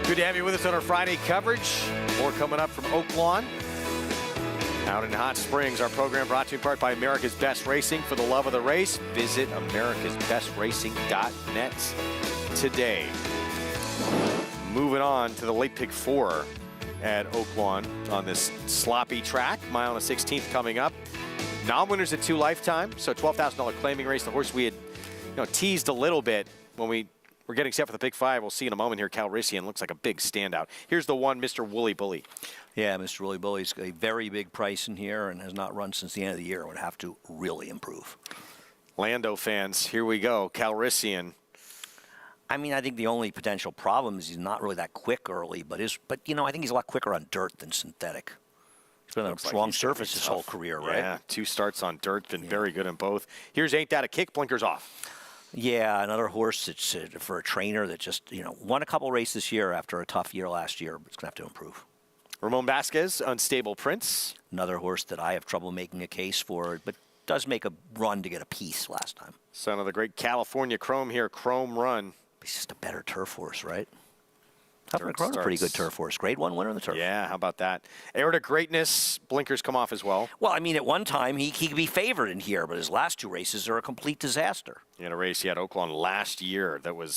Good to have you with us on our Friday coverage. More coming up from Oaklawn. Out in Hot Springs, our program brought to you in part by America's Best Racing. For the love of the race, visit americasbestracing.net today. Moving on to the Late Pick 4 at Oaklawn on this sloppy track. Mile and a 16th coming up. Non-winners at 2 lifetime, so $12,000 claiming race. The horse we had teased a little bit when we were getting set for the Pick 5. We'll see in a moment here. Calrissian looks like a big standout. Here's the one, Mr. Woolly Bully. Yeah, Mr. Woolly Bully's a very big price in here and has not run since the end of the year. Would have to really improve. Lando fans, here we go. Calrissian. I mean, I think the only potential problem is he's not really that quick early, but I think he's a lot quicker on dirt than synthetic. He's been on a strong surface his whole career, right? Yeah, 2 starts on dirt, been very good in both. Here's Ain't That a Kick, blinkers off. Yeah, another horse that's for a trainer that just, won a couple races this year after a tough year last year, but it's going to have to improve. Ramon Vasquez, Unstable Prince. Another horse that I have trouble making a case for, but does make a run to get a piece last time. Son of the great California Chrome here, Chrome Run. He's just a better turf horse, right? Chrome, a pretty good turf horse. Grade 1 winner in the turf. Yeah, how about that? Heir to Greatness, blinkers come off as well. Well, I mean, at one time, he could be favored in here, but his last 2 races are a complete disaster. He had a race he had Oaklawn last year that would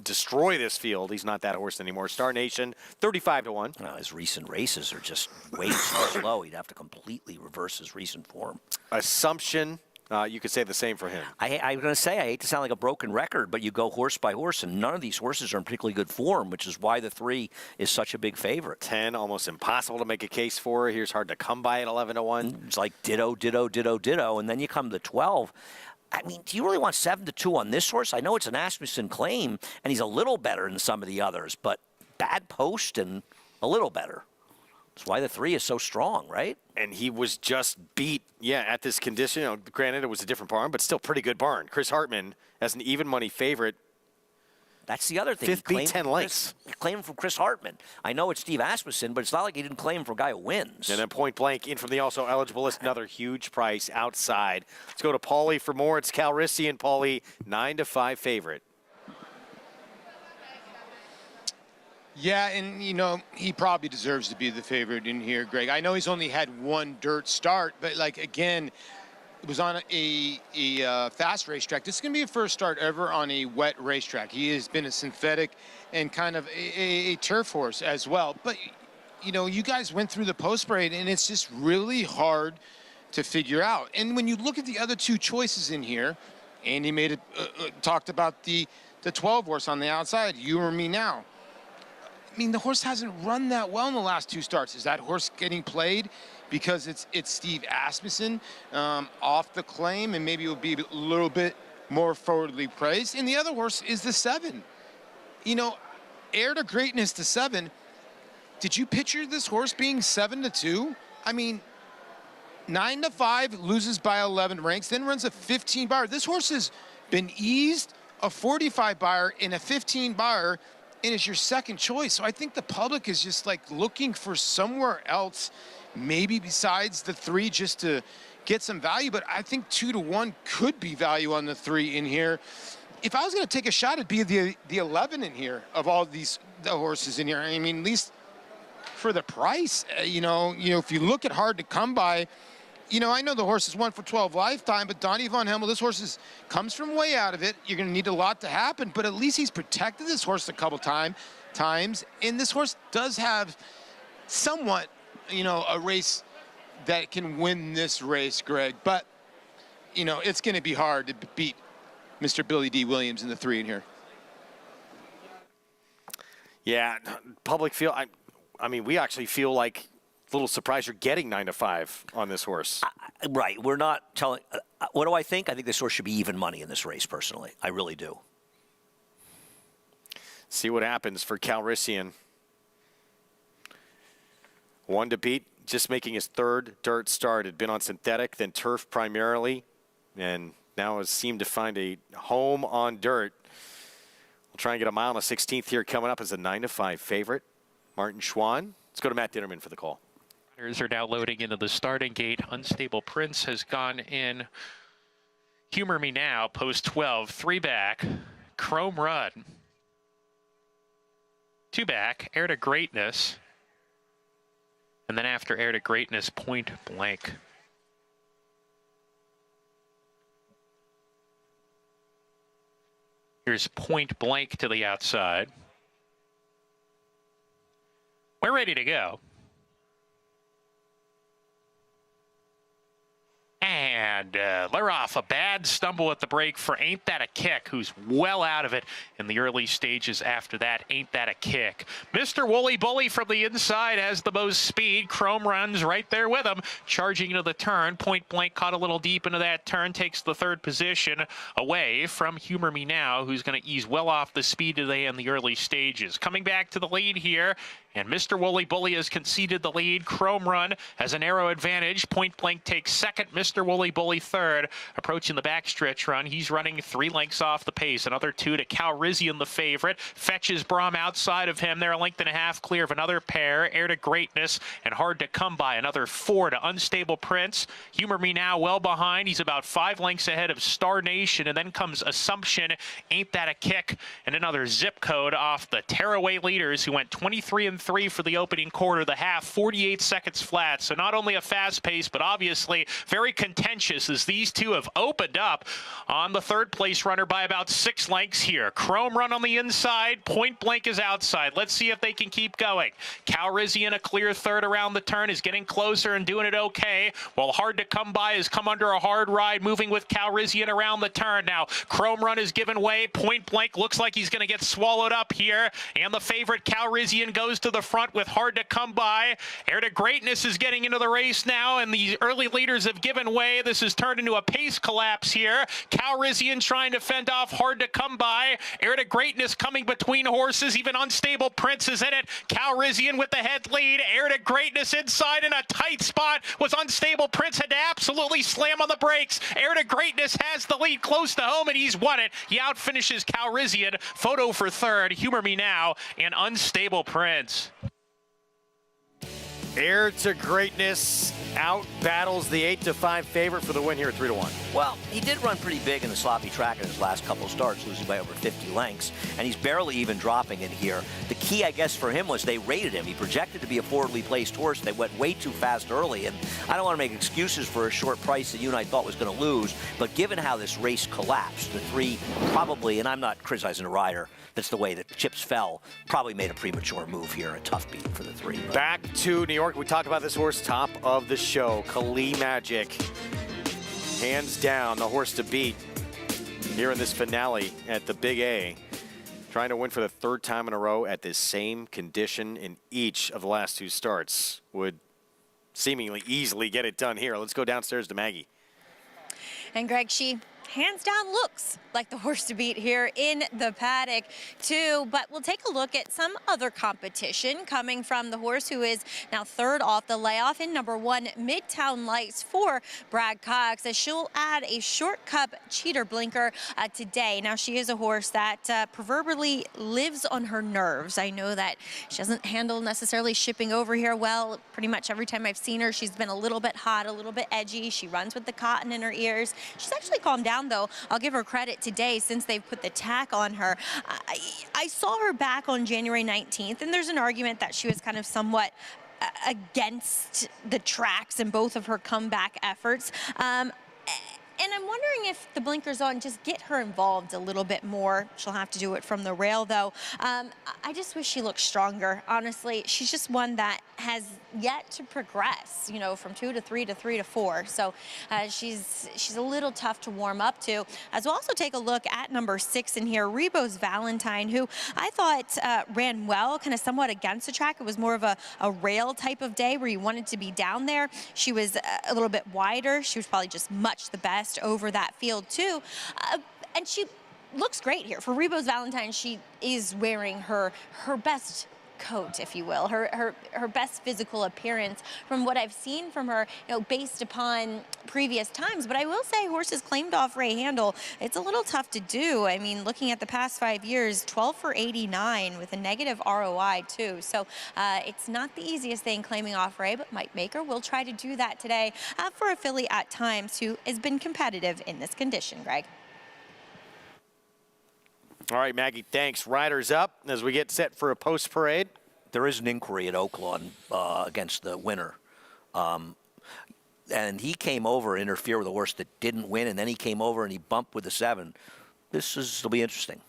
destroy this field. He's not that horse anymore. Star Nation, 35-1. His recent races are just way too slow. He'd have to completely reverse his recent form. Assumption, you could say the same for him. I'm going to say, I hate to sound like a broken record, but you go horse by horse, and none of these horses are in particularly good form, which is why the 3 is such a big favorite. 10, almost impossible to make a case for. Here's hard to come by at 11-1. It's like ditto, ditto, ditto, ditto, and then you come to 12. I mean, do you really want 7-2 on this horse? I know it's an Asmussen claim, and he's a little better than some of the others, but bad post and a little better. That's why the 3 is so strong, right? And he was just beat, at this condition. You know, granted, it was a different barn, but still pretty good barn. Chris Hartman as an even money favorite. That's the other thing. Fifth beat 10 lengths. He claimed from Chris Hartman. I know it's Steve Asmussen, but it's not like he didn't claim for a guy who wins. And then Point Blank in from the also eligible list. Another huge price outside. Let's go to Paulie for more. It's Calrissian. Paulie, 9-5 favorite. Yeah, and, you know, he probably deserves to be the favorite in here, Greg. I know he's only had one dirt start, but, like, again, it was on a fast racetrack. This is going to be a first start ever on a wet racetrack. He has been a synthetic and kind of a turf horse as well. But, you know, you guys went through the post parade, and it's just really hard to figure out. And when you look at the other 2 choices in here, Andy made it, talked about the 12 horse on the outside, You or Me Now. I mean, the horse hasn't run that well in the last 2 starts. Is that horse getting played because it's Steve Asmussen off the claim, and maybe it will be a little bit more forwardly praised? And the other horse is the 7. You know, Heir to Greatness to 7. Did you picture this horse being 7-2? I mean, 9-5, loses by 11 ranks, then runs a 15 bar. This horse has been eased a 45 bar in a 15 bar, and it's your second choice. So I think the public is just like looking for somewhere else, maybe besides the 3, just to get some value. But I think 2-1 could be value on the 3 in here. If I was going to take a shot, it'd be the 11 in here of all the horses in here. I mean, at least for the price, you know, if you look at Hard to Come By, you know, I know the horse is 1 for 12 lifetime, but Donnie Von Hemel, this horse comes from way out of it. You're going to need a lot to happen, but at least he's protected this horse a couple times. And this horse does have somewhat, you know, a race that can win this race, Greg. But, you know, it's going to be hard to beat Mr. Billy D. Williams in the 3 in here. Yeah, public feel, I mean, we actually feel like a little surprised you're getting 9-5 on this horse. Right. We're not telling. What do I think? I think this horse should be even money in this race, personally. I really do. See what happens for Calrissian. 1 to beat, just making his 3rd dirt start. Had been on synthetic, then turf primarily, and now has seemed to find a home on dirt. We'll try and get a mile and a 16th here coming up as a 9-5 favorite. Martin Schwann. Let's go to Matt Ditterman for the call. Riders are now loading into the starting gate. Unstable Prince has gone in. Humor Me Now, post 12, 3 back. Chrome Run. 2 back, Heir to Greatness. And then after Heir to Greatness, Point Blank. Here's Point Blank to the outside. We're ready to go. And they're off. A bad stumble at the break for Ain't That a Kick, who's well out of it in the early stages after that. Ain't That a Kick. Mr. Woolly Bully from the inside has the most speed. Chrome Run's right there with him, charging into the turn. Point Blank caught a little deep into that turn, takes the 3rd position away from Humor Me Now, who's going to ease well off the speed today in the early stages. Coming back to the lead here, and Mr. Woolly Bully has conceded the lead. Chrome Run has a narrow advantage. Point Blank takes 2nd. Mr. Woolly Bully 3rd. Approaching the backstretch run, he's running 3 lengths off the pace. Another 2 to Calrissian, the favorite. Fetches Blum outside of him. They're a length and a half clear of another pair. Heir to Greatness and Hard to Come By. Another 4 to Unstable Prince. Humor Me Now well behind. He's about 5 lengths ahead of Star Nation. And then comes Assumption. Ain't That a Kick? And another zip code off the tearaway leaders, who went 23-3 for the opening quarter. The half, 48 seconds flat. So not only a fast pace, but obviously very contentious, as these 2 have opened up on the 3rd place runner by about 6 lengths here. Chrome Run on the inside. Point Blank is outside. Let's see if they can keep going. Calrissian, a clear 3rd around the turn, is getting closer and doing it okay, while Hard to Come By has come under a hard ride, moving with Calrissian around the turn. Now Chrome Run is given way. Point Blank looks like he's going to get swallowed up here, and the favorite Calrissian goes to the front with Hard to Come By. Heir to Greatness is getting into the race now, and the early leaders have given way. This has turned into a pace collapse here. Calrissian trying to fend off Hard to Come By. Heir to Greatness coming between horses. Even Unstable Prince is in it. Calrissian with the head lead. Heir to Greatness inside in a tight spot was Unstable Prince. Had to absolutely slam on the brakes. Heir to Greatness has the lead close to home, and he's won it. He outfinishes Calrissian. Photo for third. Humor Me Now and Unstable Prince. Heir to Greatness out battles the 8-5 favorite for the win here at 3-1. Well, he did run pretty big in the sloppy track in his last couple of starts, losing by over 50 lengths, and he's barely even dropping it here. The key, I guess, for him was they rated him. He projected to be a forwardly placed horse. They went way too fast early, and I don't want to make excuses for a short price that you and I thought was going to lose, but given how this race collapsed, the three probably, and I'm not criticizing the rider, that's the way that chips fell, probably made a premature move here, a tough beat for the three. But. Back to New York. We talked about this horse, top of the show, Kali Magic. Hands down, the horse to beat here in this finale at the Big A. Trying to win for the third time in a row at this same condition in each of the last two starts. Would seemingly easily get it done here. Let's go downstairs to Maggie. And Greg, she hands down looks like the horse to beat here in the paddock too, but we'll take a look at some other competition coming from the horse who is now third off the layoff in number 1 Midtown Lights for Brad Cox, as she'll add a short cup cheater blinker today. Now she is a horse that proverbially lives on her nerves. I know that she doesn't handle necessarily shipping over here well. Pretty much every time I've seen her, she's been a little bit hot, a little bit edgy. She runs with the cotton in her ears. She's actually calmed down though. I'll give her credit today since they've put the tack on her. I saw her back on January 19th, and there's an argument that she was kind of somewhat against the tracks in both of her comeback efforts. And I'm wondering if the blinkers on just get her involved a little bit more. She'll have to do it from the rail, though. I just wish she looked stronger. Honestly, she's just one that has yet to progress, you know, from 2 to 3 to 3 to 4. So she's a little tough to warm up to. As we'll also take a look at number 6 in here, Rebos Valentine, who I thought ran well, kind of somewhat against the track. It was more of a rail type of day where you wanted to be down there. She was a little bit wider. She was probably just much the best over that field too, and she looks great here for Rebos Valentine. She is wearing her best coat, if you will, her best physical appearance from what I've seen from her, you know, based upon previous times. But I will say, horses claimed off Ray Handel, it's a little tough to do. I mean, looking at the past 5 years, 12 for 89 with a negative ROI too. So it's not the easiest thing claiming off Ray, but Mike Maker will try to do that today for a filly at times who has been competitive in this condition, Greg. All right, Maggie, thanks. Riders up as we get set for a post-parade. There is an inquiry at Oaklawn against the winner. And he came over, interfere with a horse that didn't win, and then he came over and he bumped with the 7. It'll be interesting.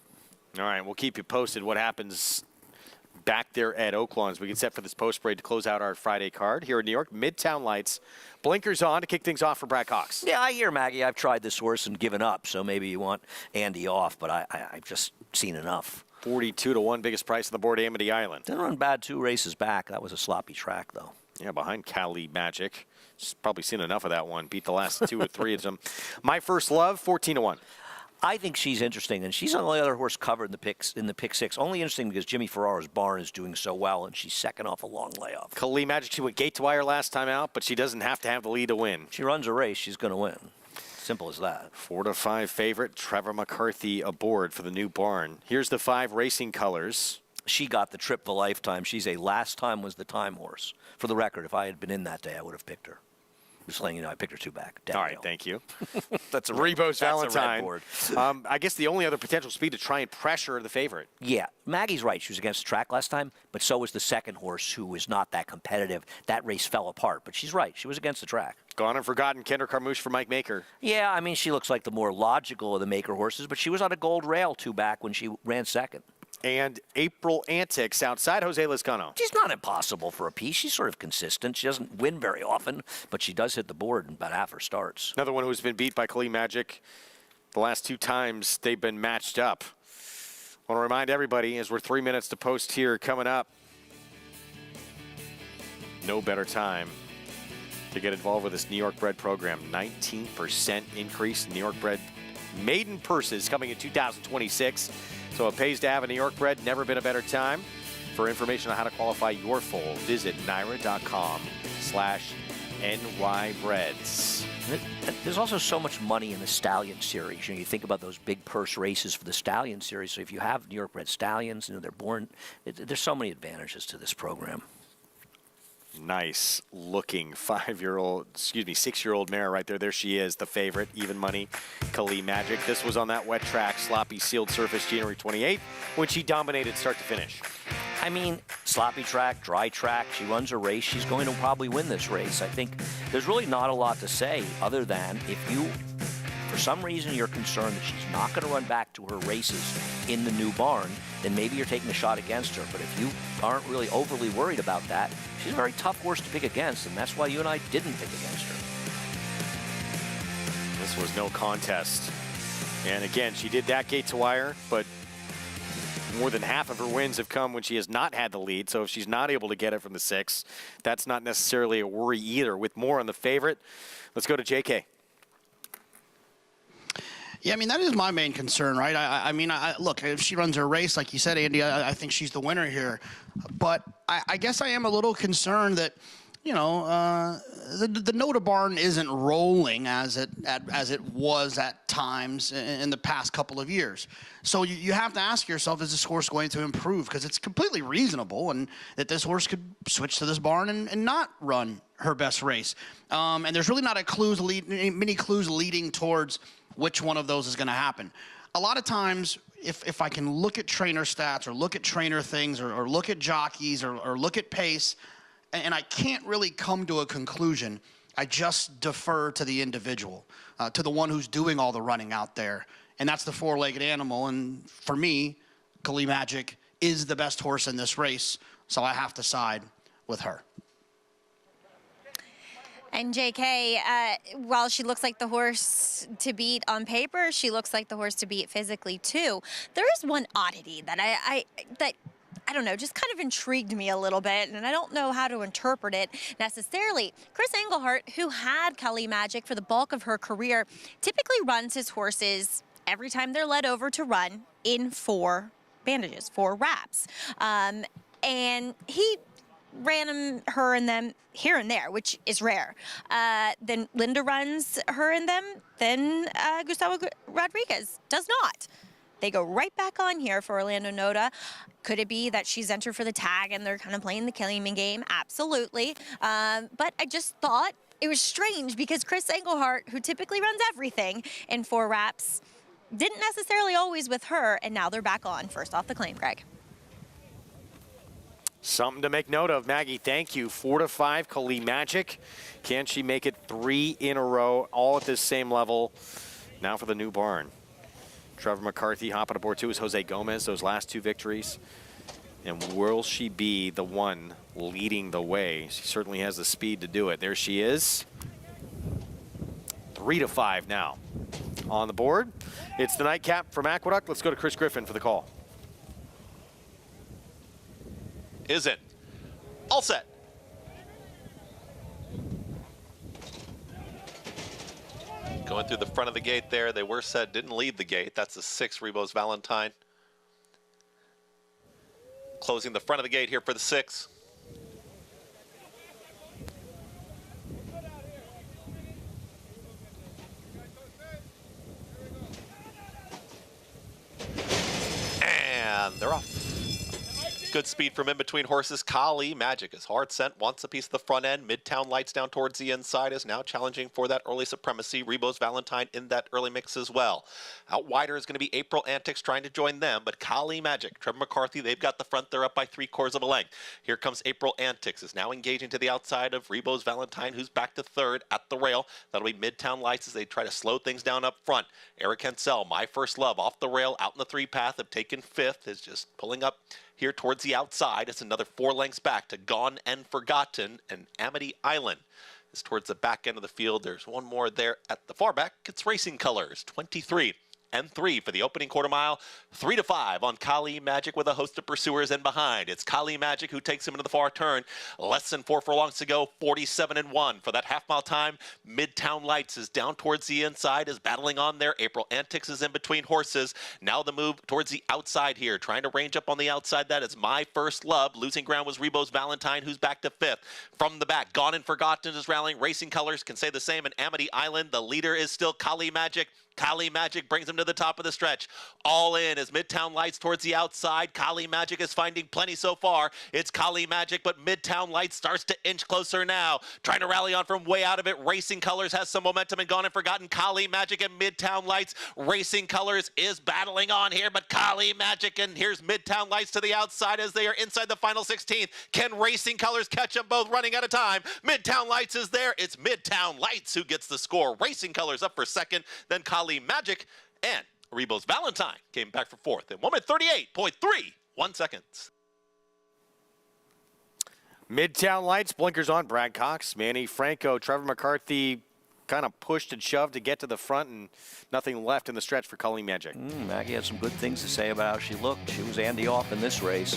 All right, we'll keep you posted what happens back there at Oaklawn as we get set for this post-parade to close out our Friday card here in New York. Midtown Lights. Blinkers on to kick things off for Brad Cox. Yeah, I hear, Maggie. I've tried this horse and given up, so maybe you want Andy off, but I've just seen enough. 42-1, biggest price on the board, Amity Island. Didn't run bad 2 races back. That was a sloppy track, though. Yeah, behind Kali Magic. Just probably seen enough of that one. Beat the last 2 or 3 of them. My First Love, 14-1. I think she's interesting, and she's the only other horse covered in the pick 6. Only interesting because Jimmy Ferraro's barn is doing so well, and she's second off a long layoff. Kali Magic, she went gate to wire last time out, but she doesn't have to have the lead to win. She runs a race, she's going to win. Simple as that. 4-5 favorite, Trevor McCarthy aboard for the new barn. Here's the 5 racing colors. She got the trip of a lifetime. She's a last time was the time horse. For the record, if I had been in that day, I would have picked her. Just letting you know, I picked her 2 back. All right, thank you. That's a Rebos Valentine. That's a red board. I guess the only other potential speed to try and pressure the favorite. Yeah, Maggie's right. She was against the track last time, but so was the second horse, who was not that competitive. That race fell apart, but she's right. She was against the track. Gone and forgotten, Kendra Carmouche for Mike Maker. Yeah, I mean, she looks like the more logical of the Maker horses, but she was on a gold rail 2 back when she ran second. And April Antics outside Jose Lizcano. She's not impossible for a piece. She's sort of consistent. She doesn't win very often, but she does hit the board in about half her starts. Another one who's been beat by Kali Magic the last 2 times they've been matched up. I want to remind everybody, as we're 3 minutes to post here coming up, No better time to get involved with this New York bred program. 19% increase in New York bred maiden purses coming in 2026. So it pays to have a New York bred. Never been a better time. For information on how to qualify your foal, visit NYRA.com/NYBreds. There's also so much money in the Stallion series. You think about those big purse races for the Stallion series. So if you have New York bred stallions, they're born. There's so many advantages to this program. Nice looking 6-year-old mare right there. There she is, the favorite, even money, Kali Magic. This was on that wet track, sloppy sealed surface, January 28th, when she dominated start to finish. I mean, sloppy track, dry track. She runs a race. She's going to probably win this race. I think there's really not a lot to say other than if you, for some reason, you're concerned that she's not going to run back to her races in the new barn, then maybe you're taking a shot against her. But if you aren't really overly worried about that, she's a very tough horse to pick against, and that's why you and I didn't pick against her. This was no contest. And again, she did that gate to wire, but more than half of her wins have come when she has not had the lead. So if she's not able to get it from the 6, that's not necessarily a worry either. With more on the favorite, let's go to JK. Yeah, I mean, that is my main concern, right? I mean, look, if she runs her race, like you said, Andy, I think she's the winner here. But I guess I am a little concerned that, you know, the Nota barn isn't rolling as it was at times in the past couple of years. So you have to ask yourself, is this horse going to improve? Because it's completely reasonable and that this horse could switch to this barn and not run her best race. And there's really not many clues leading towards which one of those is going to happen. A lot of times, if I can look at trainer stats or look at trainer things or look at jockeys or look at pace, and I can't really come to a conclusion, I just defer to the individual, to the one who's doing all the running out there. And that's the four-legged animal. And for me, Kali Magic is the best horse in this race, so I have to side with her. And JK, while she looks like the horse to beat on paper, she looks like the horse to beat physically too. There is one oddity that I don't know, just kind of intrigued me a little bit, and I don't know how to interpret it necessarily. Chris Englehart, who had Kali Magic for the bulk of her career, typically runs his horses every time they're led over to run in 4 bandages, 4 wraps. And he ran her in them here and there, which is rare. Then Linda runs her in them, then Gustavo Rodriguez does not. They go right back on here for Orlando Nota. Could it be that she's entered for the tag and they're kind of playing the killing me game? Absolutely. But I just thought it was strange because Chris Englehart, who typically runs everything in 4 wraps, didn't necessarily always with her, and now they're back on. First off the claim, Greg. Something to make note of, Maggie. Thank you. 4-5, Kali Magic. Can she make it 3 in a row, all at this same level? Now for the new barn. Trevor McCarthy hopping aboard too is Jose Gomez, those last 2 victories. And will she be the one leading the way? She certainly has the speed to do it. There she is. 3-5 now on the board. It's the nightcap from Aqueduct. Let's go to Chris Griffin for the call. Is it? All set. Going through the front of the gate there. They were set, didn't leave the gate. That's the 6, Rebos Valentine. Closing the front of the gate here for the 6. And they're off. Good speed from in between horses. Kali Magic is hard sent, wants a piece of the front end. Midtown Lights down towards the inside is now challenging for that early supremacy. Rebos Valentine in that early mix as well. Out wider is going to be April Antics trying to join them, but Kali Magic, Trevor McCarthy, they've got the front. They're up by 3/4 of a length. Here comes April Antics, is now engaging to the outside of Rebos Valentine, who's back to 3rd at the rail. That'll be Midtown Lights as they try to slow things down up front. Eric Hensel, My First Love, off the rail, out in the 3 path, have taken 5th, is just pulling up here towards the outside. It's another 4 lengths back to Gone and Forgotten, and Amity Island is towards the back end of the field. There's one more there at the far back. It's Racing Colors, 23. and 3 for the opening quarter mile. 3 to 5 on Kali Magic with a host of pursuers in behind. It's Kali Magic who takes him into the far turn. Less than 4 furlongs to go, 47-1 for that half-mile time. Midtown Lights is down towards the inside, is battling on there. April Antics is in between horses. Now the move towards the outside here, trying to range up on the outside. That is My First Love. Losing ground was Rebo's Valentine, who's back to 5th. From the back, Gone and Forgotten is rallying. Racing Colors can say the same. And Amity Island, the leader is still Kali Magic. Kali Magic brings him to the top of the stretch. All in as Midtown Lights towards the outside. Kali Magic is finding plenty so far. It's Kali Magic, but Midtown Lights starts to inch closer now. Trying to rally on from way out of it. Racing Colors has some momentum and Gone and Forgotten. Kali Magic and Midtown Lights. Racing Colors is battling on here, but Kali Magic, and here's Midtown Lights to the outside as they are inside the final 16th. Can Racing Colors catch them both running out of time? Midtown Lights is there. It's Midtown Lights who gets the score. Racing Colors up for second, then Kali Magic, and Rebo's Valentine came back for 4th in 1:38.31 seconds. Midtown Lights, blinkers on. Brad Cox, Manny Franco, Trevor McCarthy kind of pushed and shoved to get to the front, and nothing left in the stretch for Kali Magic. Maggie had some good things to say about how she looked. She was Andy off in this race.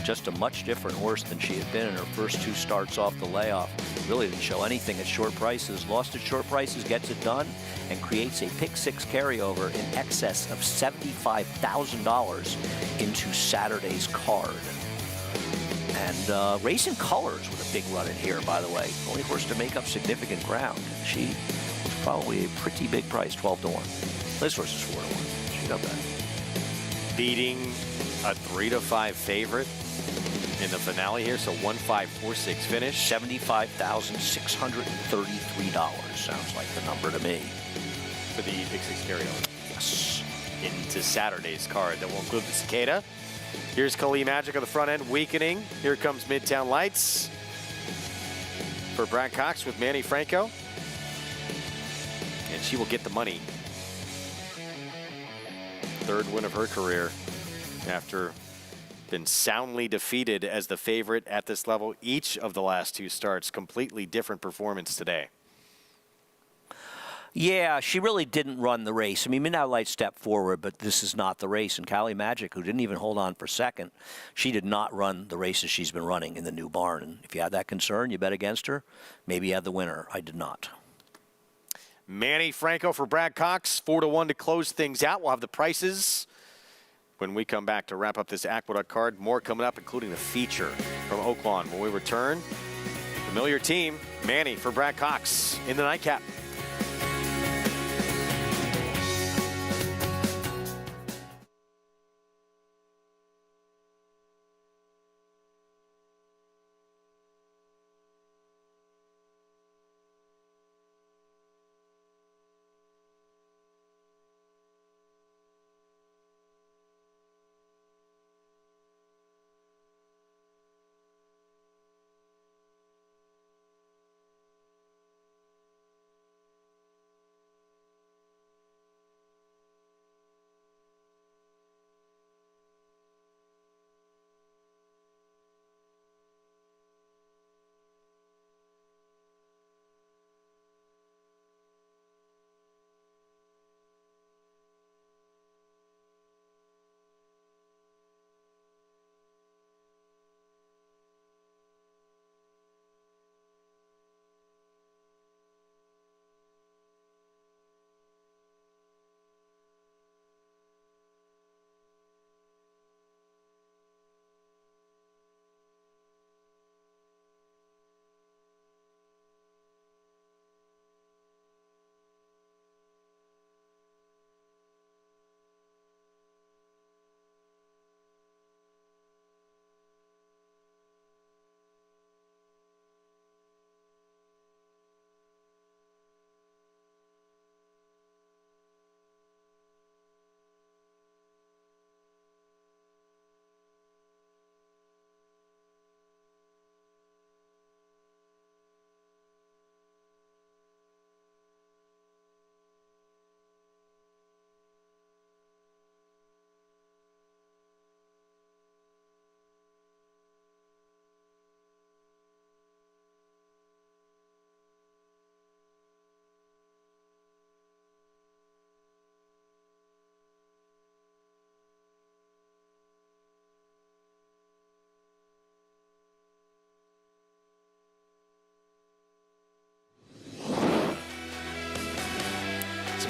Just a much different horse than she had been in her first 2 starts off the layoff. Really didn't show anything at short prices. Lost at short prices, gets it done, and creates a pick 6 carryover in excess of $75,000 into Saturday's card. And Racing Colors with a big run in here, by the way. Only horse to make up significant ground. She was probably a pretty big price, 12-1. This horse is 4-1. She got that. Beating a 3-5 favorite in the finale here, so 1-5-4-6 finish. $75,633 sounds like the number to me. For the Big 6 carryover. Yes. Into Saturday's card that will include the Cicada. Here's Kali Magic on the front end, weakening. Here comes Midtown Lights for Brad Cox with Manny Franco. And she will get the money. 3rd win of her career after been soundly defeated as the favorite at this level each of the last 2 starts. Completely different performance today. Yeah, she really didn't run the race. I mean, Midnight Light stepped forward, but this is not the race. And Kali Magic, who didn't even hold on for second, she did not run the races she's been running in the new barn. And if you had that concern, you bet against her. Maybe you had the winner. I did not. Manny Franco for Brad Cox, 4-1 to close things out. We'll have the prices when we come back to wrap up this Aqueduct card. More coming up, including the feature from Oaklawn. When we return, familiar team, Manny for Brad Cox in the nightcap.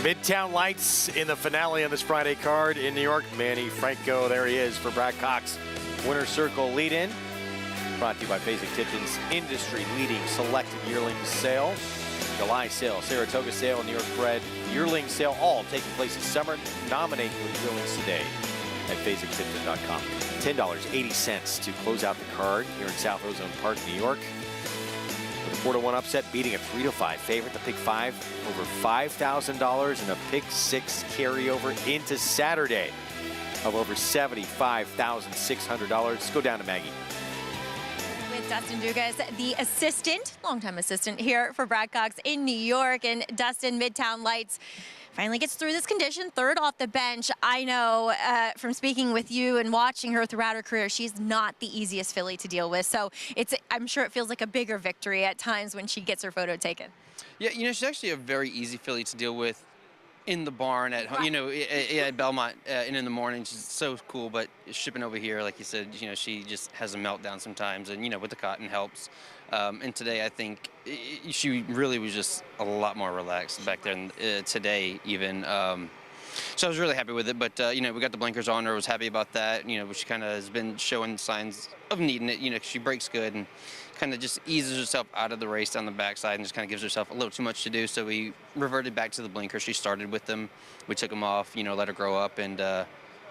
Midtown Lights in the finale on this Friday card in New York. Manny Franco, there he is for Brad Cox. Winner's Circle lead-in. Brought to you by Kitchen's industry-leading selected yearling sale. July sale, Saratoga sale, New York bred yearling sale, all taking place this summer. Nominate your yearlings today at phasingtipton.com. $10.80 to close out the card here in South Ozone Park, New York. With a 4-1 upset, beating a 3-5 favorite. The pick 5 over $5,000 and a pick 6 carryover into Saturday of over $75,600. Let's go down to Maggie. With Dustin Dugas, the assistant, longtime assistant here for Brad Cox in New York. And Dustin, Midtown Lights finally gets through this condition, third off the bench. I know from speaking with you and watching her throughout her career, she's not the easiest filly to deal with. So I'm sure it feels like a bigger victory at times when she gets her photo taken. Yeah, you know, she's actually a very easy filly to deal with in the barn at home, you know, at Belmont and in the morning. She's so cool, but shipping over here, like you said, you know, she just has a meltdown sometimes, and, you know, with the cotton helps. And today, I think she really was just a lot more relaxed back there today, even. So I was really happy with it, but, you know, we got the blinkers on her. I was happy about that, you know, which kind of has been showing signs of needing it. You know, she breaks good and kind of just eases herself out of the race down the backside and just kind of gives herself a little too much to do. So we reverted back to the blinkers. She started with them. We took them off, you know, let her grow up, and now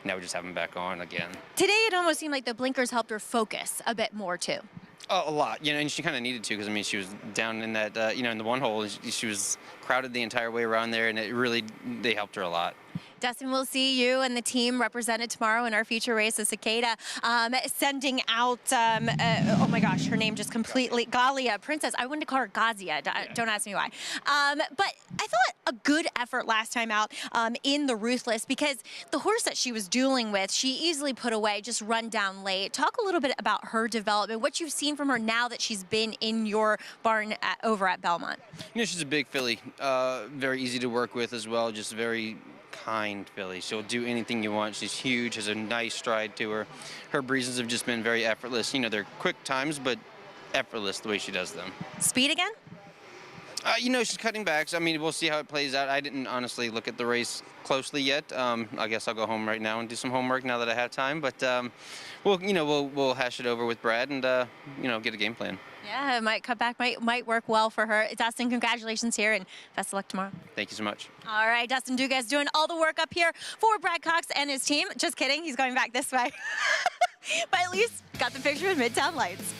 we just have them back on again. Today, it almost seemed like the blinkers helped her focus a bit more, too. A lot, you know, and she kind of needed to, because, I mean, she was down in that, you know, in the one hole. She was crowded the entire way around there, and they helped her a lot. Dustin, we'll see you and the team represented tomorrow in our feature race, the Cicada, sending out, oh my gosh, her name just completely, Galia, Princess. I wanted to call her Gazia, don't ask me why. But I thought a good effort last time out in the Ruthless, because the horse that she was dueling with, she easily put away, just run down late. Talk a little bit about her development, what you've seen from her now that she's been in your barn over at Belmont. You know, she's a big filly, very easy to work with as well, just very kind filly. She'll do anything you want. She's huge, has a nice stride to her. Her breezes have just been very effortless. You know, they're quick times, but effortless the way she does them. Speed again? You know, she's cutting backs. I mean, we'll see how it plays out. I didn't honestly look at the race closely yet. I guess I'll go home right now and do some homework now that I have time. But we'll hash it over with Brad and you know, get a game plan. Yeah, it might cut back, might work well for her. Dustin, congratulations here, and best of luck tomorrow. Thank you so much. All right, Dustin Dugas doing all the work up here for Brad Cox and his team. Just kidding, he's going back this way. But at least got the picture with Midtown Lights.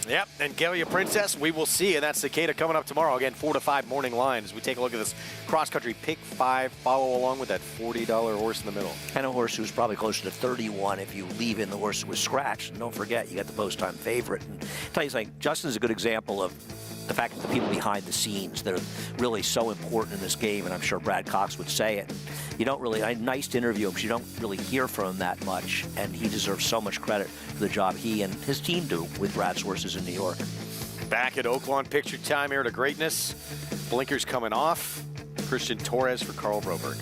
Yep, and Galia Princess, we will see, and that's Cicada coming up tomorrow. Again, 4 to 5 morning line as we take a look at this cross-country pick 5, follow along with that $40 horse in the middle. And a horse who's probably closer to 31 if you leave in the horse that was scratched. And don't forget, you got the post-time favorite. And I'll tell you something, Justin's a good example of the fact that the people behind the scenes that are really so important in this game, and I'm sure Brad Cox would say it. You don't really, nice to interview him, but you don't really hear from him that much, and he deserves so much credit for the job he and his team do with Brad's horses in New York. Back at Oaklawn, picture time, Heir to Greatness. Blinkers coming off. Christian Torres for Carl Broberg.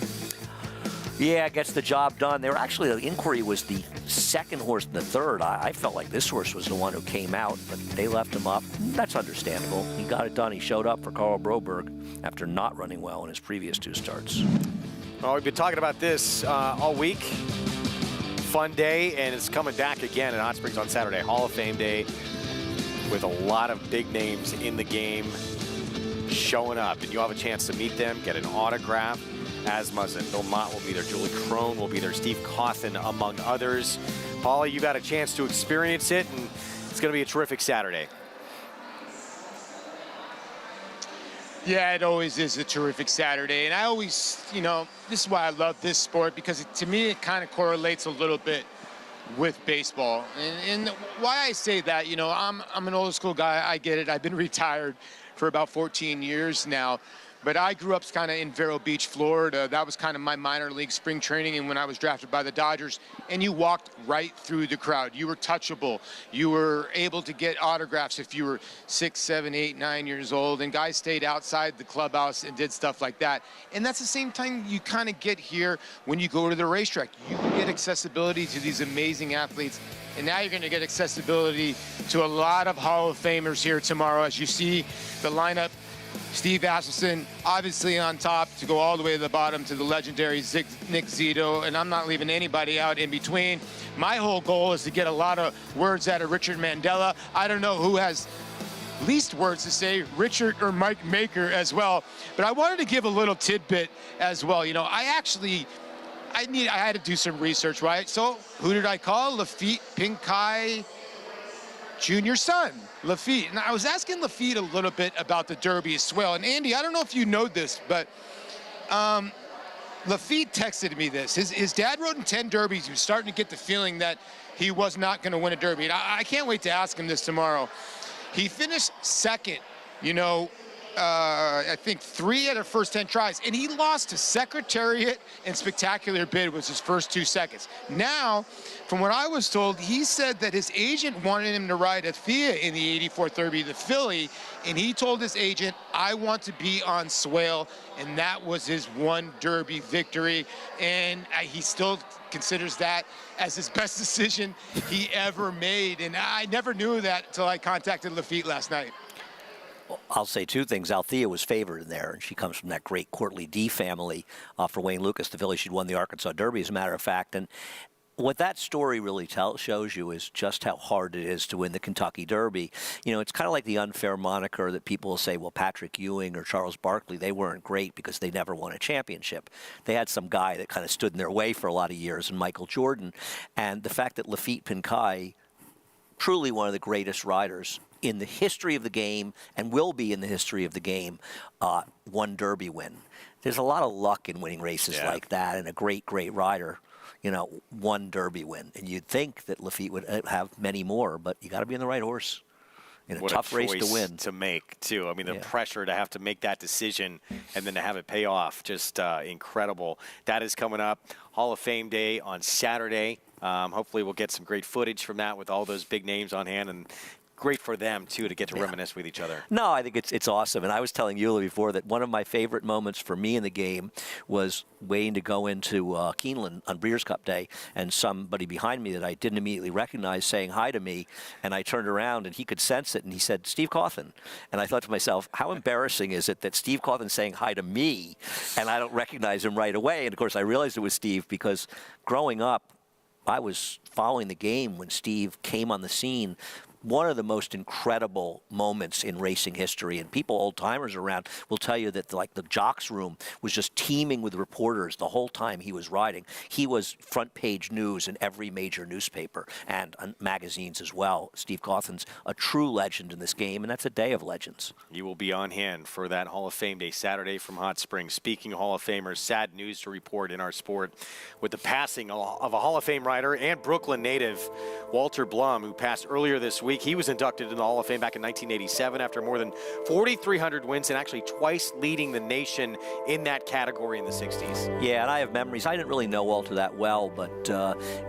Yeah, gets the job done. They were actually, the inquiry was the second horse in the third. I felt like this horse was the one who came out, but they left him up. That's understandable. He got it done. He showed up for Carl Broberg after not running well in his previous 2 starts. Well, we've been talking about this all week. Fun day, and it's coming back again at Hot Springs on Saturday. Hall of Fame day with a lot of big names in the game showing up. And you'll have a chance to meet them, get an autograph. Asmussen, Bill Mott will be there, Julie Crone will be there, Steve Cawthon, among others. Paulie, you got a chance to experience it, and it's going to be a terrific Saturday. Yeah, it always is a terrific Saturday. And I always, you know, this is why I love this sport, because to me it kind of correlates a little bit with baseball. And why I say that, you know, I'm an old school guy. I get it. I've been retired for about 14 years now. But I grew up kind of in Vero Beach, Florida. That was kind of my minor league spring training, and when I was drafted by the Dodgers, and you walked right through the crowd. You were touchable. You were able to get autographs if you were 6, 7, 8, 9 years old, and guys stayed outside the clubhouse and did stuff like that. And that's the same thing you kind of get here when you go to the racetrack. You can get accessibility to these amazing athletes, and now you're going to get accessibility to a lot of Hall of Famers here tomorrow as you see the lineup Steve Asselson, obviously on top to go all the way to the bottom to the legendary Nick Zito, and I'm not leaving anybody out in between. My whole goal is to get a lot of words out of Richard Mandela. I don't know who has least words to say, Richard or Mike Maker as well. But I wanted to give a little tidbit as well. You know, I had to do some research, right? So who did I call? Lafitte Pincay Jr.'s son, Lafitte. And I was asking Lafitte a little bit about the Derby as well. And Andy, I don't know if you know this, but Lafitte texted me this. His dad rode in 10 Derbies. He was starting to get the feeling that he was not going to win a Derby. And I can't wait to ask him this tomorrow. He finished second, you know, I think 3 out of the first 10 tries, and he lost to Secretariat and Spectacular Bid was his first 2 seconds. Now, from what I was told, he said that his agent wanted him to ride a Thea in the 84th Derby, the filly, and he told his agent, I want to be on Swale, and that was his one Derby victory, and he still considers that as his best decision he ever made, and I never knew that until I contacted Lafitte last night. Well, I'll say 2 things. Althea was favored in there, and she comes from that great Courtly D family for Wayne Lucas, the filly. She'd won the Arkansas Derby, as a matter of fact. And what that story really shows you is just how hard it is to win the Kentucky Derby. You know, it's kind of like the unfair moniker that people will say, well, Patrick Ewing or Charles Barkley, they weren't great because they never won a championship. They had some guy that kind of stood in their way for a lot of years, and Michael Jordan. And the fact that Lafitte Pincay, truly one of the greatest riders in the history of the game and will be in the history of the game, one Derby win. There's a lot of luck in winning races like that, and a great, great rider, you know, one Derby win. And you'd think that Lafitte would have many more, but you got to be in the right horse in a tough race to win. To make, too. I mean, the pressure to have to make that decision and then to have it pay off, just incredible. That is coming up. Hall of Fame Day on Saturday. Hopefully we'll get some great footage from that with all those big names on hand, and great for them, too, to get to reminisce with each other. No, I think it's awesome. And I was telling Eula before that one of my favorite moments for me in the game was waiting to go into Keeneland on Breeders' Cup Day, and somebody behind me that I didn't immediately recognize saying hi to me, and I turned around, and he could sense it, and he said, Steve Cawthon. And I thought to myself, how embarrassing is it that Steve Cawthon's saying hi to me, and I don't recognize him right away? And, of course, I realized it was Steve because growing up, I was following the game when Steve came on the scene. One of the most incredible moments in racing history, and people, old-timers around, will tell you that the jocks room was just teeming with reporters the whole time he was riding. He was front-page news in every major newspaper and magazines as well. Steve Cawthon's a true legend in this game, and that's a day of legends. You will be on hand for that Hall of Fame Day Saturday from Hot Springs. Speaking of Hall of Famers, sad news to report in our sport with the passing of a Hall of Fame rider and Brooklyn native, Walter Blum, who passed earlier this week. He was inducted into the Hall of Fame back in 1987 after more than 4,300 wins and actually twice leading the nation in that category in the 60s. Yeah, and I have memories. I didn't really know Walter that well, but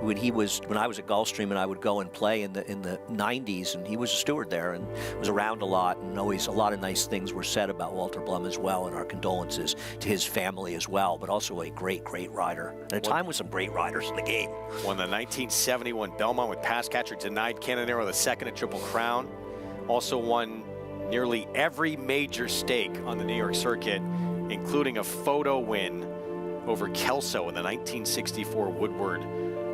when I was at Gulfstream and I would go and play in the 90s, and he was a steward there and was around a lot, and always a lot of nice things were said about Walter Blum as well, and our condolences to his family as well, but also a great, great rider. At a time with some great riders in the game. Won the 1971 Belmont with pass catcher denied Canonero the second at Triple Crown. Also won nearly every major stake on the New York circuit, including a photo win over Kelso in the 1964 Woodward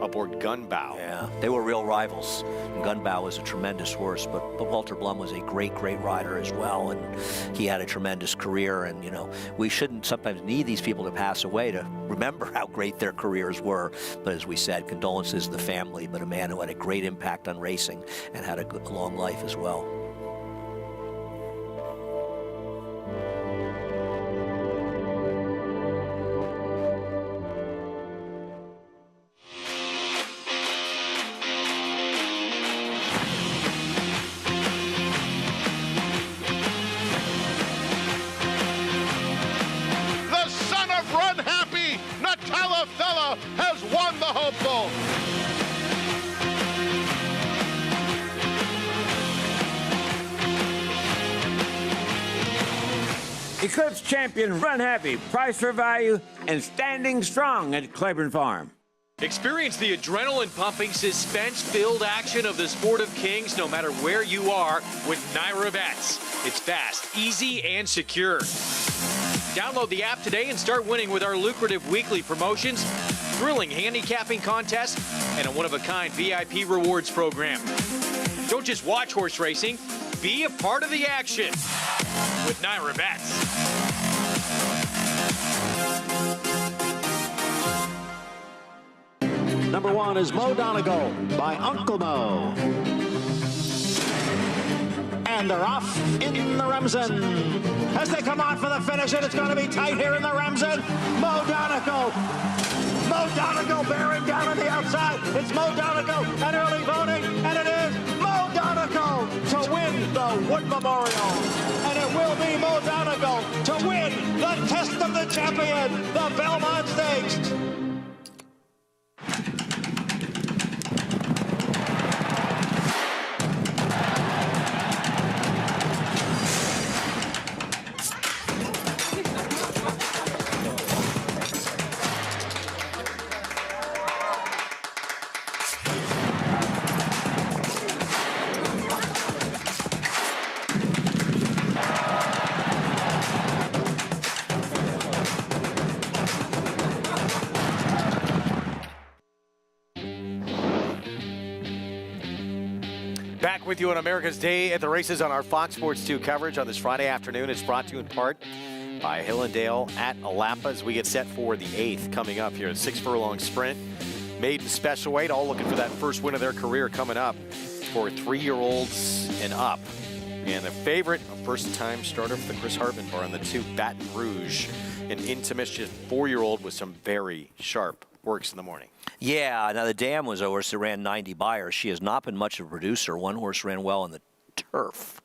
aboard Gunbow. Yeah, they were real rivals. Gunbow was a tremendous horse, but Walter Blum was a great, great rider as well, and he had a tremendous career. And, you know, we shouldn't sometimes need these people to pass away to remember how great their careers were. But as we said, condolences to the family, but a man who had a great impact on racing and had a good, long life as well. has won the hopeful. Eclipse champion Run Happy, price for value, and standing strong at Claiborne Farm. Experience the adrenaline-pumping, suspense-filled action of the Sport of Kings no matter where you are with Rivet. It's fast, easy, and secure. Download the app today and start winning with our lucrative weekly promotions, thrilling handicapping contests, and a one-of-a-kind VIP rewards program. Don't just watch horse racing, be a part of the action with Rivet. Number 1 is Mo Donegal by Uncle Mo. And they're off in the Remsen. As they come on for the finish, and it's going to be tight here in the Remsen. Mo Donegal. Mo Donegal bearing down on the outside. It's Mo Donegal and early voting, and it is Mo Donegal to win the Wood Memorial. And it will be Mo Donegal to win the Test of the Champion, the Belmont Stakes. Back with you on America's Day at the Races on our Fox Sports 2 coverage on this Friday afternoon. It's brought to you in part by Hill & Dale at Alapa as we get set for the 8th coming up here at 6 furlong sprint. Maiden special weight, all looking for that first win of their career coming up for 3-year-olds and up. And the favorite, a first-time starter for the Chris Hartman bar on the 2, Baton Rouge, an Into Mischief 4-year-old with some very sharp works in the morning. Yeah, now the Dam was a horse that ran 90 buyers. She has not been much of a producer. One horse ran well in the turf.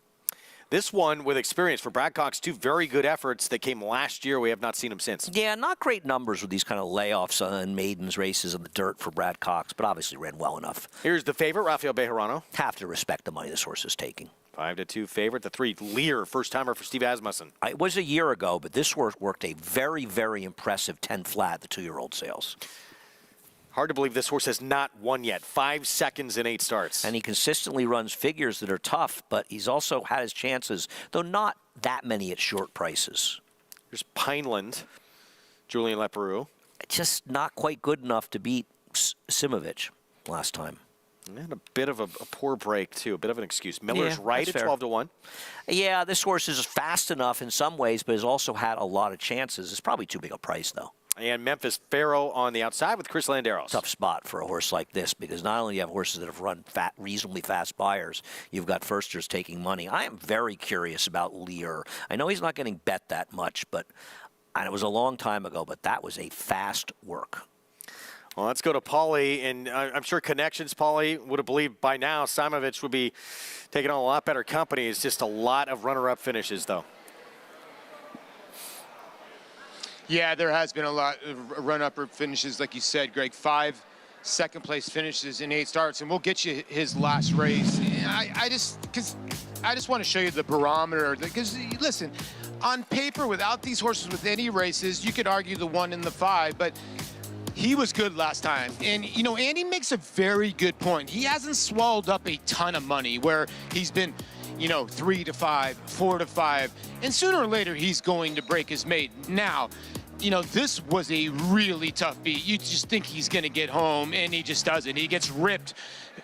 This one with experience for Brad Cox, 2 very good efforts that came last year. We have not seen him since. Yeah, not great numbers with these kind of layoffs on maidens races in the dirt for Brad Cox, but obviously ran well enough. Here's the favorite, Rafael Bejarano. Have to respect the money this horse is taking. 5-2 favorite. The 3, Lear, first-timer for Steve Asmussen. It was a year ago, but this horse worked a very, very impressive 10 flat, the 2-year-old sales. Hard to believe this horse has not won yet. 5 seconds in 8 starts. And he consistently runs figures that are tough, but he's also had his chances, though not that many at short prices. Here's Pineland, Julian Leperoux. Just not quite good enough to beat Simovic last time. And a bit of a poor break, too. A bit of an excuse. Miller's right at 12-1. Yeah, this horse is fast enough in some ways, but has also had a lot of chances. It's probably too big a price, though. And Memphis Pharaoh on the outside with Chris Landeros. Tough spot for a horse like this because not only do you have horses that have run reasonably fast buyers, you've got firsters taking money. I am very curious about Lear. I know he's not getting bet that much, but and it was a long time ago, but that was a fast work. Well, let's go to Paulie, and I'm sure Connections, Paulie, would have believed by now Simovic would be taking on a lot better company. It's just a lot of runner-up finishes, though. Yeah, there has been a lot of run-up finishes, like you said, Greg. 5 second-place finishes in 8 starts, and we'll get you his last race. I just want to show you the barometer, because listen, on paper, without these horses with any races, you could argue the 1 and the 5, but he was good last time. And, you know, Andy makes a very good point. He hasn't swallowed up a ton of money where he's been, you know, 3 to 5, 4 to 5, and sooner or later he's going to break his mate. Now, you know, this was a really tough beat. You just think he's going to get home, and he just doesn't. He gets ripped.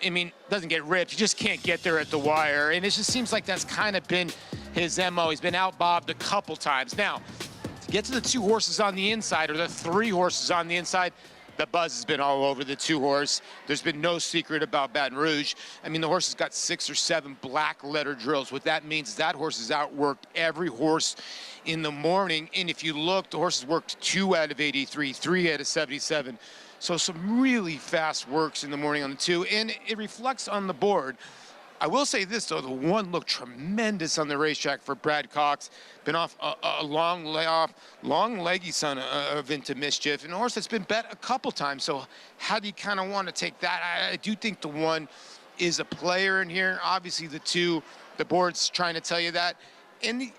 I mean, doesn't get ripped. He just can't get there at the wire, and it just seems like that's kind of been his MO. He's been out-bobbed a couple times. Now, to get to the 2 horses on the inside, or the 3 horses on the inside, the buzz has been all over the 2 horse. There's been no secret about Baton Rouge. I mean, the horse has got 6 or 7 black letter drills. What that means is that horse has outworked every horse in the morning. And if you look, the horse has worked 2 out of 83, 3 out of 77. So some really fast works in the morning on the 2. And it reflects on the board. I will say this, though, the 1 looked tremendous on the racetrack for Brad Cox. Been off a long layoff, long leggy son of Into Mischief, and a horse that's been bet a couple times. So how do you kind of want to take that? I do think the 1 is a player in here. Obviously, the 2, the board's trying to tell you that. And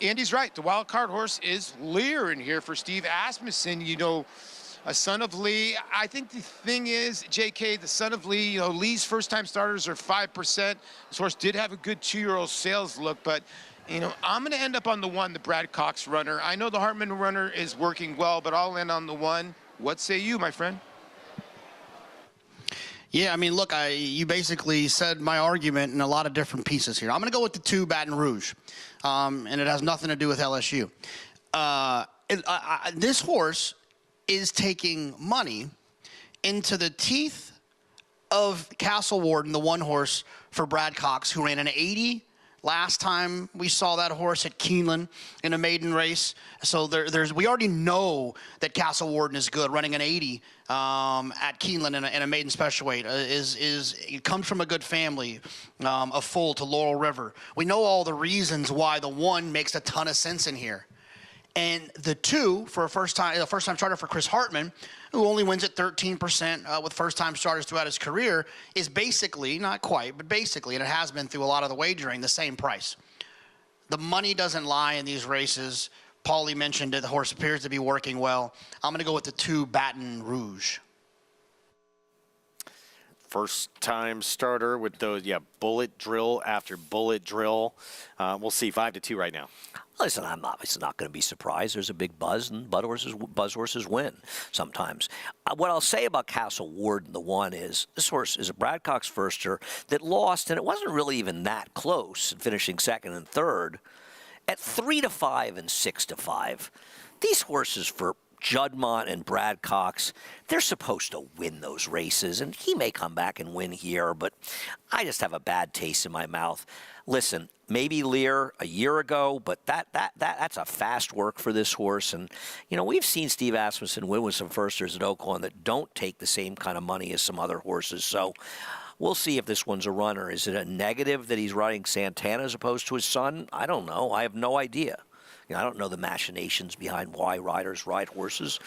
Andy's right. The wild card horse is Lear in here for Steve Asmussen. You know, a son of Lee. I think the thing is, JK, the son of Lee, you know, Lee's first-time starters are 5%. This horse did have a good 2-year-old sales look, but You know, I'm going to end up on the 1, the Brad Cox runner. I know the Hartman runner is working well, but I'll end on the 1. What say you, my friend? Yeah, I mean, look, you basically said my argument in a lot of different pieces here. I'm going to go with the 2, Baton Rouge, and it has nothing to do with LSU. This horse is taking money into the teeth of Castle Warden, the 1 horse for Brad Cox, who ran an 80 last time we saw that horse at Keeneland in a maiden race. So we already know that Castle Warden is good. Running an 80 at Keeneland in a maiden special weight it comes from a good family, a full to Laurel River. We know all the reasons why the 1 makes a ton of sense in here. And the 2 for a first-time starter for Chris Hartman, who only wins at 13% with first-time starters throughout his career, is basically, not quite, but basically, and it has been through a lot of the wagering, the same price. The money doesn't lie in these races. Paulie mentioned it. The horse appears to be working well. I'm going to go with the 2, Baton Rouge. First-time starter with those, bullet drill after bullet drill. We'll see, 5-2 right now. Listen, I'm obviously not going to be surprised. There's a big buzz, and buzz horses win sometimes. What I'll say about Castle Warden, the 1, is this horse is a Brad Cox firster that lost, and it wasn't really even that close, finishing 2nd and 3rd, at 3-5 and 6-5. These horses for Juddmonte and Brad Cox, they're supposed to win those races, and he may come back and win here, but I just have a bad taste in my mouth. Listen, maybe Lear a year ago, but that's a fast work for this horse. And, you know, we've seen Steve Asmussen win with some firsters at Oaklawn that don't take the same kind of money as some other horses. So we'll see if this one's a runner. Is it a negative that he's riding Santana as opposed to his son? I don't know. I have no idea. You know, I don't know the machinations behind why riders ride horses.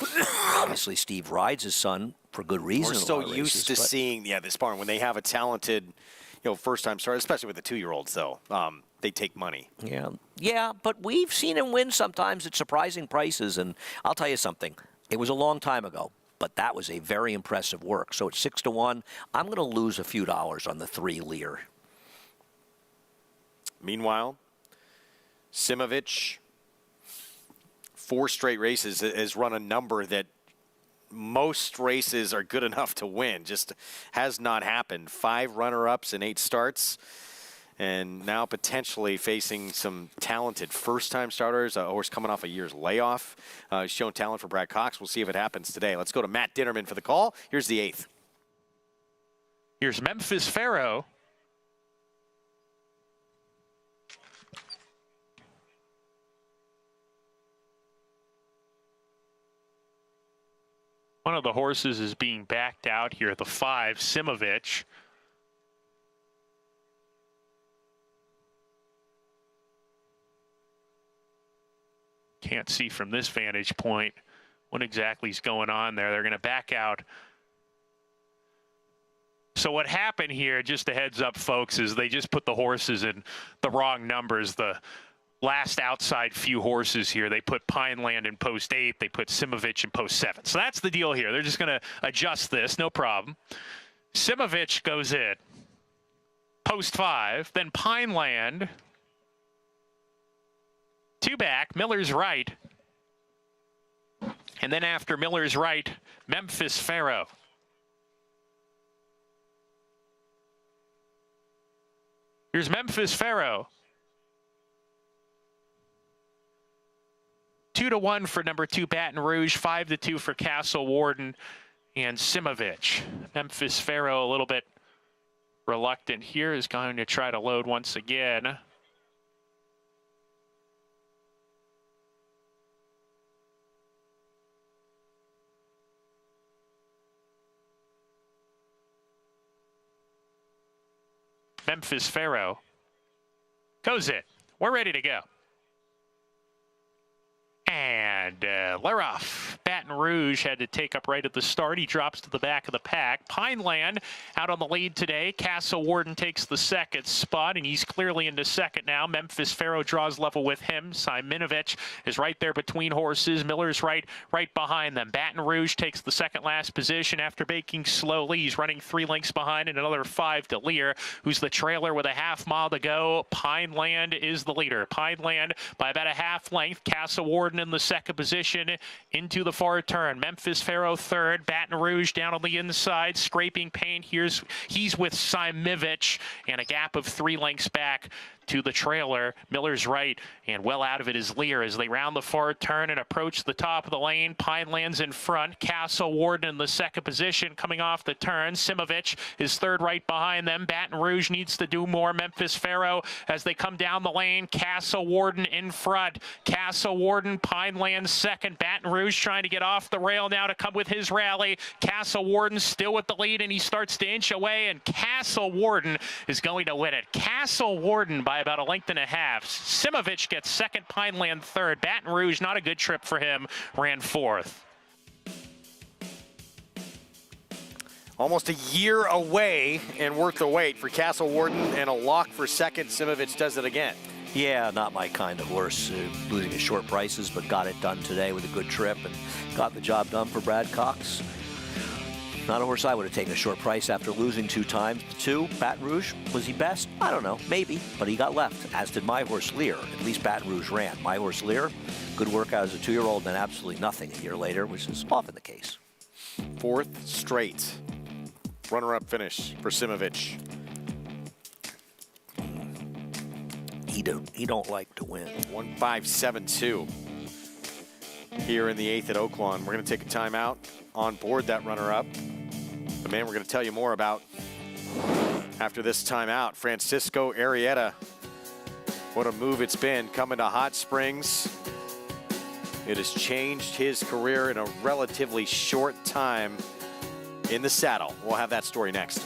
Obviously, Steve rides his son for good reason. We're so used to seeing this barn when they have a talented, first-time starter, especially with the 2-year-olds, though. They take money. Yeah, but we've seen him win sometimes at surprising prices, and I'll tell you something. It was a long time ago, but that was a very impressive work. So at 6-1, I'm going to lose a few dollars on the 3 Lear. Meanwhile, Simovic, 4 straight races, has run a number that most races are good enough to win. Just has not happened. 5 runner-ups in 8 starts, and now potentially facing some talented first-time starters. A horse coming off a year's layoff. Shown talent for Brad Cox. We'll see if it happens today. Let's go to Matt Dinnerman for the call. Here's the 8th. Here's Memphis Pharaoh. One of the horses is being backed out here, the 5, Simovic. Can't see from this vantage point what exactly is going on there. They're going to back out. So what happened here, just a heads up, folks, is they just put the horses in the wrong numbers. The last outside few horses here, they put Pineland in post 8, they put Simovic in post 7. So that's the deal here. They're just going to adjust this, no problem. Simovic goes in post 5, then Pineland, 2 back, Miller's right, and then after Miller's right, Memphis Pharaoh. Here's Memphis Pharaoh. 2-1 for number 2 Baton Rouge, 5-2 for Castle Warden and Simovic. Memphis Pharaoh a little bit reluctant here, is going to try to load once again. Memphis Pharaoh goes it. We're ready to go. And Laroff, Baton Baton Rouge had to take up right at the start. He drops to the back of the pack. Pineland out on the lead today. Castle Warden takes the second spot, and he's clearly into second now. Memphis Pharaoh draws level with him. Simonovich is right there between horses. Miller's right behind them. Baton Rouge takes the second last position after baking slowly. He's running 3 lengths behind and another 5 to Lear, who's the trailer with a half mile to go. Pineland is the leader. Pineland by about a half length. Castle Warden in the second position into the far turn. Memphis Pharaoh third. Baton Rouge down on the inside. Scraping paint. He's with Simonovich, and a gap of 3 lengths back to the trailer. Miller's right, and well out of it is Lear as they round the far turn and approach the top of the lane. Pineland's in front. Castle Warden in the second position coming off the turn. Simonovich is third right behind them. Baton Rouge needs to do more. Memphis Pharaoh as they come down the lane. Castle Warden in front. Castle Warden, Pineland second. Baton Rouge trying to get off the rail now to come with his rally. Castle Warden still with the lead, and he starts to inch away, and Castle Warden is going to win it. Castle Warden by about a length and a half. Simonovich gets second, Pineland third. Baton Rouge, not a good trip for him, ran fourth. Almost a year away and worth the wait for Castle Warden, and a lock for second. Simonovich does it again. Yeah, not my kind of horse. Losing at short prices, but got it done today with a good trip and got the job done for Brad Cox. Not a horse I would have taken a short price after losing 2 times. 2, Baton Rouge, was he best? I don't know, maybe, but he got left, as did my horse Lear. At least Baton Rouge ran. My horse Lear, good workout as a 2-year-old, and then absolutely nothing a year later, which is often the case. 4th straight runner-up finish for Simonovich. He don't like to win. 1.572 here in the 8th at Oaklawn. We're going to take a timeout on board that runner-up. The man we're going to tell you more about after this timeout, Francisco Arrieta. What a move it's been coming to Hot Springs. It has changed his career in a relatively short time in the saddle. We'll have that story next.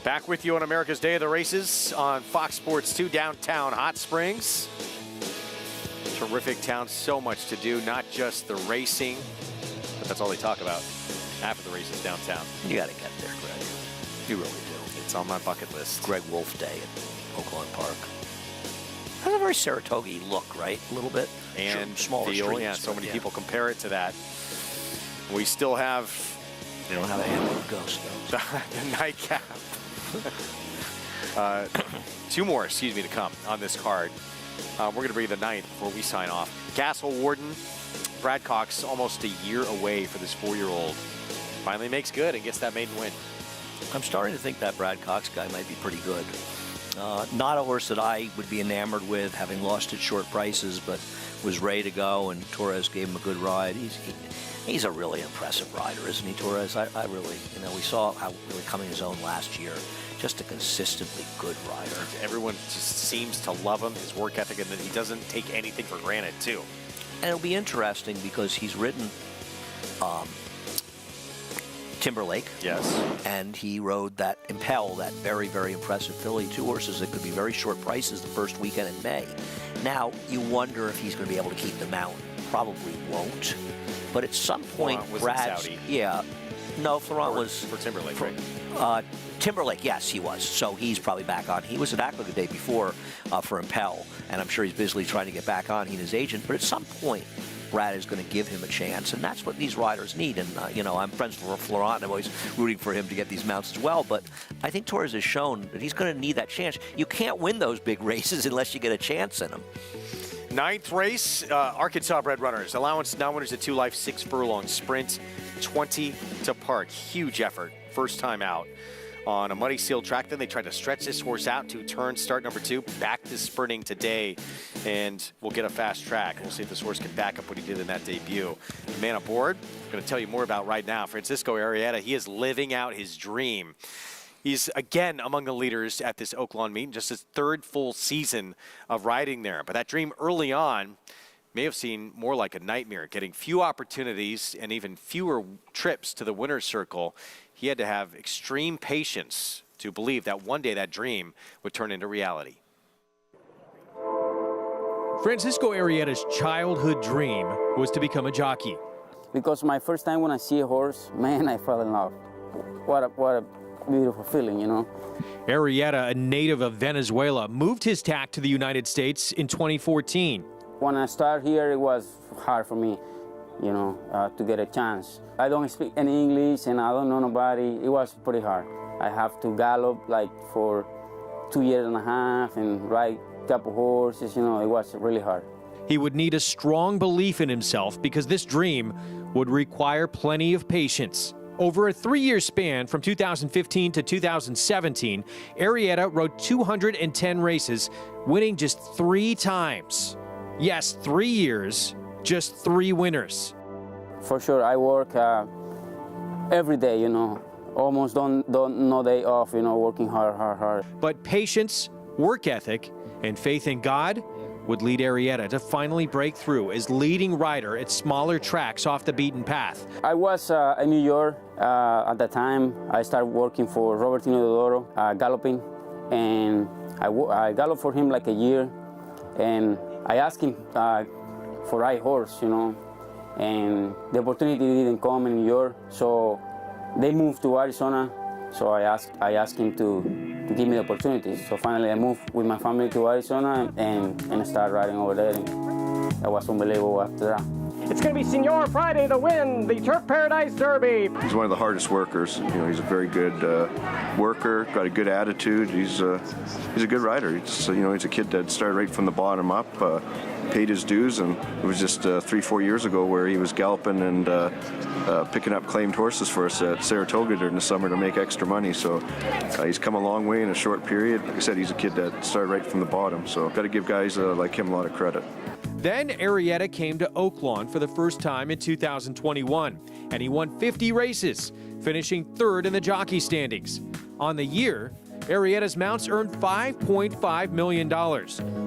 Back with you on America's Day of the Races on Fox Sports 2, downtown Hot Springs. Terrific town, so much to do, not just the racing, but that's all they talk about after the races downtown. You got to get there, Greg. You really do. It's on my bucket list. Greg Wolf Day at Oaklawn Park. Has a very Saratoga-y look, right? A little bit. And smaller feel, streets, yeah, so many yeah. people compare it to that. We still have... They don't have a handle of ghost, though. The nightcap. 2 more, excuse me, to come on this card. We're going to bring the 9th before we sign off. Castle Warden, Brad Cox, almost a year away for this 4-year-old. Finally makes good and gets that maiden win. I'm starting to think that Brad Cox guy might be pretty good. Not a horse that I would be enamored with, having lost at short prices, but was ready to go, and Torres gave him a good ride. He's a really impressive rider, isn't he, Torres? I really, we saw how really coming his own last year. Just a consistently good rider. Everyone just seems to love him, his work ethic, and that he doesn't take anything for granted, too. And it'll be interesting because he's ridden Timberlake. Yes. And he rode that Impel, that very, very impressive filly, 2 horses that could be very short prices the first weekend in May. Now, you wonder if he's going to be able to keep the mount. Probably won't. But at some point, Brad's... Saudi. Yeah. No, Florent was... For Timberlake, right? Timberlake, yes, he was. So he's probably back on. He was at Aqueduct the day before for Impel, and I'm sure he's busily trying to get back on, he and his agent. But at some point, Brad is going to give him a chance, and that's what these riders need. And, I'm friends with Florent, and I'm always rooting for him to get these mounts as well. But I think Torres has shown that he's going to need that chance. You can't win those big races unless you get a chance in them. 9th race, Arkansas bred runners. Allowance now winners at 2 Life, 6 furlong sprint, 20 to park. Huge effort, first time out on a muddy sealed track. Then they tried to stretch this horse out to turn start number 2. Back to sprinting today, and we'll get a fast track. We'll see if this horse can back up what he did in that debut. The man aboard, I'm going to tell you more about right now. Francisco Arrieta, he is living out his dream. He's, again, among the leaders at this Oaklawn meet, just his 3rd full season of riding there. But that dream early on may have seemed more like a nightmare, getting few opportunities and even fewer trips to the winner's circle. He had to have extreme patience to believe that one day that dream would turn into reality. Francisco Arrieta's childhood dream was to become a jockey. Because my first time when I see a horse, man, I fell in love. What a beautiful feeling, Arrieta, a native of Venezuela, moved his tack to the United States in 2014. When I started here, it was hard for me, to get a chance. I don't speak any English and I don't know nobody. It was pretty hard. I have to gallop like for 2.5 years and ride a couple horses, it was really hard. He would need a strong belief in himself because this dream would require plenty of patience. Over a 3-year span from 2015 to 2017, Arrieta rode 210 races, winning just 3 times. Yes, 3 years, just 3 winners. For sure, I work every day, almost don't no day off, working hard. But patience, work ethic, and faith in God would lead Arrieta to finally break through as leading rider at smaller tracks off the beaten path. I was in New York at the time. I started working for Robertino Dodoro, galloping, and I galloped for him like a year, and I asked him for ride horse, and the opportunity didn't come in New York, so they moved to Arizona. So I asked him to give me the opportunity. So finally I moved with my family to Arizona and started riding over there. And that was unbelievable after that. It's going to be Senor Friday to win the Turf Paradise Derby. He's one of the hardest workers. He's a very good worker, got a good attitude. He's a good rider. He's a kid that started right from the bottom up, paid his dues, and it was just 3-4 years ago where he was galloping and picking up claimed horses for us at Saratoga during the summer to make extra money. So he's come a long way in a short period. Like I said, he's a kid that started right from the bottom. So got to give guys like him a lot of credit. Then Arrieta came to Oaklawn for the first time in 2021, and he won 50 races, finishing 3rd in the jockey standings. On the year, Arrieta's mounts earned $5.5 million,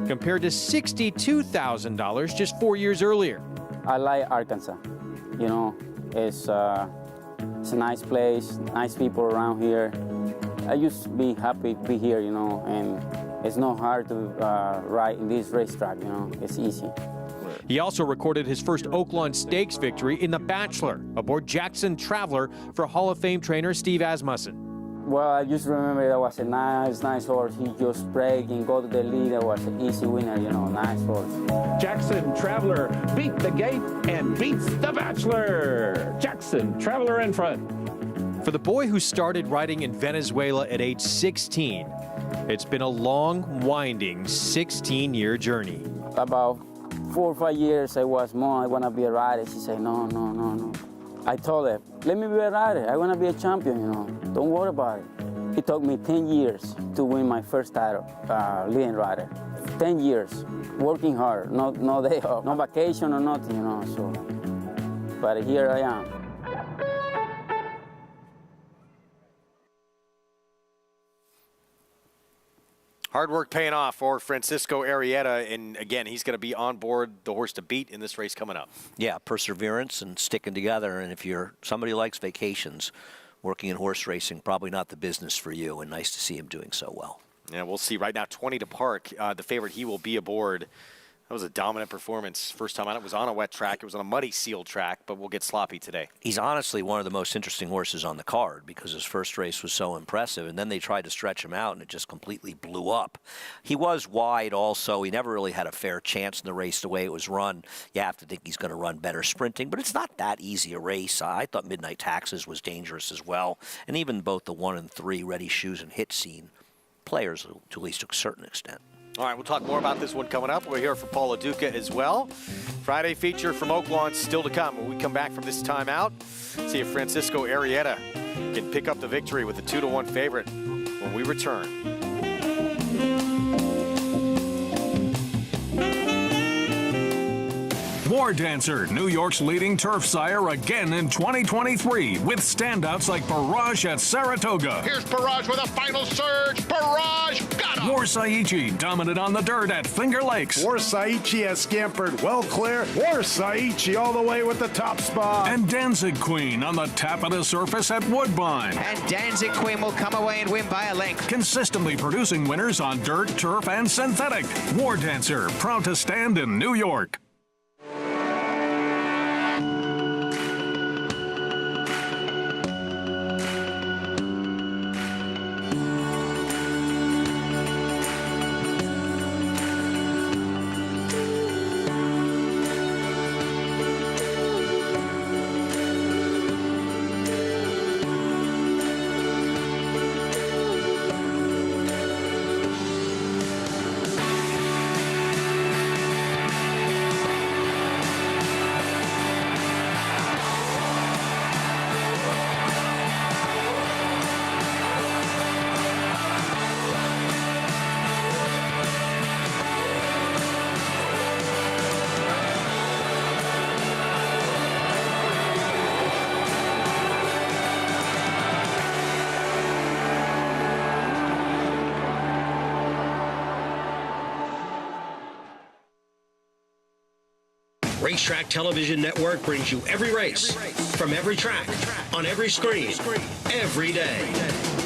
compared to $62,000 just 4 years earlier. I like Arkansas. It's a nice place, nice people around here. I used to be happy to be here, and it's not hard to ride in this racetrack, it's easy. He also recorded his first Oaklawn Stakes victory in The Bachelor, aboard Jackson Traveler for Hall of Fame trainer Steve Asmussen. Well, I just remember that was a nice horse. He just break and go to the lead. It was an easy winner, you know, nice horse. Jackson Traveler beat the gate and beats the Bachelor. Jackson Traveler in front. For the boy who started riding in Venezuela at age 16, it's been a long, winding 16-year journey. About 4 or 5 years, I was, Mom, I want to be a rider. She said, no. I told her, let me be a rider. I want to be a champion, you know. Don't worry about it. It took me 10 years to win my first title, leading rider. 10 years, working hard, no day off, no vacation or nothing, you know. So, but here I am. Hard work paying off for Francisco Arrieta, and again, he's going to be on board the horse to beat in this race coming up. Yeah, perseverance and sticking together, and if you're somebody who likes vacations, working in horse racing, probably not the business for you, and nice to see him doing so well. Yeah, we'll see. Right now, 20 to park. The favorite, he will be aboard. That was a dominant performance. First time out, it was on a wet track. It was on a muddy sealed track, but we'll get sloppy today. He's honestly one of the most interesting horses on the card because his first race was so impressive, and then they tried to stretch him out, and it just completely blew up. He was wide also. He never really had a fair chance in the race the way it was run. You have to think he's going to run better sprinting, but it's not that easy a race. I thought Midnight Taxes was dangerous as well, and even both the 1 and 3 Ready Shoes and Hit Scene players to at least a certain extent. All right, we'll talk more about this one coming up. We're here for Paula Duca as well. Friday feature from Oaklawn still to come. When we come back from this timeout, see if Francisco Arrieta can pick up the victory with the 2-1 favorite when we return. War Dancer, New York's leading turf sire again in 2023 with standouts like Barrage at Saratoga. Here's Barrage with a final surge. Barrage got him. War Saichi dominant on the dirt at Finger Lakes. War Saichi has scampered well clear. War Saichi all the way with the top spot. And Danzig Queen on the tap of the surface at Woodbine. And Danzig Queen will come away and win by a length. Consistently producing winners on dirt, turf, and synthetic. War Dancer, proud to stand in New York. Racetrack Television Network brings you every race, from every track, on every screen, every day.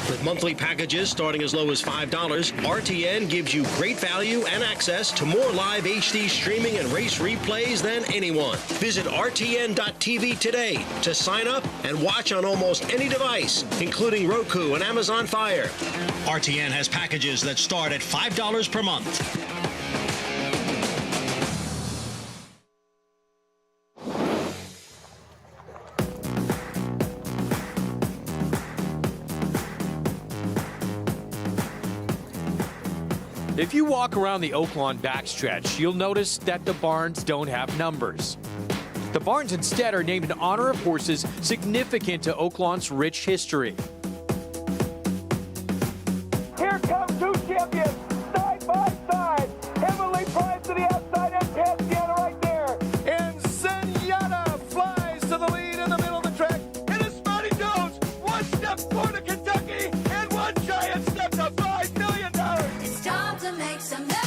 With monthly packages starting as low as $5, RTN gives you great value and access to more live HD streaming and race replays than anyone. Visit RTN.tv today to sign up and watch on almost any device, including Roku and Amazon Fire. RTN has packages that start at $5 per month. If you walk around the Oaklawn backstretch, you'll notice that the barns don't have numbers. The barns instead are named in honor of horses significant to Oaklawn's rich history. Here come two champions, side by side. Heavenly Pride to the outside and Tastiana right there. And Zenyatta flies to the lead in the middle of the track. And it's Spotty Jones, one step forward to Kentucky, and one giant step to $5 million. It's time to make some memories.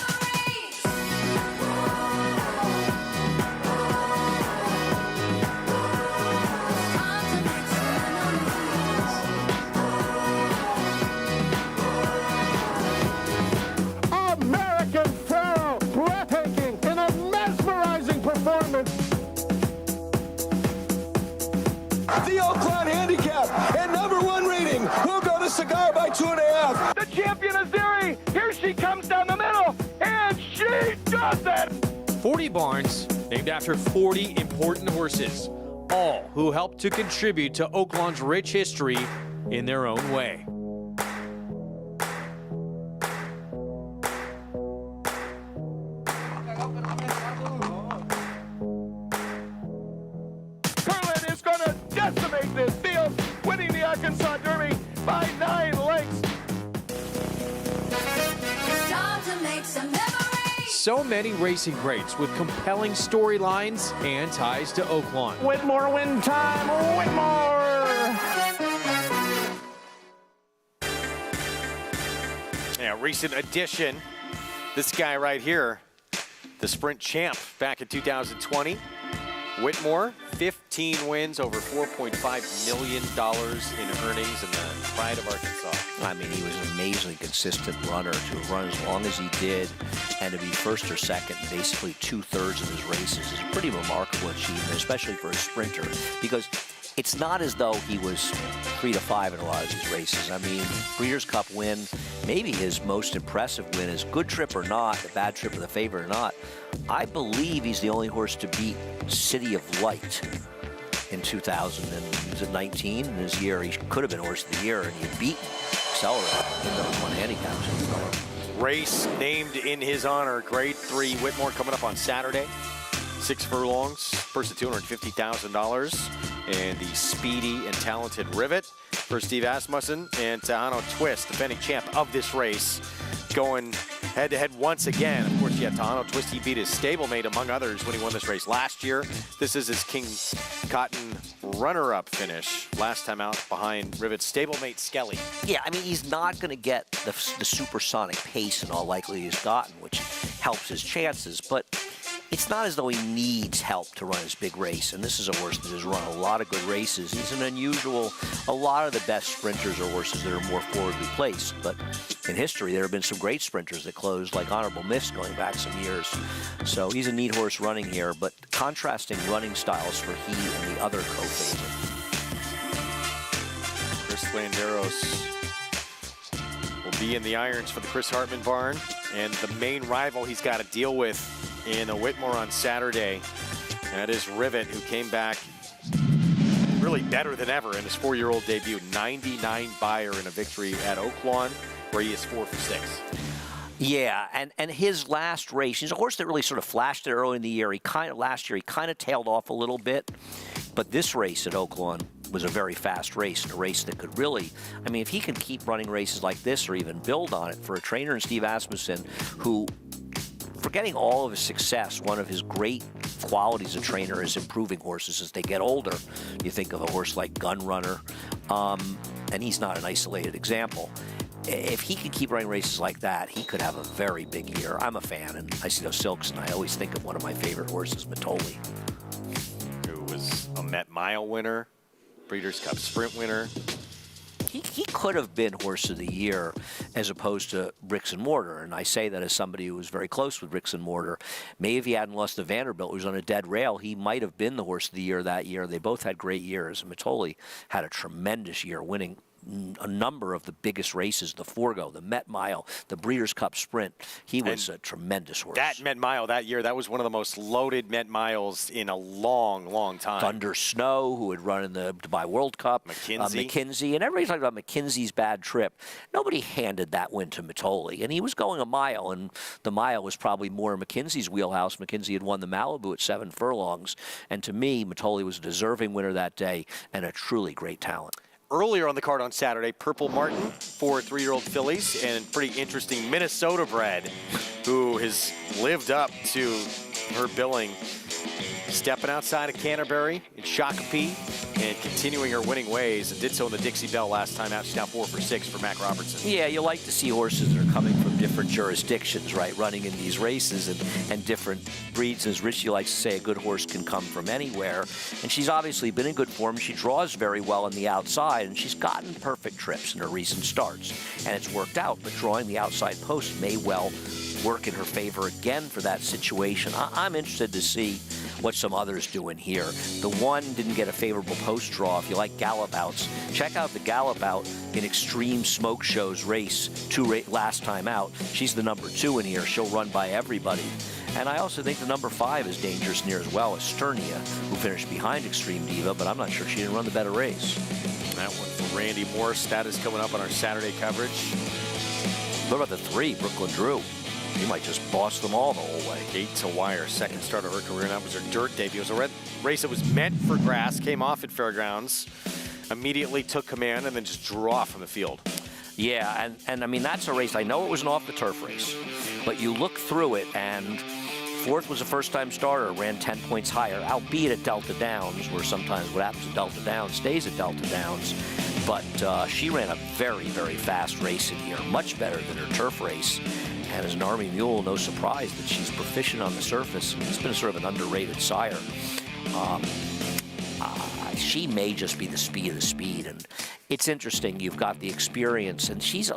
American Pharaoh, breathtaking in a mesmerizing performance. The Oaklawn handicap and #1 rating will go to cigar by 2.5. The champion Azeri, here she comes down the middle, and she does it! 40 barns named after 40 important horses, all who helped to contribute to Oaklawn's rich history in their own way. Curlin is going to decimate this field, winning the Arkansas Derby by 9 lengths. Time to make some memories. So many racing greats with compelling storylines and ties to Oaklawn. Whitmore win time, Whitmore! Yeah, recent addition. This guy right here, the sprint champ back in 2020. Whitmore, 15 wins, over $4.5 million in earnings, and the pride of Arkansas. I mean, he was an amazingly consistent runner to run as long as he did, and to be first or second in basically 2/3 of his races is a pretty remarkable achievement, especially for a sprinter, because it's not as though he was 3 to 5 in a lot of these races. I mean, Breeders' Cup win, maybe his most impressive win is good trip or not, the bad trip of the favorite or not. I believe he's the only horse to beat City of Light in 2019. In his year, he could have been horse of the year, and he beat Accelerator in those one handicaps. Race named in his honor, Grade 3 Whitmore, coming up on Saturday. 6 furlongs, first at $250,000. And the speedy and talented Rivet for Steve Asmussen, and Tahano Twist, defending champ of this race, going head-to-head once again. Of course, yeah, Tahano Twist, he beat his stablemate, among others, when he won this race last year. This is his King Cotton runner-up finish, last time out behind Rivet's stablemate Skelly. Yeah, I mean, he's not going to get the supersonic pace in all likelihood he's gotten, which helps his chances, but it's not as though he needs help to run his big race, and this is a horse that has run a lot of good races. He's an unusual, a lot of the best sprinters are horses that are more forwardly placed, but in history there have been some great sprinters that closed, like Honorable Miss going back some years. So he's a neat horse running here, but contrasting running styles for he and the other co-favorite. Chris Landeros will be in the irons for the Chris Hartman barn, and the main rival he's got to deal with in a Whitmore on Saturday, that is Rivet, who came back really better than ever in his 4-year-old debut. 99 Beyer in a victory at Oaklawn, where he is 4 for 6. Yeah, and his last race, he's a horse that really sort of flashed it early in the year. Last year he kind of tailed off a little bit, but this race at Oaklawn was a very fast race, and a race that could really, I mean, if he can keep running races like this or even build on it for a trainer in Steve Asmussen, who, forgetting all of his success, one of his great qualities as a trainer is improving horses as they get older. You think of a horse like Gunrunner, and he's not an isolated example. If he can keep running races like that, he could have a very big year. I'm a fan, and I see those Silks, and I always think of one of my favorite horses, Matoli, who was a Met Mile winner, Breeders' Cup Sprint winner. He could have been Horse of the Year as opposed to Bricks and Mortar, and I say that as somebody who was very close with Bricks and Mortar. Maybe if he hadn't lost to Vanderbilt, who was on a dead rail, he might have been the Horse of the Year that year. They both had great years. Matoli had a tremendous year, winning a number of the biggest races, the Forgo, the Met Mile, the Breeders' Cup Sprint. He was a tremendous horse. That Met Mile that year, that was one of the most loaded Met Miles in a long, long time. Thunder Snow, who had run in the Dubai World Cup. McKinsey. And everybody's talking about McKinsey's bad trip. Nobody handed that win to Matoli. And he was going a mile, and the mile was probably more McKinsey's wheelhouse. McKinsey had won the Malibu at 7 furlongs. And to me, Matoli was a deserving winner that day and a truly great talent. Earlier on the card on Saturday, Purple Martin, 4 3-year-old fillies, and pretty interesting Minnesota bred, who has lived up to her billing, stepping outside of Canterbury in Shakopee and continuing her winning ways, and did so in the Dixie Belle last time out. She's now 4 for 6 for Mac Robertson. Yeah, you like to see horses that are coming from different jurisdictions, right, running in these races and different breeds. As Richie likes to say, a good horse can come from anywhere. And she's obviously been in good form. She draws very well on the outside, and she's gotten perfect trips in her recent starts. And it's worked out, but drawing the outside post may well work in her favor again for that situation. I'm interested to see what some others do in here. The one didn't get a favorable post draw. If you like gallop outs, check out the gallop out in Extreme Smoke Show's race last time out. She's the number 2 in here. She'll run by everybody. And I also think the number 5 is dangerous near as well, Esternia, who finished behind Extreme Diva, but I'm not sure she didn't run the better race. That one for Randy Morse. That is coming up on our Saturday coverage. What about the 3, Brooklyn Drew? He might just boss them all the whole way. Gate to wire, second start of her career, and that was her dirt debut. It was a race that was meant for grass, came off at Fairgrounds, immediately took command, and then just drew off from the field. Yeah, and I mean, that's a race. I know it was an off-the-turf race, but you look through it, and 4th was a first-time starter, ran 10 points higher, albeit at Delta Downs, where sometimes what happens at Delta Downs stays at Delta Downs. But she ran a very, very fast race in here, much better than her turf race. And as an Army mule, no surprise that she's proficient on the surface. It's been sort of an underrated sire. She may just be the speed of the speed. And it's interesting, you've got the experience, and she's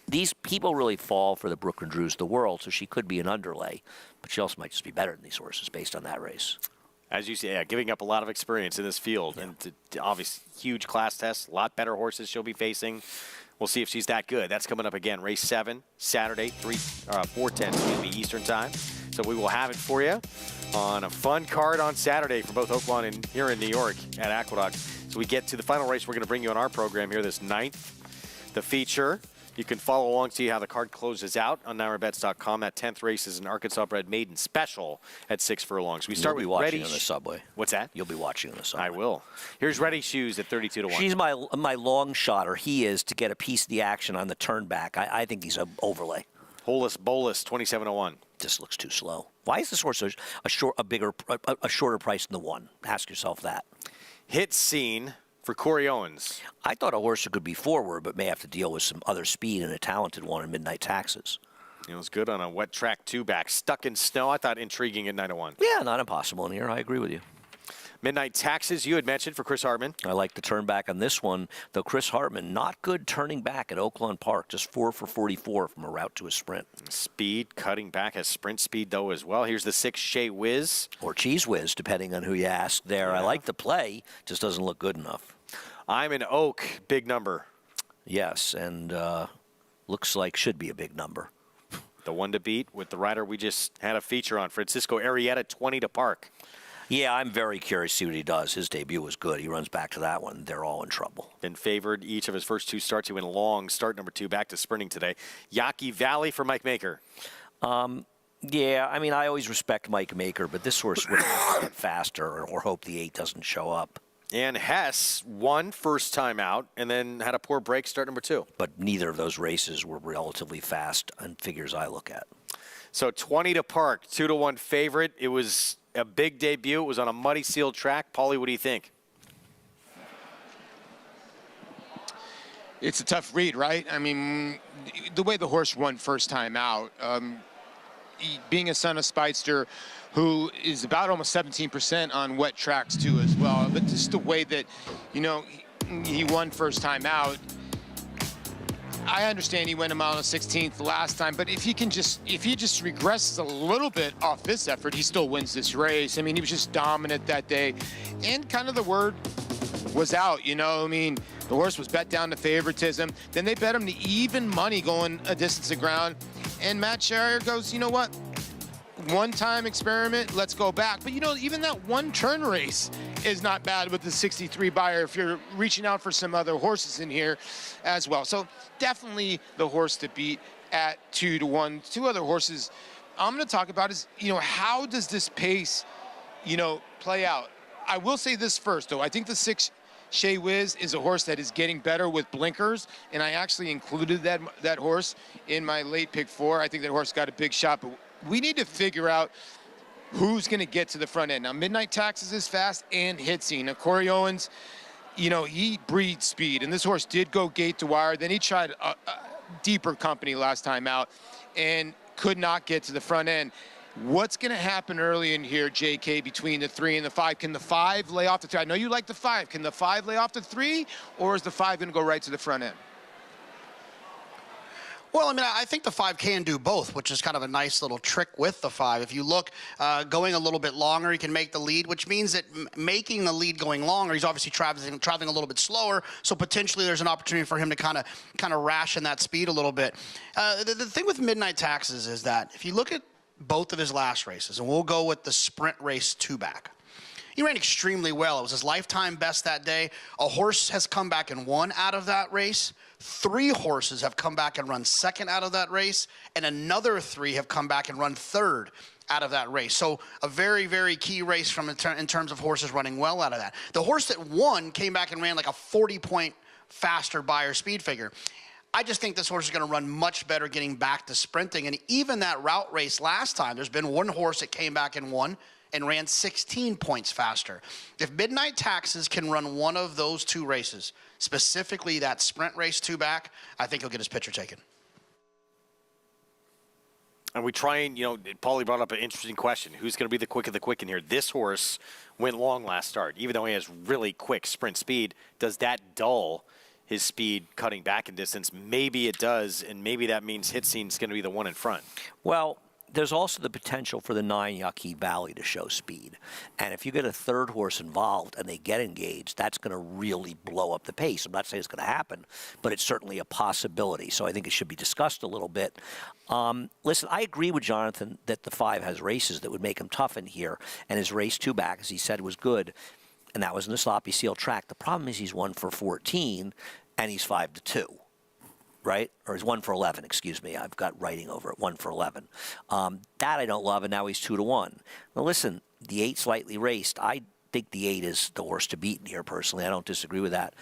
these people really fall for the Brooklyn Drews of the world, so she could be an underlay. But she also might just be better than these horses based on that race. As you say, giving up a lot of experience in this field. And obviously, huge class tests, a lot better horses she'll be facing. We'll see if she's that good. That's coming up again. Race 7, Saturday, 4:10 Eastern time. So we will have it for you on a fun card on Saturday for both Oaklawn and here in New York at Aqueduct. So we get to the final race we're going to bring you on our program here, this 9th, the feature. You can follow along, see how the card closes out on NyraBets.com. That 10th race is an Arkansas bred maiden special at 6 furlongs. We start with watching Ready on the subway. What's that? You'll be watching on the subway. I will. Here's Ready Shoes at 32-1. She's my long shot, or he is, to get a piece of the action on the turn back. I think he's an overlay. Holus Bolus, 27-1. This looks too slow. Why is this horse a shorter price than the 1? Ask yourself that. Hit Scene for Corey Owens. I thought a horse that could be forward, but may have to deal with some other speed and a talented one in Midnight Taxes. It was good on a wet track 2-back. Stuck in Snow, I thought intriguing at 9-1. Yeah, not impossible in here. I agree with you. Midnight Taxes, you had mentioned for Chris Hartman. I like the turn back on this one, though Chris Hartman, not good turning back at Oaklawn Park, just 4 for 44 from a route to a sprint. Speed, cutting back, has sprint speed, though, as well. Here's the 6, Shea Whiz. Or Cheese Whiz, depending on who you ask there. Yeah. I like the play, just doesn't look good enough. I'm an Oak, big number. Yes, and looks like should be a big number. The one to beat with the rider we just had a feature on, Francisco Arrieta, 20 to Park. Yeah, I'm very curious to see what he does. His debut was good. He runs back to that one. They're all in trouble. Been favored each of his first 2 starts. He went long, start number 2, back to sprinting today. Yaqui Valley for Mike Maker. Yeah, I mean, I always respect Mike Maker, but this horse would have to get faster or hope the 8 doesn't show up. And Hess won first time out and then had a poor break, start number 2. But neither of those races were relatively fast on figures I look at. So 20 to Park, 2-1 favorite. It was a big debut. It was on a muddy sealed track. Paulie, what do you think? It's a tough read, right? I mean, the way the horse won first time out, being a son of Speedster, who is about almost 17% on wet tracks too as well. But just the way that, he won first time out. I understand he went a mile and 16th the last time, but if he just regresses a little bit off this effort, he still wins this race. I mean, he was just dominant that day, and kind of the word was out. I mean, the horse was bet down to favoritism. Then they bet him to even money going a distance of ground, and Matt Sherrier goes, you know what? One-time experiment, let's go back. But even that one turn race is not bad with the 63 buyer if you're reaching out for some other horses in here as well. So definitely the horse to beat at 2-1. 2 other horses I'm going to talk about is, how does this pace, play out? I will say this first, though. I think the 6 Shea Whiz is a horse that is getting better with blinkers, and I actually included that horse in my late pick 4. I think that horse got a big shot, but we need to figure out who's going to get to the front end. Now, Midnight Taxes is fast and hit scene. Now, Corey Owens, he breeds speed, and this horse did go gate to wire. Then he tried a deeper company last time out and could not get to the front end. What's going to happen early in here, JK, between the 3 and the 5? Can the 5 lay off the 3? I know you like the 5. Can the 5 lay off the 3, or is the 5 going to go right to the front end? Well, I mean, I think the 5 can do both, which is kind of a nice little trick with the 5. If you look, going a little bit longer, he can make the lead, which means that making the lead going longer, he's obviously traveling a little bit slower, so potentially there's an opportunity for him to kind of ration that speed a little bit. The thing with Midnight Taxes is that if you look at both of his last races, and we'll go with the sprint race 2-back, he ran extremely well. It was his lifetime best that day. A horse has come back and won out of that race. 3 horses have come back and run second out of that race, and another 3 have come back and run third out of that race. So a very, very key race in terms of horses running well out of that. The horse that won came back and ran like a 40-point faster Beyer speed figure. I just think this horse is going to run much better getting back to sprinting. And even that route race last time, there's been one horse that came back and won and ran 16 points faster. If Midnight Taxes can run one of those 2 races, specifically that sprint race 2-back, I think he'll get his picture taken. And we try and, Paulie brought up an interesting question. Who's going to be the quick of the quick in here? This horse went long last start. Even though he has really quick sprint speed, does that dull his speed cutting back in distance? Maybe it does, and maybe that means Hitscene's going to be the one in front. Well, there's also the potential for the 9 Yaqui Valley to show speed. And if you get a 3rd horse involved and they get engaged, that's going to really blow up the pace. I'm not saying it's going to happen, but it's certainly a possibility. So I think it should be discussed a little bit. Listen, I agree with Jonathan that the 5 has races that would make him tough in here. And his race 2-back, as he said, was good. And that was in the sloppy seal track. The problem is he's 1 for 14 and he's 5-2. Right? Or he's 1 for 11, excuse me. I've got writing over it, 1 for 11. That I don't love, and now he's 2-1. Now listen, the 8's lightly raced. I think the 8 is the horse to beat in here, personally. I don't disagree with that.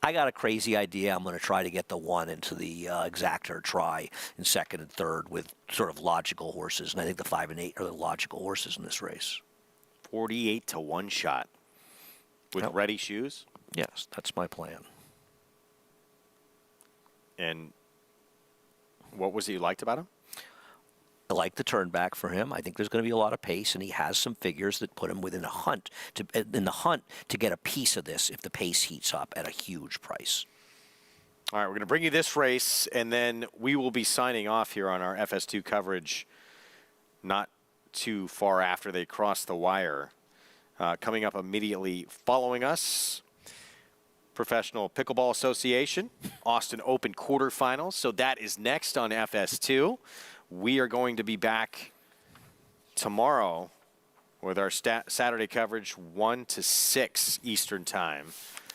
I got a crazy idea. I'm going to try to get the 1 into the exactor try in 2nd and 3rd with sort of logical horses, and I think the 5 and 8 are the logical horses in this race. 48 to 1 shot with ready shoes? Yes, that's my plan. And what was it you liked about him? I like the turn back for him. I think there's going to be a lot of pace, and he has some figures that put him within in the hunt to get a piece of this if the pace heats up at a huge price. All right, we're going to bring you this race, and then we will be signing off here on our FS2 coverage not too far after they cross the wire. Coming up immediately following us, Professional Pickleball Association, Austin Open quarterfinals. So that is next on FS2. We are going to be back tomorrow with our Saturday coverage 1 to 6 Eastern time.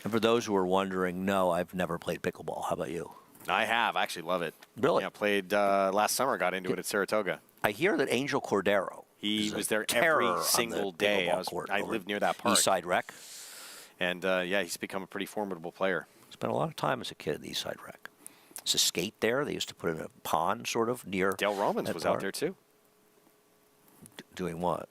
And for those who are wondering, no, I've never played pickleball. How about you? I have. I actually love it. Really? Yeah, played last summer, got into it at Saratoga. I hear that Angel Cordero. He was there every single day. I lived near that park. Eastside Rec. And, yeah, he's become a pretty formidable player. Spent a lot of time as a kid at the Eastside Rec. It's a skate there. They used to put in a pond sort of near. Dale Romans was out there, too. Doing what?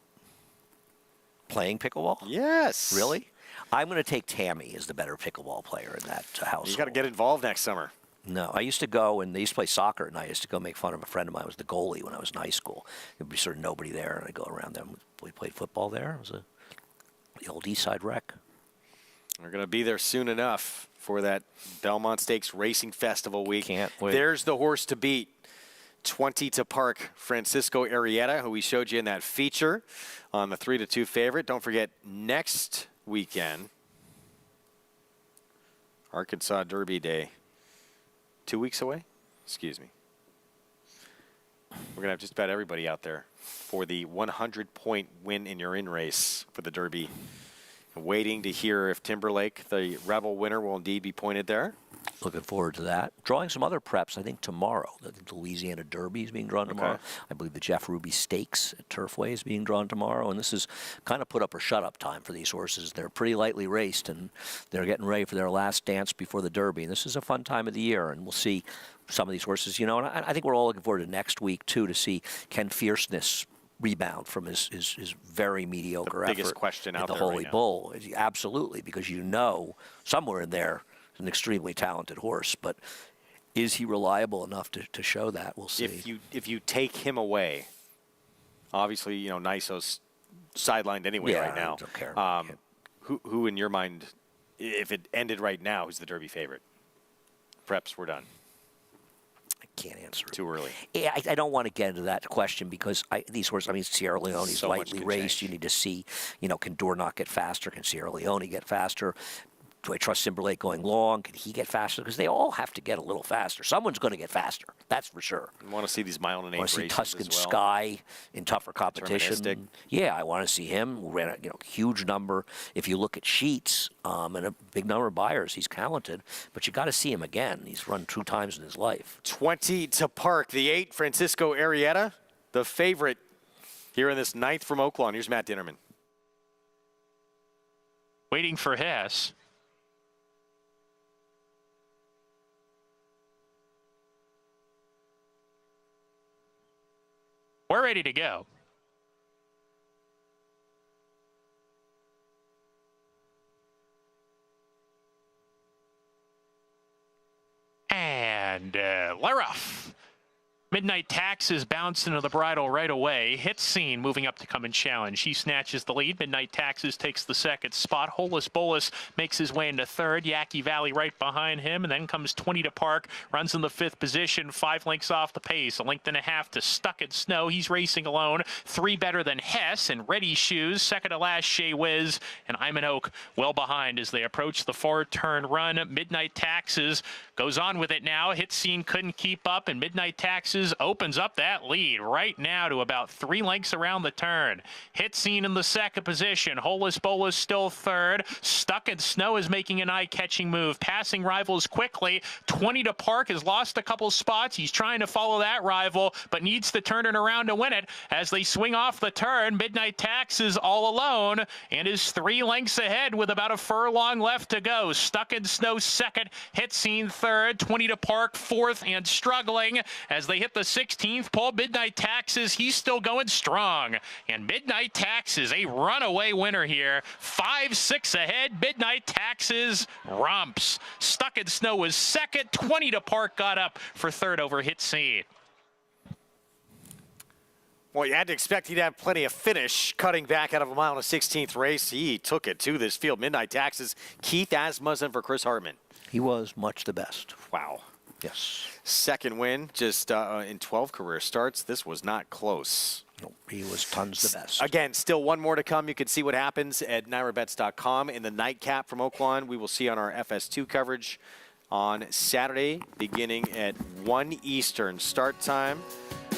Playing pickleball? Yes. Really? I'm going to take Tammy as the better pickleball player in that house. You got to get involved next summer. No, I used to go, and they used to play soccer, and I used to go make fun of a friend of mine who was the goalie when I was in high school. There'd be sort of nobody there, and I'd go around them. We played football there. It was the old Eastside Rec. We're going to be there soon enough for that Belmont Stakes Racing Festival week. Can't wait. There's the horse to beat. 20 to park Francisco Arrieta, who we showed you in that feature on the 3-2 favorite. Don't forget, next weekend, Arkansas Derby Day. 2 weeks away? Excuse me. We're going to have just about everybody out there for the 100-point win in your in race for the Derby. Waiting to hear if Timberlake, the Revel winner, will indeed be pointed there. Looking forward to that. Drawing some other preps, I think, tomorrow. The Louisiana Derby is being drawn tomorrow. I believe the Jeff Ruby Stakes at Turfway is being drawn tomorrow. And this is kind of put up or shut up time for these horses. They're pretty lightly raced, and they're getting ready for their last dance before the Derby. And this is a fun time of the year, and we'll see some of these horses. And I think we're all looking forward to next week, too, to see can Fierceness rebound from his very mediocre effort. The biggest question out there, the Holy Bull. Absolutely, because somewhere in there is an extremely talented horse, but is he reliable enough to show that? We'll see. If you take him away, obviously, Niso's sidelined anyway right now. I don't care. Who in your mind, if it ended right now, who's the Derby favorite? Preps, we're done. can't answer it. Too early. Yeah, I don't want to get into that question because these horses, I mean, Sierra Leone's So much lightly can raced. change. You need to see, can Dornoch get faster? Can Sierra Leone get faster? Do I trust Timberlake going long? Can he get faster? Because they all have to get a little faster. Someone's going to get faster. That's for sure. I want to see these mile and an I want eighth to see races Tuscan as well. Sky in tougher competition. Deterministic. Yeah, I want to see him. Who ran a huge number. If you look at sheets and a big number of buyers, he's talented. But you got to see him again. He's run 2 times in his life. 20 to park. The 8, Francisco Arrieta, the favorite here in this 9th from Oaklawn. Here's Matt Dinnerman. Waiting for Hess. We're ready to go. And let off. Midnight Taxes bounce into the bridle right away. Hit Scene moving up to come and challenge. He snatches the lead. Midnight Taxes takes the second spot. Holus Bolus makes his way into third. Yaqui Valley right behind him. And then comes 20 to park. Runs in the 5th position. 5 lengths off the pace. 1.5 lengths to Stuck in Snow. He's racing alone. 3 better than Hess and Ready Shoes. Second to last, Shea Whiz. And I'm an Oak well behind as they approach the 4-turn run. Midnight Taxes goes on with it now. Hit Scene couldn't keep up. And Midnight Taxes opens up that lead right now to about 3 lengths around the turn. Hit Scene in the 2nd position. Holus Bolus still 3rd. Stuck in Snow is making an eye-catching move. Passing rivals quickly. 20 to park has lost a couple spots. He's trying to follow that rival, but needs to turn it around to win it. As they swing off the turn, Midnight Taxes all alone and is 3 lengths ahead with about a furlong left to go. Stuck in Snow 2nd. Hit Scene 3rd. 20 to park 4th and struggling as they hit the 16th pole. Midnight Taxes, he's still going strong. And Midnight Taxes, a runaway winner here. 5-6 ahead. Midnight Taxes romps. Stuck in Snow was 2nd. 20 to park got up for 3rd over Hit Scene. Well, you had to expect he'd have plenty of finish cutting back out of a mile and a 16th race. He took it to this field. Midnight Taxes, Keith Asmussen for Chris Hartman. He was much the best. Wow. Yes. Second win just in 12 career starts. This was not close. No, he was tons the best. Again, still one more to come. You can see what happens at NYRABets.com. In the nightcap from Oaklawn, we will see on our FS2 coverage on Saturday, beginning at 1 Eastern start time.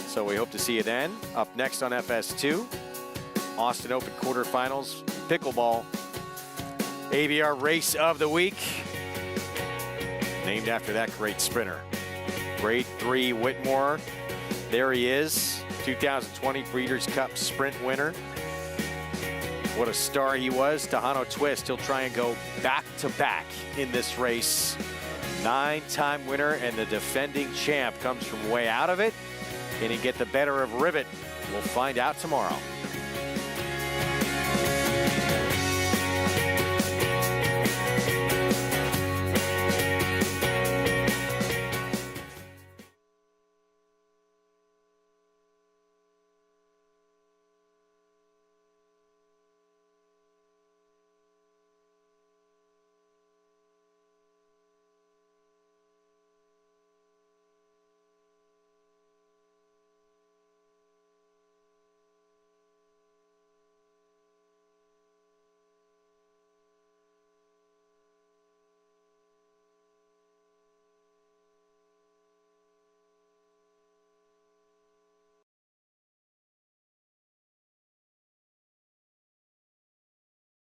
So we hope to see you then. Up next on FS2, Austin Open quarterfinals, pickleball, ABR race of the week, named after that great sprinter. Grade 3 Whitmore, there he is, 2020 Breeders' Cup Sprint winner. What a star he was. Tejano Twist, he'll try and go back-to-back in this race. 9-time winner, and the defending champ comes from way out of it. Can he get the better of Rivet? We'll find out tomorrow.